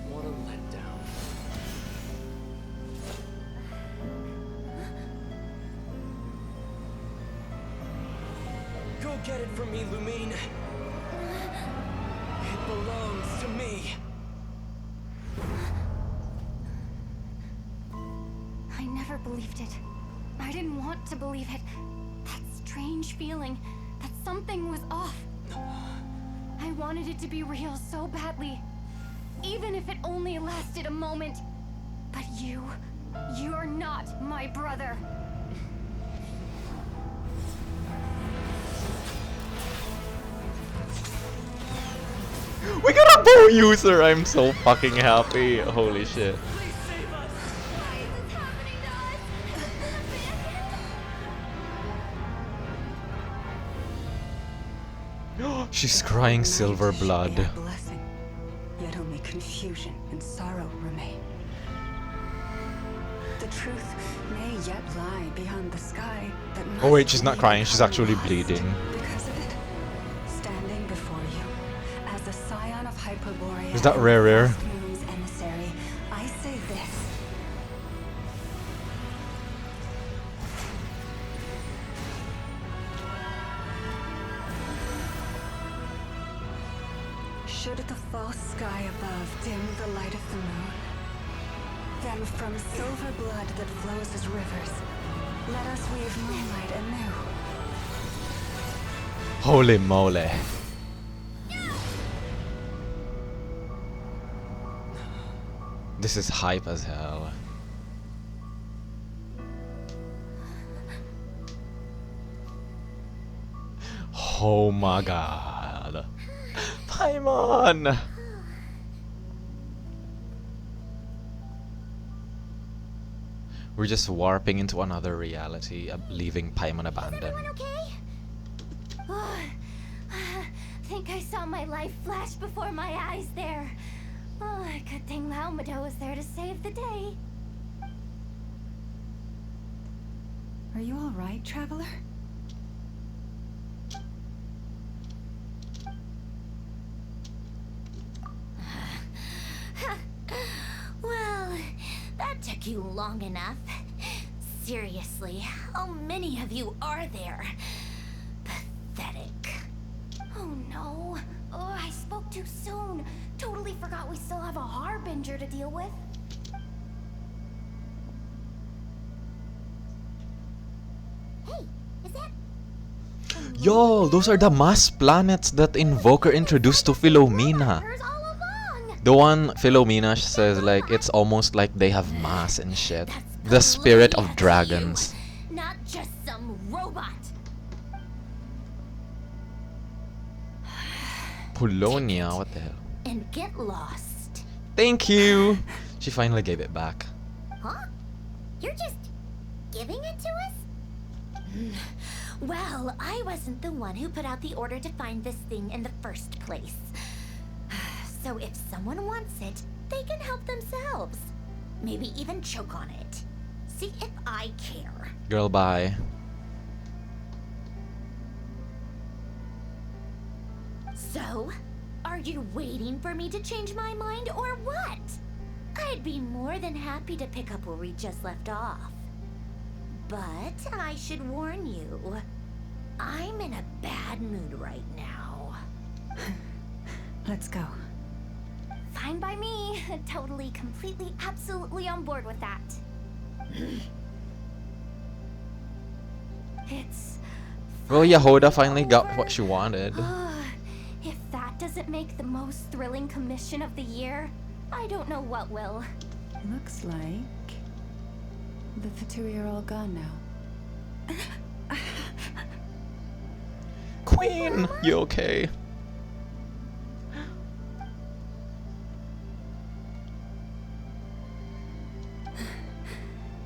What a letdown. Go get it from me, Lumine. It belongs to me. I never believed it. I didn't want to believe it. That strange feeling that something was off. I wanted it to be real so badly. Even if it only lasted a moment. But you're not my brother. We got a bow user! I'm so fucking happy. Holy shit. She's crying silver blood. Blessing, yet only confusion and sorrow remain. The truth may yet lie beyond the sky, but Oh wait, she's not crying, she's actually bleeding. because of it, standing before you as a scion of Hyperborea, Is that and Rare? Frost Moon's emissary, I say this. Should the false sky above dim the light of the moon, then from silver blood that flows as rivers, let us weave moonlight anew. Holy moly. This is hype as hell. Oh my god. Paimon! We're just warping into another reality, leaving Paimon abandoned. Everyone okay? Think I saw my life flash before my eyes there. Oh, good thing Laumado was there to save the day. Are you all right, traveler? Well, that took you long enough. Seriously, how many of you are there? Pathetic. Oh no. Oh, I spoke too soon. Totally forgot we still have a Harbinger to deal with. Hey, is that... Yo, those are the mass planets that Invoker introduced to Philomena. Hers all along? The one Philomena says like it's almost like they have mass and shit. The spirit of dragons. Not just some robot. Polonia, what the hell? And get lost. Thank you! She finally gave it back. Huh? You're just giving it to us? Well, I wasn't the one who put out the order to find this thing in the first place. So if someone wants it, they can help themselves. Maybe even choke on it. See if I care. Girl, bye. So, are you waiting for me to change my mind or what? I'd be more than happy to pick up where we just left off. But I should warn you, I'm in a bad mood right now. Let's go. Fine by me. Totally, completely, absolutely on board with that. It's Well, Yehoda finally got what she wanted. If that doesn't make the most thrilling commission of the year, I don't know what will. Looks like the Fatui are all gone now. Queen, you okay?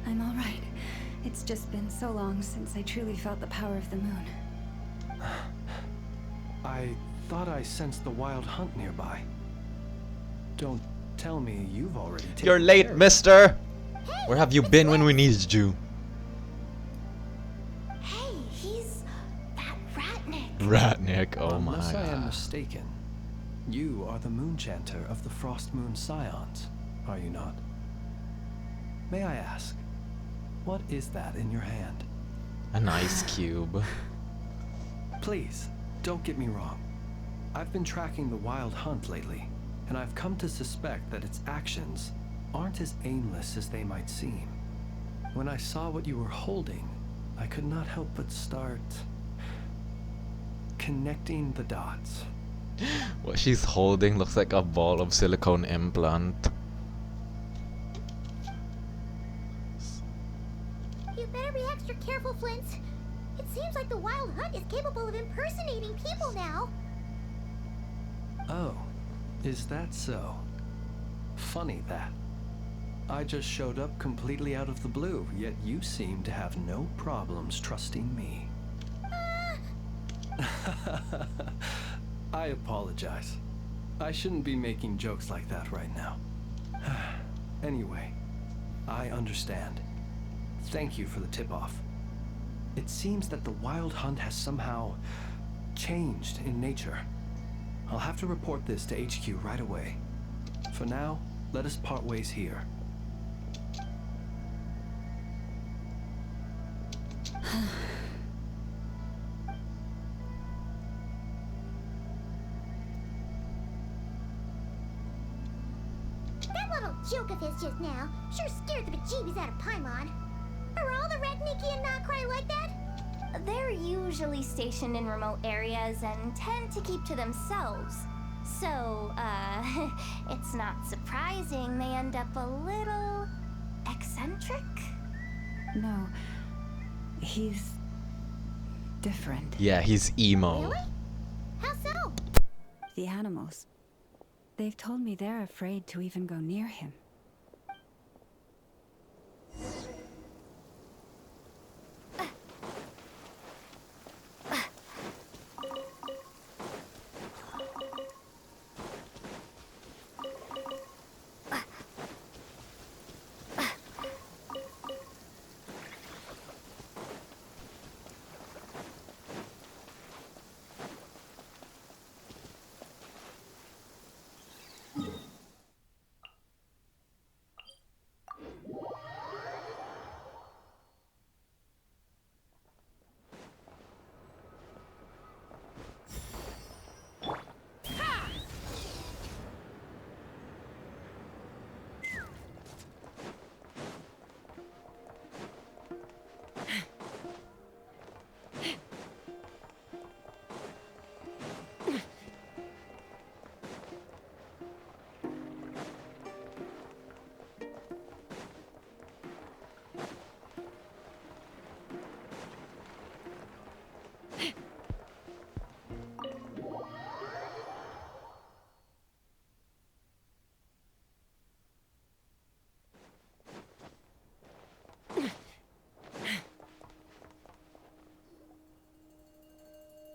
I'm all right. It's just been so long since I truly felt the power of the moon. I thought I sensed the wild hunt nearby. Don't tell me you've already taken You're late, care of it. mister! Where have you been when we needed you? Hey, he's that Ratnik. Ratnik, oh my Unless I am god. mistaken, you are the moon chanter of the Frost Moon Scions, are you not? May I ask, what is that in your hand? An ice cube. Please, don't get me wrong. I've been tracking the wild hunt lately, and I've come to suspect that its actions aren't as aimless as they might seem. When I saw what you were holding, I could not help but start connecting the dots. What she's holding looks like a ball of silicone implant. You better be extra careful, Flint. It seems like the wild hunt is capable of impersonating people now. Oh, is that so? Funny that. I just showed up completely out of the blue, yet you seem to have no problems trusting me. I apologize. I shouldn't be making jokes like that right now. Anyway, I understand. Thank you for the tip-off. It seems that the wild hunt has somehow changed in nature. I'll have to report this to HQ right away. For now, let us part ways here. That little joke of his just now sure scared the bejeebies out of Paimon. Are all the Ratniki and Krai like that? They're usually stationed in remote areas and tend to keep to themselves. So, it's not surprising they end up a little eccentric. No, he's different. Yeah, he's emo. Really? How so? The animals. They've told me they're afraid to even go near him.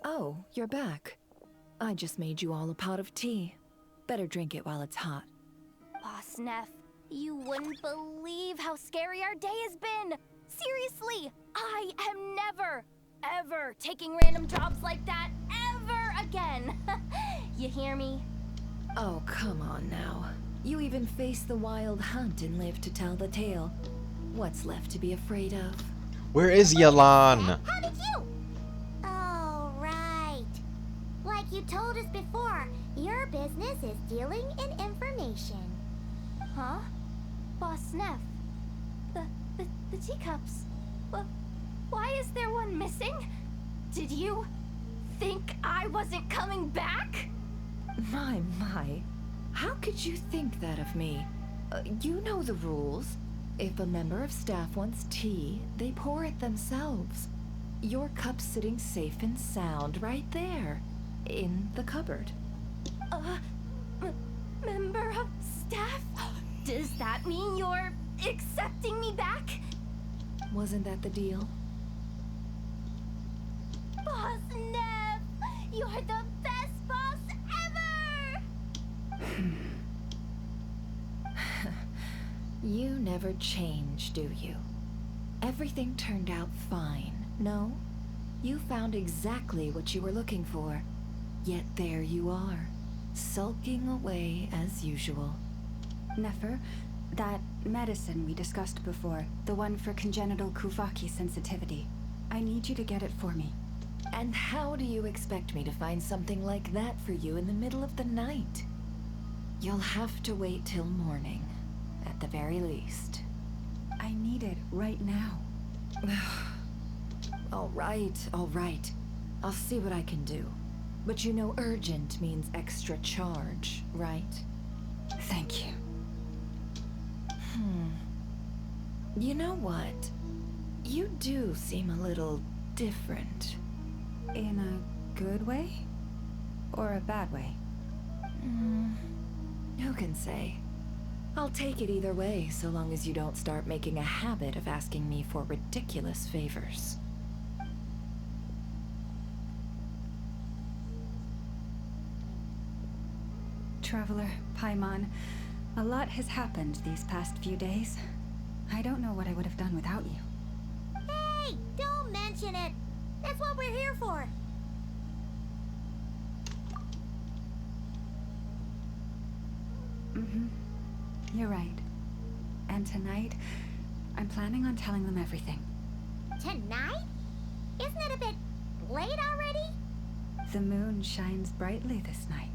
Oh, you're back. I just made you all a pot of tea. Better drink it while it's hot. Boss Neff, you wouldn't believe how scary our day has been! Seriously, I am never, ever taking random jobs like that ever again! You hear me? Oh, come on now. You even faced the wild hunt and lived to tell the tale. What's left to be afraid of? Where is Yalan? How did you? Oh, right. Like you told us before, your business is dealing in information. Huh? Boss Neff, the teacups. Why is there one missing? Did you think I wasn't coming back? My. How could you think that of me? You know the rules. If a member of staff wants tea, they pour it themselves. Your cup's sitting safe and sound right there, in the cupboard. Member of staff? Does that mean you're accepting me back? Wasn't that the deal? Boss Neff, you're the best boss ever! You never change, do you? Everything turned out fine, no? You found exactly what you were looking for. Yet there you are, sulking away as usual. Nefer, that medicine we discussed before, the one for congenital Kuvaki sensitivity, I need you to get it for me. And how do you expect me to find something like that for you in the middle of the night? You'll have to wait till morning, at the very least. I need it right now. All right. I'll see what I can do. But you know urgent means extra charge, right? Thank you. You know what? You do seem a little different. In a good way? Or a bad way? Who can say? I'll take it either way, so long as you don't start making a habit of asking me for ridiculous favors. Traveler, Paimon, a lot has happened these past few days. I don't know what I would have done without you. Hey, don't mention it. That's what we're here for. You're right. And tonight, I'm planning on telling them everything. Tonight? Isn't it a bit late already? The moon shines brightly this night.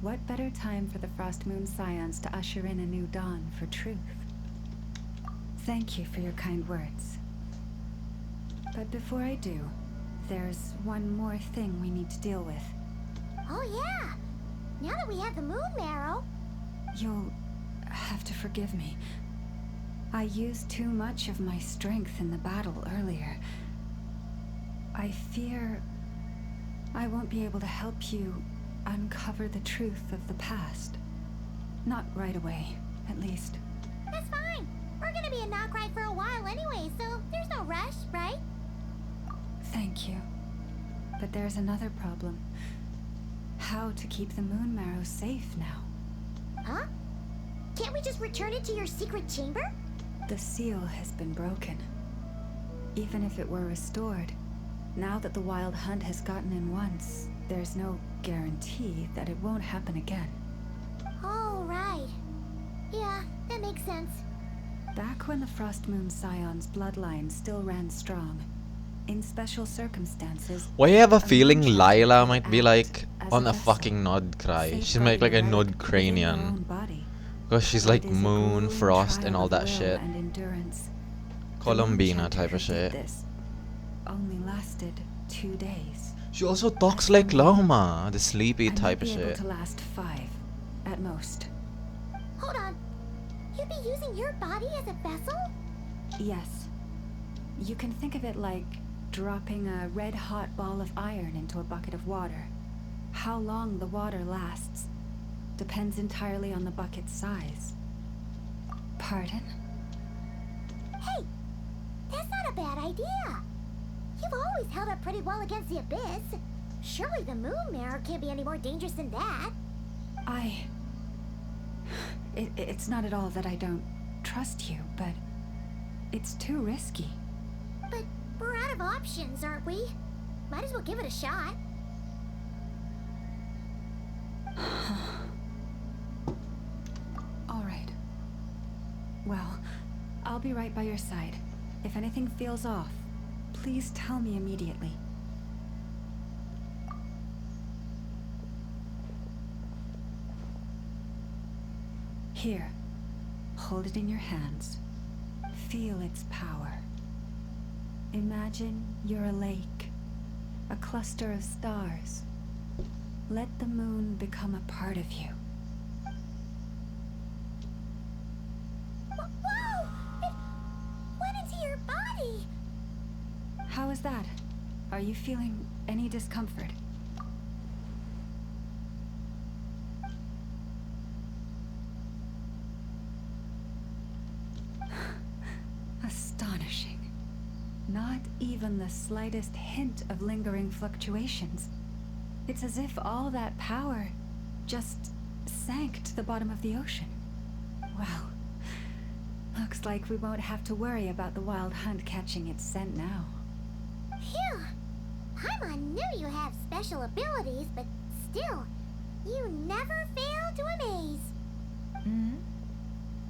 What better time for the Frost Moon Scions to usher in a new dawn for truth? Thank you for your kind words. But before I do, there's one more thing we need to deal with. Oh yeah! Now that we have the moon marrow... You'll have to forgive me. I used too much of my strength in the battle earlier. I fear I won't be able to help you uncover the truth of the past. Not right away, at least. That's fine. We're gonna be in Krai for a while anyway, so there's no rush, right? Thank you. But there's another problem. How to keep the moon marrow safe now? Huh? Can't we just return it to your secret chamber? The seal has been broken. Even if it were restored, now that the wild hunt has gotten in once, there's no guarantee that it won't happen again. Oh, right. Yeah, that makes sense. Back when the Frost Moon Scion's bloodline still ran strong, in special circumstances... Why I have a feeling Lila might be like on a fucking Nod Krai. She's like a Nod Cranian. Because she's like moon, frost, and all that shit. Columbina type of shit. Only lasted 2 days. She also talks like Loma, the sleepy type of Able shit. to last 5, at most. Hold on. You'd be using your body as a vessel? Yes. You can think of it like dropping a red-hot ball of iron into a bucket of water. How long the water lasts depends entirely on the bucket's size. Pardon? Hey, that's not a bad idea. You've always held up pretty well against the Abyss. Surely the moon mirror can't be any more dangerous than that. It's not at all that I don't trust you, but it's too risky. But we're out of options, aren't we? Might as well give it a shot. All right. Well, I'll be right by your side. If anything feels off, please tell me immediately. Here, hold it in your hands. Feel its power. Imagine you're a lake, a cluster of stars. Let the moon become a part of you. Whoa! It went into your body! How is that? Are you feeling any discomfort? Astonishing. Not even the slightest hint of lingering fluctuations. It's as if all that power just sank to the bottom of the ocean. Well, looks like we won't have to worry about the wild hunt catching its scent now. Phew! Paimon knew you have special abilities, but still, you never fail to amaze. Hmm?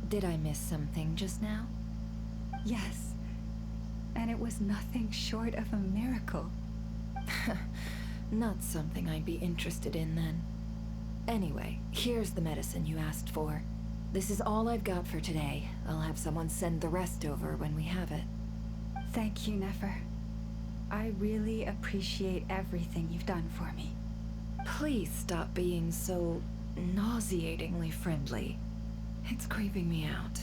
Did I miss something just now? Yes, and it was nothing short of a miracle. Not something I'd be interested in then. Anyway, here's the medicine you asked for. This is all I've got for today. I'll have someone send the rest over when we have it. Thank you, Nefer. I really appreciate everything you've done for me. Please stop being so nauseatingly friendly. It's creeping me out.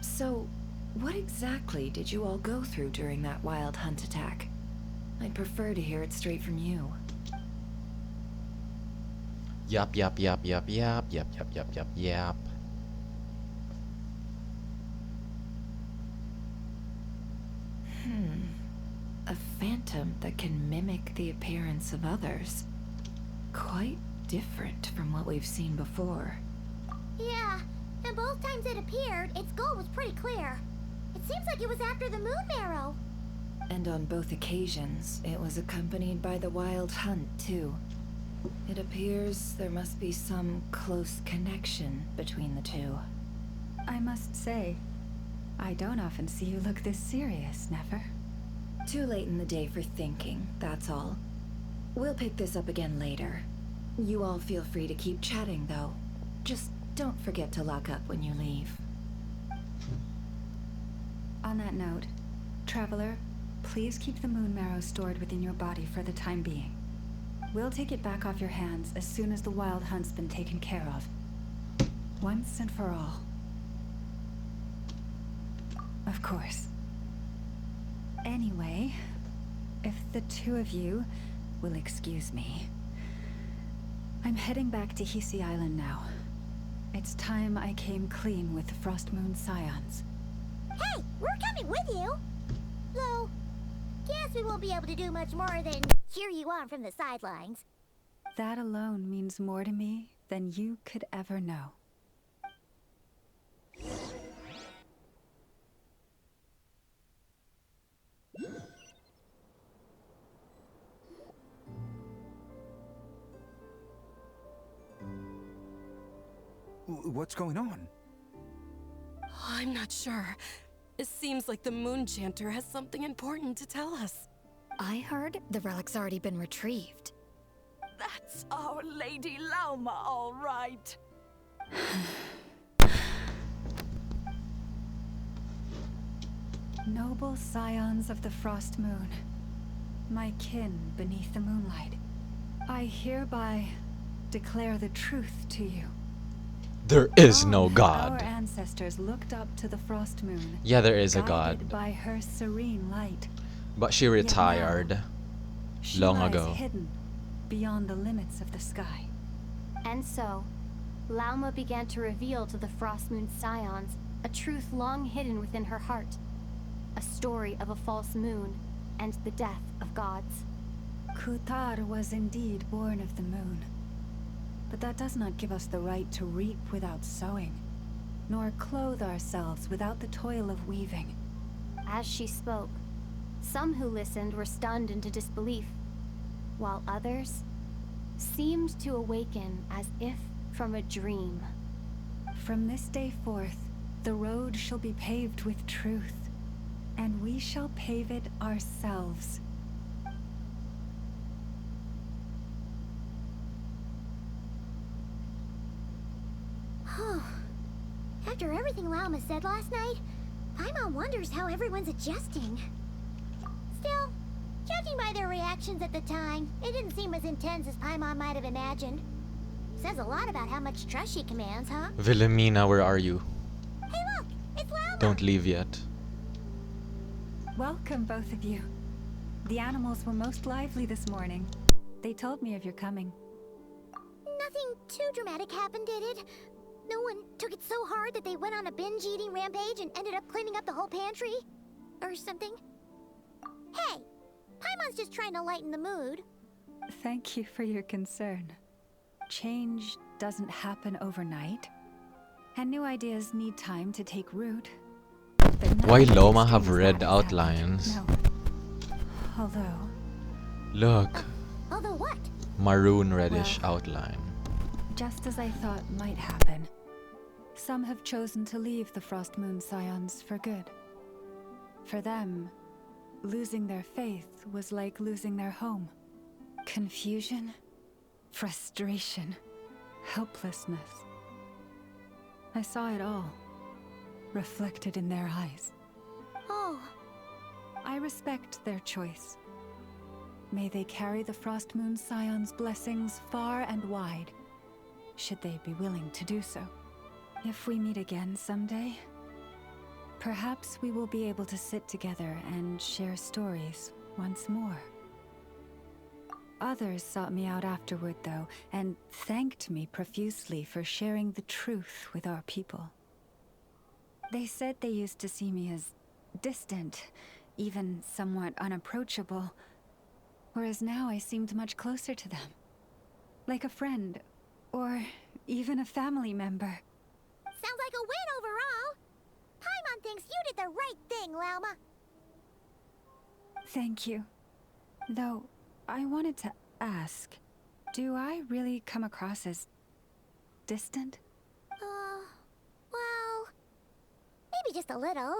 So, what exactly did you all go through during that wild hunt attack? I'd prefer to hear it straight from you. Yup. A phantom that can mimic the appearance of others. Quite different from what we've seen before. Yeah, and both times it appeared, its goal was pretty clear. It seems like it was after the moon marrow. And on both occasions, it was accompanied by the wild hunt, too. It appears there must be some close connection between the two. I must say, I don't often see you look this serious, Nefer. Too late in the day for thinking, that's all. We'll pick this up again later. You all feel free to keep chatting, though. Just don't forget to lock up when you leave. On that note, Traveler, please keep the moon marrow stored within your body for the time being. We'll take it back off your hands as soon as the wild hunt's been taken care of. Once and for all. Of course. Anyway, if the two of you will excuse me, I'm heading back to Hisi Island now. It's time I came clean with the Frost Moon Scions. Hey, we're coming with you! Though, guess we won't be able to do much more than cheer you on from the sidelines. That alone means more to me than you could ever know. What's going on? I'm not sure. It seems like the Moon Chanter has something important to tell us. I heard the relic's already been retrieved. That's Our Lady Lauma, all right. Noble scions of the Frost Moon, my kin beneath the moonlight, I hereby declare the truth to you. There is no Our god. ancestors looked up to the Frost Moon. Yeah, there is a guided god. by her serene light. But she retired She long lies ago. hidden beyond the limits of the sky. And so, Lauma began to reveal to the Frost Moon Scions a truth long hidden within her heart. A story of a false moon and the death of gods. Kuthar was indeed born of the moon. But that does not give us the right to reap without sowing, nor clothe ourselves without the toil of weaving. As she spoke, some who listened were stunned into disbelief, while others seemed to awaken as if from a dream. From this day forth, the road shall be paved with truth, and we shall pave it ourselves. After everything Lama said last night, Paimon wonders how everyone's adjusting. Still, judging by their reactions at the time, it didn't seem as intense as Paimon might have imagined. Says a lot about how much trust she commands, huh? Wilhelmina, where are you? Hey look, it's Lama! Don't leave yet. Welcome, both of you. The animals were most lively this morning. They told me of your coming. Nothing too dramatic happened, did it? No one took it so hard that they went on a binge-eating rampage and ended up cleaning up the whole pantry? Or something? Hey! Paimon's just trying to lighten the mood. Thank you for your concern. Change doesn't happen overnight, and new ideas need time to take root. Why Loma have red outlines? No. Although... Look. Although what? Maroon reddish outline. Just as I thought might happen, some have chosen to leave the Frost Moon Scions for good. For them, losing their faith was like losing their home. Confusion, frustration, helplessness. I saw it all, reflected in their eyes. Oh. I respect their choice. May they carry the Frost Moon Scions' blessings far and wide, should they be willing to do so. If we meet again someday, perhaps we will be able to sit together and share stories once more. Others sought me out afterward, though, and thanked me profusely for sharing the truth with our people. They said they used to see me as distant, even somewhat unapproachable, whereas now I seemed much closer to them. Like a friend, or even a family member. Sounds like a win overall! Paimon thinks you did the right thing, Lauma. Thank you. Though, I wanted to ask, do I really come across as distant? Well, maybe just a little.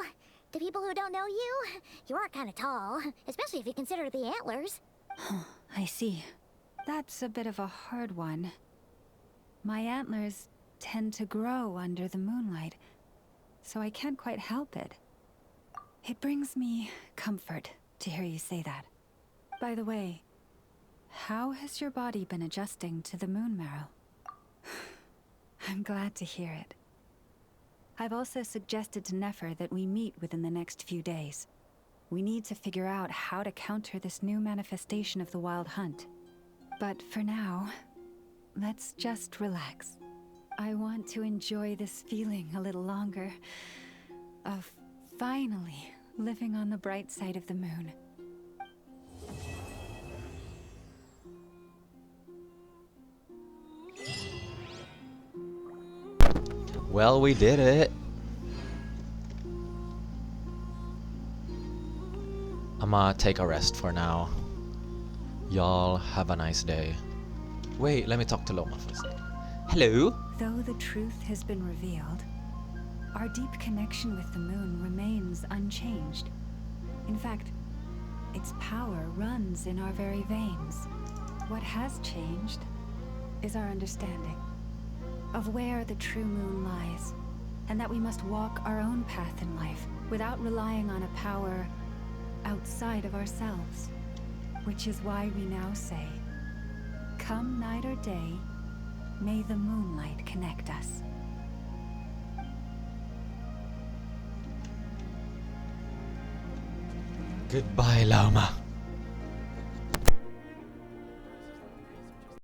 To people who don't know you, you are kind of tall, especially if you consider the antlers. I see. That's a bit of a hard one. My antlers tend to grow under the moonlight, so I can't quite help it. It brings me comfort to hear you say that. By the way, how has your body been adjusting to the moon marrow? I'm glad to hear it. I've also suggested to Nefer that we meet within the next few days. We need to figure out how to counter this new manifestation of the Wild Hunt. But for now, let's just relax. I want to enjoy this feeling a little longer of finally living on the bright side of the moon. Well, we did it. I'ma take a rest for now. Y'all have a nice day. Wait, let me talk to Loma first. Hello? Though the truth has been revealed, our deep connection with the moon remains unchanged. In fact, its power runs in our very veins. What has changed is our understanding of where the true moon lies, and that we must walk our own path in life without relying on a power outside of ourselves. Which is why we now say, come night or day, may the moonlight connect us. Goodbye, Lama.